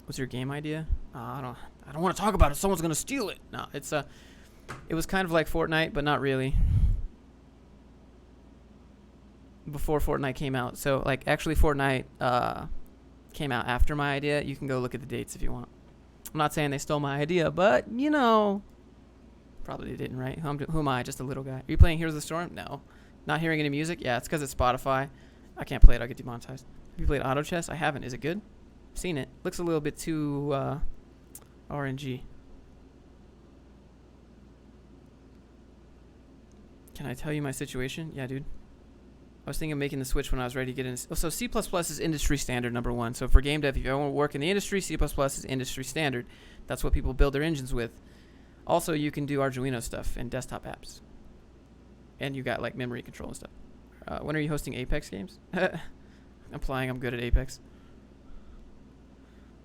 What's your game idea? I don't want to talk about it. Someone's gonna steal it. No, it was kind of like Fortnite, but not really. Before Fortnite came out, so like actually Fortnite came out after my idea. You can go look at the dates if you want. I'm not saying they stole my idea, but probably they didn't, right? Who am I? Just a little guy. Are you playing Heroes of the Storm? No. Not hearing any music? Yeah, it's because it's Spotify. I can't play it. I'll get demonetized. Have you played Auto Chess? I haven't. Is it good? I've seen it. Looks a little bit too RNG. Can I tell you my situation? Yeah, dude. I was thinking of making the switch when I was ready to get in. So C++ is industry standard, number one. So for game dev, if you want to work in the industry, C++ is industry standard. That's what people build their engines with. Also, you can do Arduino stuff and desktop apps. And you got like memory control and stuff. When are you hosting Apex games? Implying I'm good at Apex.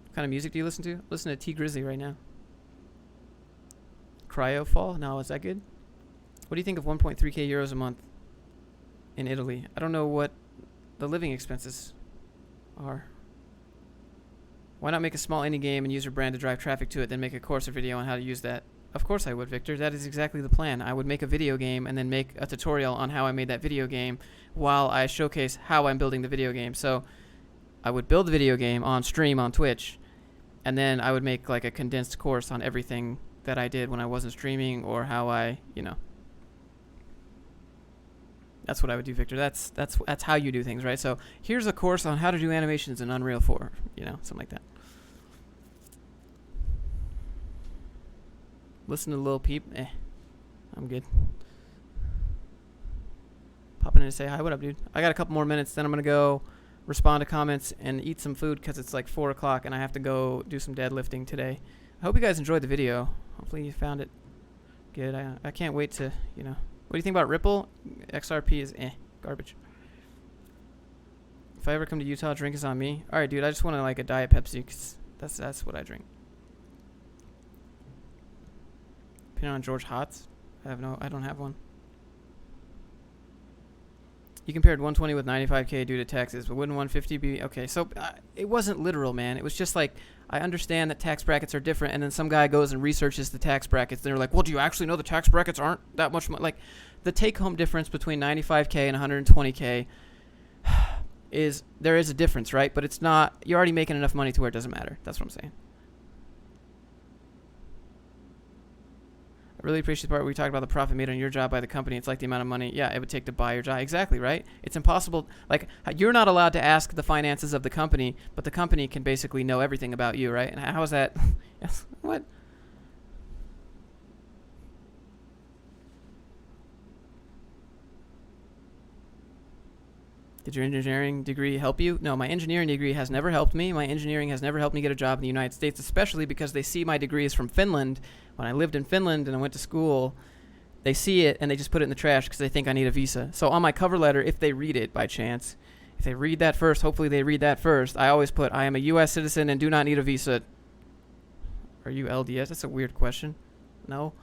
What kind of music do you listen to? Listen to T Grizzly right now. Cryofall? No, is that good? What do you think of 1.3k euros a month in Italy? I don't know what the living expenses are. Why not make a small indie game and use your brand to drive traffic to it, then make a course or video on how to use that? Of course I would, Victor. That is exactly the plan. I would make a video game and then make a tutorial on how I made that video game while I showcase how I'm building the video game. So I would build the video game on stream on Twitch, and then I would make like a condensed course on everything that I did when I wasn't streaming, or how I, That's what I would do, Victor. That's how you do things, right? So here's a course on how to do animations in Unreal 4, something like that. Listen to Lil Peep. I'm good. Popping in to say hi. What up, dude? I got a couple more minutes, then I'm going to go respond to comments and eat some food because it's like 4 o'clock and I have to go do some deadlifting today. I hope you guys enjoyed the video. Hopefully you found it good. I can't wait to, What do you think about Ripple? XRP is garbage. If I ever come to Utah, drink is on me. All right, dude. I just want like a Diet Pepsi because that's what I drink. Opinion on George Hotz? I don't have one. You compared 120 with 95k due to taxes, but wouldn't 150 be okay? So it wasn't literal, man. It was just like, I understand that tax brackets are different, and then some guy goes and researches the tax brackets. They're like, well, do you actually know the tax brackets aren't that much like the take-home difference between 95k and 120k there is a difference, right? But it's not. You're already making enough money to where it doesn't matter. That's what I'm saying. I really appreciate the part where we talked about the profit made on your job by the company. It's like the amount of money, yeah, it would take to buy your job. Exactly, right? It's impossible. Like, you're not allowed to ask the finances of the company, but the company can basically know everything about you, right? And how is that? Yes. What? Did your engineering degree help you? No, my engineering degree has never helped me. My engineering has never helped me get a job in the United States, especially because they see my degree is from Finland. When I lived in Finland and I went to school, they see it and they just put it in the trash because they think I need a visa. So on my cover letter, if they read it by chance, if they read that first, hopefully they read that first, I always put, I am a U.S. citizen and do not need a visa. Are you LDS? That's a weird question. No.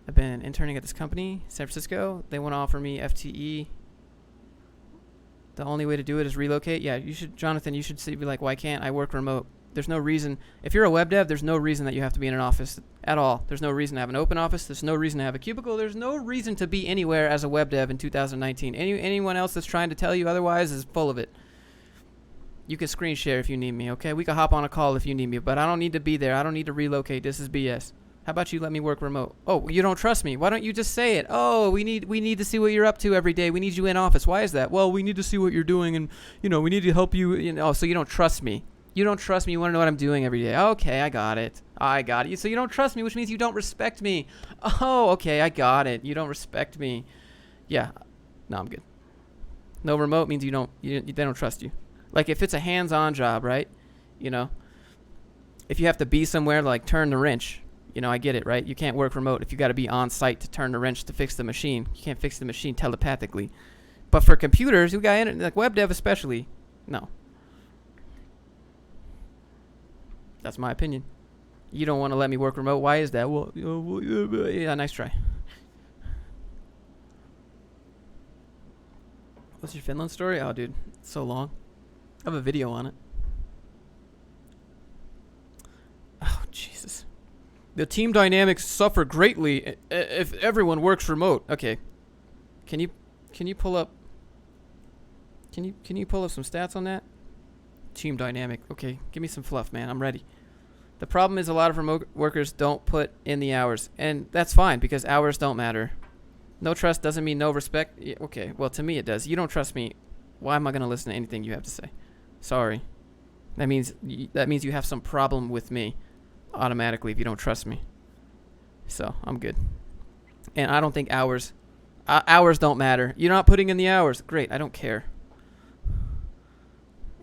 I've been interning at this company, San Francisco. They want to offer me FTE. The only way to do it is relocate. Yeah, you should, Jonathan, you should be like, why can't I work remote? There's no reason. If you're a web dev, there's no reason that you have to be in an office at all. There's no reason to have an open office. There's no reason to have a cubicle. There's no reason to be anywhere as a web dev in 2019. Anyone else that's trying to tell you otherwise is full of it. You can screen share if you need me, okay? We can hop on a call if you need me, but I don't need to be there. I don't need to relocate. This is BS. How about you let me work remote? Oh, you don't trust me. Why don't you just say it? Oh, we need to see what you're up to every day. We need you in office. Why is that? Well, we need to see what you're doing, and we need to help you. So you don't trust me. You don't trust me. You want to know what I'm doing every day. Okay, I got it. So you don't trust me, which means you don't respect me. Oh, okay, I got it. You don't respect me. Yeah. No, I'm good. No remote means they don't trust you. Like if it's a hands-on job, right? If you have to be somewhere like turn the wrench. I get it, right? You can't work remote if you got to be on site to turn the wrench to fix the machine. You can't fix the machine telepathically. But for computers, you got like web dev especially, no. That's my opinion. You don't want to let me work remote. Why is that? Well, yeah, nice try. What's your Finland story? Oh, dude, it's so long. I have a video on it. Oh, Jesus. The team dynamics suffer greatly if everyone works remote. Okay. Can you pull up Can you pull up some stats on that? Team dynamic. Okay, give me some fluff, man. I'm ready. The problem is a lot of remote workers don't put in the hours, and that's fine because hours don't matter. No trust doesn't mean no respect. Yeah, okay, well, to me it does. You don't trust me. Why am I going to listen to anything you have to say? Sorry. That means you have some problem with me automatically if you don't trust me. So, I'm good. And I don't think hours don't matter. You're not putting in the hours. Great, I don't care.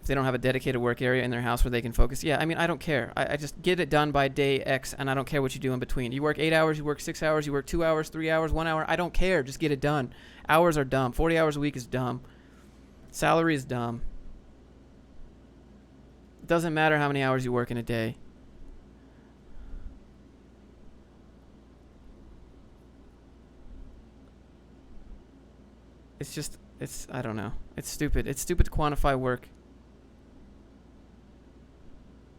If they don't have a dedicated work area in their house where they can focus. Yeah, I mean, I don't care. I just get it done by day X, and I don't care what you do in between. You work 8 hours, you work 6 hours, you work 2 hours, 3 hours, 1 hour. I don't care. Just get it done. Hours are dumb. 40 hours a week is dumb. Salary is dumb. It doesn't matter how many hours you work in a day. I don't know. It's stupid. It's stupid to quantify work.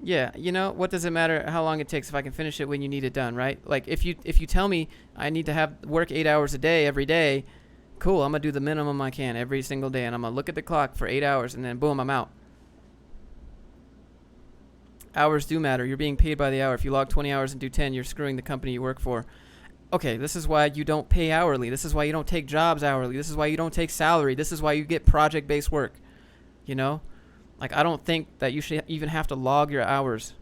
Yeah, what does it matter how long it takes if I can finish it when you need it done, right? Like if you tell me I need to have work 8 hours a day every day, cool, I'm going to do the minimum I can every single day, and I'm going to look at the clock for 8 hours, and then boom, I'm out. Hours do matter. You're being paid by the hour. If you log 20 hours and do 10, you're screwing the company you work for. Okay, this is why you don't pay hourly. This is why you don't take jobs hourly. This is why you don't take salary. This is why you get project-based work. Like, I don't think that you should even have to log your hours.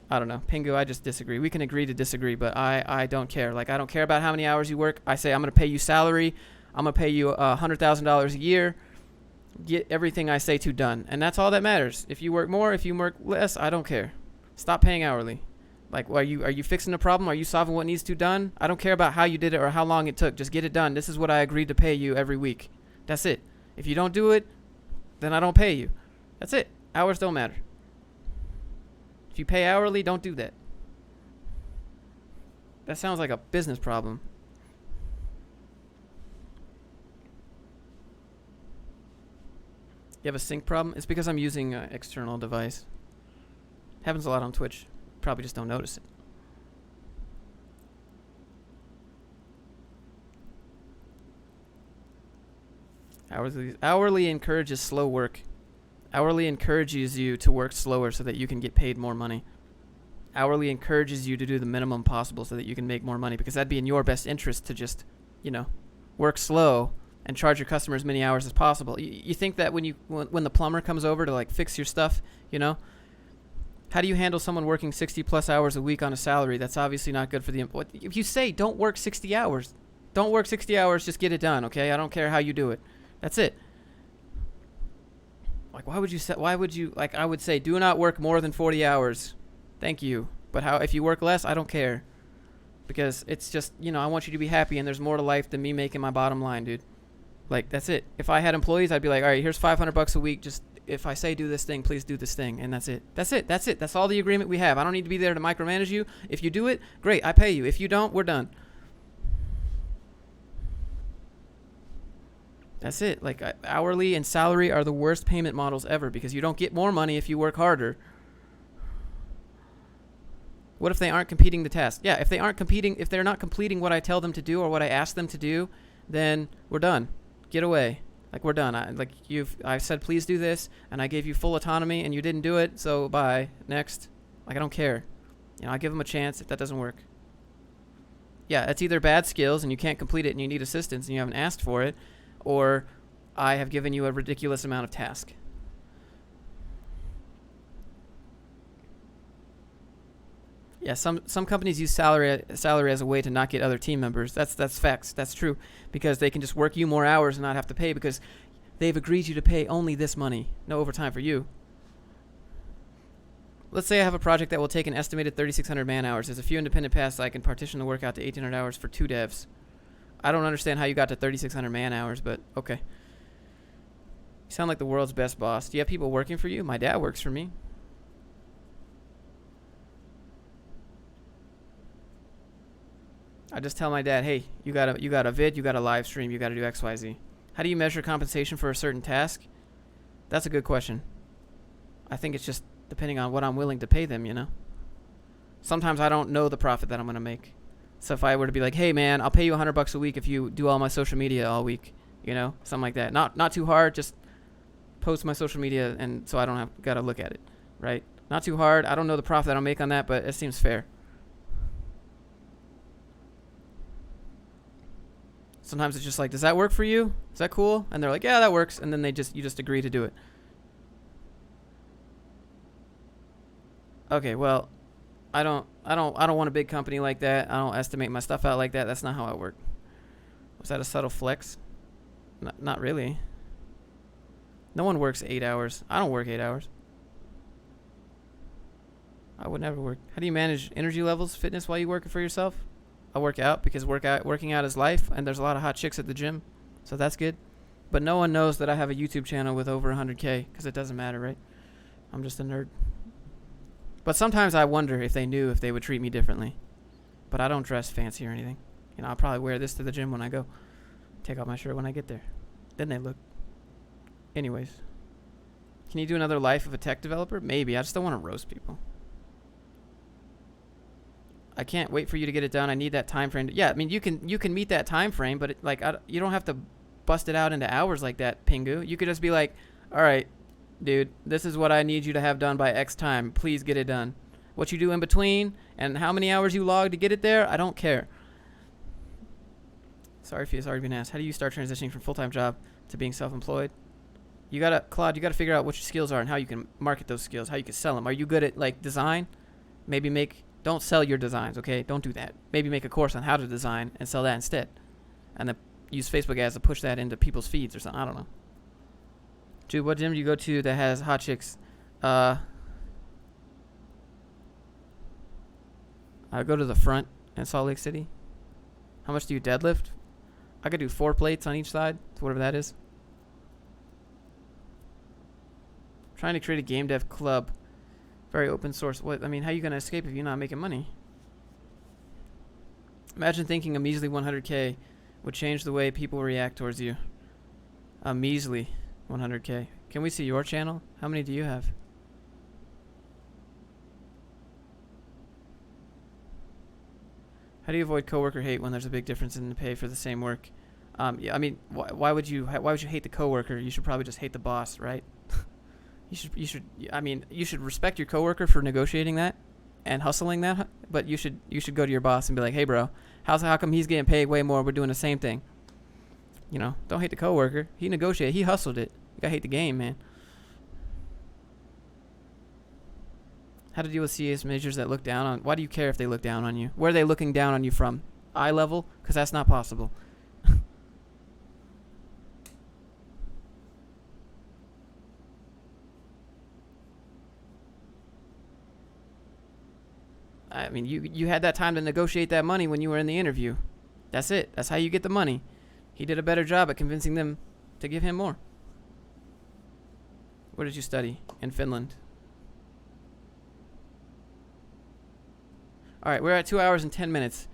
I don't know. Pingu, I just disagree. We can agree to disagree, but I don't care. Like, I don't care about how many hours you work. I say I'm going to pay you salary. I'm going to pay you $100,000 a year. Get everything I say to done. And that's all that matters. If you work more, if you work less, I don't care. Stop paying hourly. Like, are you fixing the problem? Are you solving what needs to be done? I don't care about how you did it or how long it took. Just get it done. This is what I agreed to pay you every week. That's it. If you don't do it, then I don't pay you. That's it. Hours don't matter. If you pay hourly, don't do that. That sounds like a business problem. You have a sync problem? It's because I'm using an external device. Happens a lot on Twitch. Probably just don't notice it. Hourly encourages slow work. Hourly encourages you to work slower so that you can get paid more money. hourly encourages you to do the minimum possible so that you can make more money, because that'd be in your best interest to just, work slow and charge your customer as many hours as possible. You think that when the plumber comes over to like fix your stuff, how do you handle someone working 60 plus hours a week on a salary? That's obviously not good for the employee. If you say don't work 60 hours, don't work 60 hours, just get it done, okay? I don't care how you do it. That's it. Like, why would you, like, I would say, do not work more than 40 hours. Thank you. But if you work less, I don't care. Because it's just, I want you to be happy, and there's more to life than me making my bottom line, dude. Like, that's it. If I had employees, I'd be like, all right, here's $500 a week. Just, if I say do this thing, please do this thing. And that's it. That's it. That's it. That's all the agreement we have. I don't need to be there to micromanage you. If you do it, great, I pay you. If you don't, we're done. That's it. Like, hourly and salary are the worst payment models ever, because you don't get more money if you work harder. What if they aren't completing the task? Yeah, if they're not completing what I tell them to do or what I ask them to do, then we're done. Get away. Like, we're done. I said please do this, and I gave you full autonomy, and you didn't do it, so bye. Next. Like, I don't care. I give them a chance if that doesn't work. Yeah, it's either bad skills and you can't complete it and you need assistance and you haven't asked for it, or I have given you a ridiculous amount of task. Yeah, some companies use salary as a way to not get other team members. That's facts. That's true, because they can just work you more hours and not have to pay, because they've agreed you to pay only this money, no overtime for you. Let's say I have a project that will take an estimated 3,600 man hours. There's a few independent paths I can partition the work out to 1,800 hours for 2 devs. I don't understand how you got to 3,600 man hours, but okay. You sound like the world's best boss. Do you have people working for you? My dad works for me. I just tell my dad, hey, you got a vid, you got a live stream, you got to do XYZ. How do you measure compensation for a certain task? That's a good question. I think it's just depending on what I'm willing to pay them, Sometimes I don't know the profit that I'm going to make. So if I were to be like, hey man, I'll pay you $100 a week if you do all my social media all week, something like that. Not too hard, just post my social media, and so I don't got to look at it, right? Not too hard. I don't know the profit that I'll make on that, but it seems fair. Sometimes it's just like, does that work for you? Is that cool? And they're like, yeah, that works. And then you just agree to do it. Okay, well, I don't want a big company like that. I don't estimate my stuff out like that. That's not how I work. Was that a subtle flex? Not really. No one works 8 hours. I don't work 8 hours. I would never work. How do you manage energy levels, fitness while you work for yourself? I work out, because working out is life, and there's a lot of hot chicks at the gym, so that's good. But no one knows that I have a YouTube channel with over 100K, because it doesn't matter, right? I'm just a nerd. But sometimes I wonder if they knew if they would treat me differently. But I don't dress fancy or anything. I'll probably wear this to the gym when I go. Take off my shirt when I get there. Then they look. Anyways. Can you do another life of a tech developer? Maybe. I just don't want to roast people. I can't wait for you to get it done. I need that time frame. Yeah, I mean, you can meet that time frame, but you don't have to bust it out into hours like that, Pingu. You could just be like, all right, dude, this is what I need you to have done by X time. Please get it done. What you do in between and how many hours you log to get it there, I don't care. Sorry if it's already been asked. How do you start transitioning from full-time job to being self-employed? Claude, you gotta figure out what your skills are and how you can market those skills, how you can sell them. Are you good at design? Don't sell your designs, okay? Don't do that. Maybe make a course on how to design and sell that instead. And then use Facebook ads to push that into people's feeds or something. I don't know. Dude, what gym do you go to that has hot chicks? I go to the Front in Salt Lake City. How much do you deadlift? I could do 4 plates on each side, so whatever that is. Trying to create a game dev club. Very open source. How are you going to escape if you're not making money? Imagine thinking a measly 100K would change the way people react towards you. A measly 100K. Can we see your channel? How many do you have? How do you avoid coworker hate when there's a big difference in the pay for the same work? Why would you hate the coworker? You should probably just hate the boss, right? You should respect your coworker for negotiating that. and hustling that, but you should go to your boss and be like, hey bro, how come he's getting paid way more? We're doing the same thing. You know, don't hate the coworker. He negotiated. He hustled it. You gotta hate the game, man. How to deal with CS majors that look down on. Why do you care if they look down on you? Where are they looking down on you from? Eye level? Because that's not possible. I mean, you had that time to negotiate that money when you were in the interview. That's it. That's how you get the money. He did a better job at convincing them to give him more. Where did you study? In Finland. All right, we're at 2 hours and 10 minutes.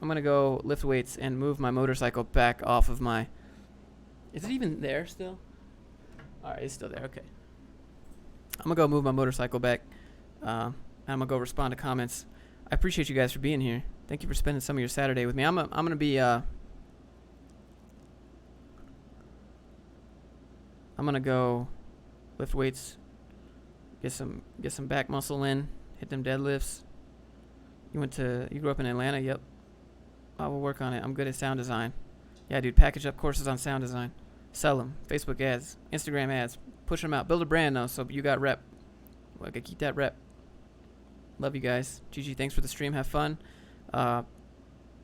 I'm going to go lift weights and move my motorcycle back off of my... Is it even there still? All right, it's still there. Okay. I'm going to go move my motorcycle back. I'm going to go respond to comments. I appreciate you guys for being here. Thank you for spending some of your Saturday with me. I'm going to be... I'm going to go lift weights, get some back muscle in, hit them deadlifts. You grew up in Atlanta? Yep. I will work on it. I'm good at sound design. Yeah, dude, package up courses on sound design. Sell them. Facebook ads, Instagram ads. Push them out. Build a brand, though, so you got rep. Well, I gotta keep that rep. Love you guys. GG, thanks for the stream. Have fun.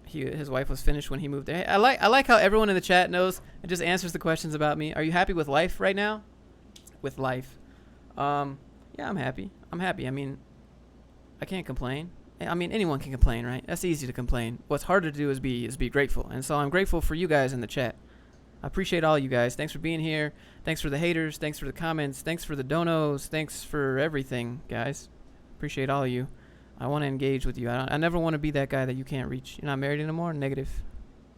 His wife was finished when he moved there. Hey, I like how everyone in the chat knows and just answers the questions about me. Are you happy with life right now? With life. Yeah, I'm happy. I mean, I can't complain. I mean, anyone can complain, right? That's easy to complain. What's harder to do is be grateful. And so I'm grateful for you guys in the chat. I appreciate all you guys. Thanks for being here. Thanks for the haters. Thanks for the comments. Thanks for the donos. Thanks for everything, guys. Appreciate all of you. I want to engage with you. I never want to be that guy that you can't reach. You're not married anymore? Negative.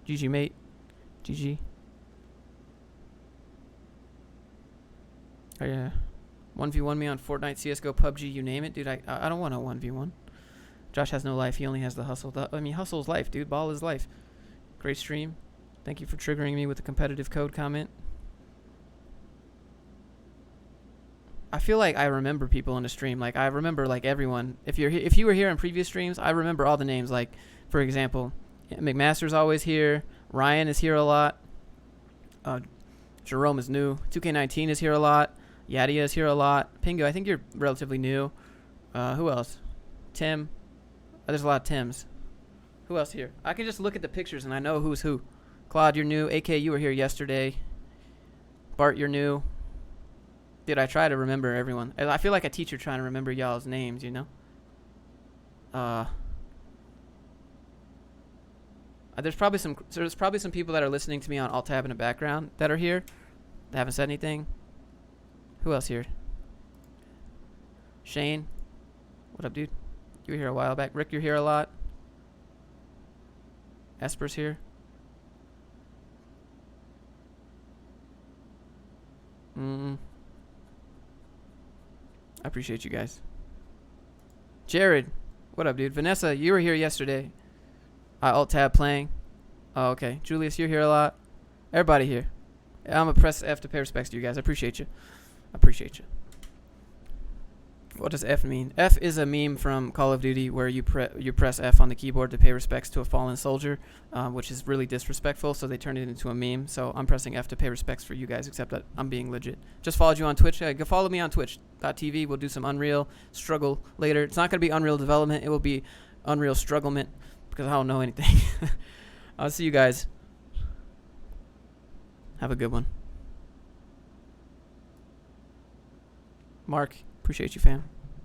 GG, mate. GG. Oh, yeah. 1v1 me on Fortnite, CSGO, PUBG, you name it. Dude, I don't want a 1v1. Josh has no life. He only has the hustle. Hustle is life, dude. Ball is life. Great stream. Thank you for triggering me with the competitive code comment. I feel like I remember people in the stream. Like, I remember, like, everyone. If you were here in previous streams, I remember all the names. Like, for example, McMaster's always here. Ryan is here a lot. Jerome is new. 2K19 is here a lot. Yadia is here a lot. Pingo, I think you're relatively new. Who else? Tim. There's a lot of Tims. Who else here? I can just look at the pictures and I know who's who. Claude, you're new. AK, you were here yesterday. Bart, you're new. Dude, I try to remember everyone. I feel like a teacher trying to remember y'all's names, you know? There's probably some people that are listening to me on Alt-Tab in the background that are here. That haven't said anything. Who else here? Shane. What up, dude? You were here a while back. Rick, you're here a lot. Esper's here. I appreciate you guys. Jared. What up, dude? Vanessa, you were here yesterday. Alt-Tab playing. Oh, okay. Julius, you're here a lot. Everybody here. I'm going to press F to pay respects to you guys. I appreciate you. What does F mean? F is a meme from Call of Duty where you press F on the keyboard to pay respects to a fallen soldier, which is really disrespectful, so they turned it into a meme. So I'm pressing F to pay respects for you guys, except that I'm being legit. Just followed you on Twitch. Go follow me on twitch.tv. We'll do some Unreal Struggle later. It's not going to be Unreal Development. It will be Unreal Strugglement because I don't know anything. I'll see you guys. Have a good one. Mark, appreciate you, fam.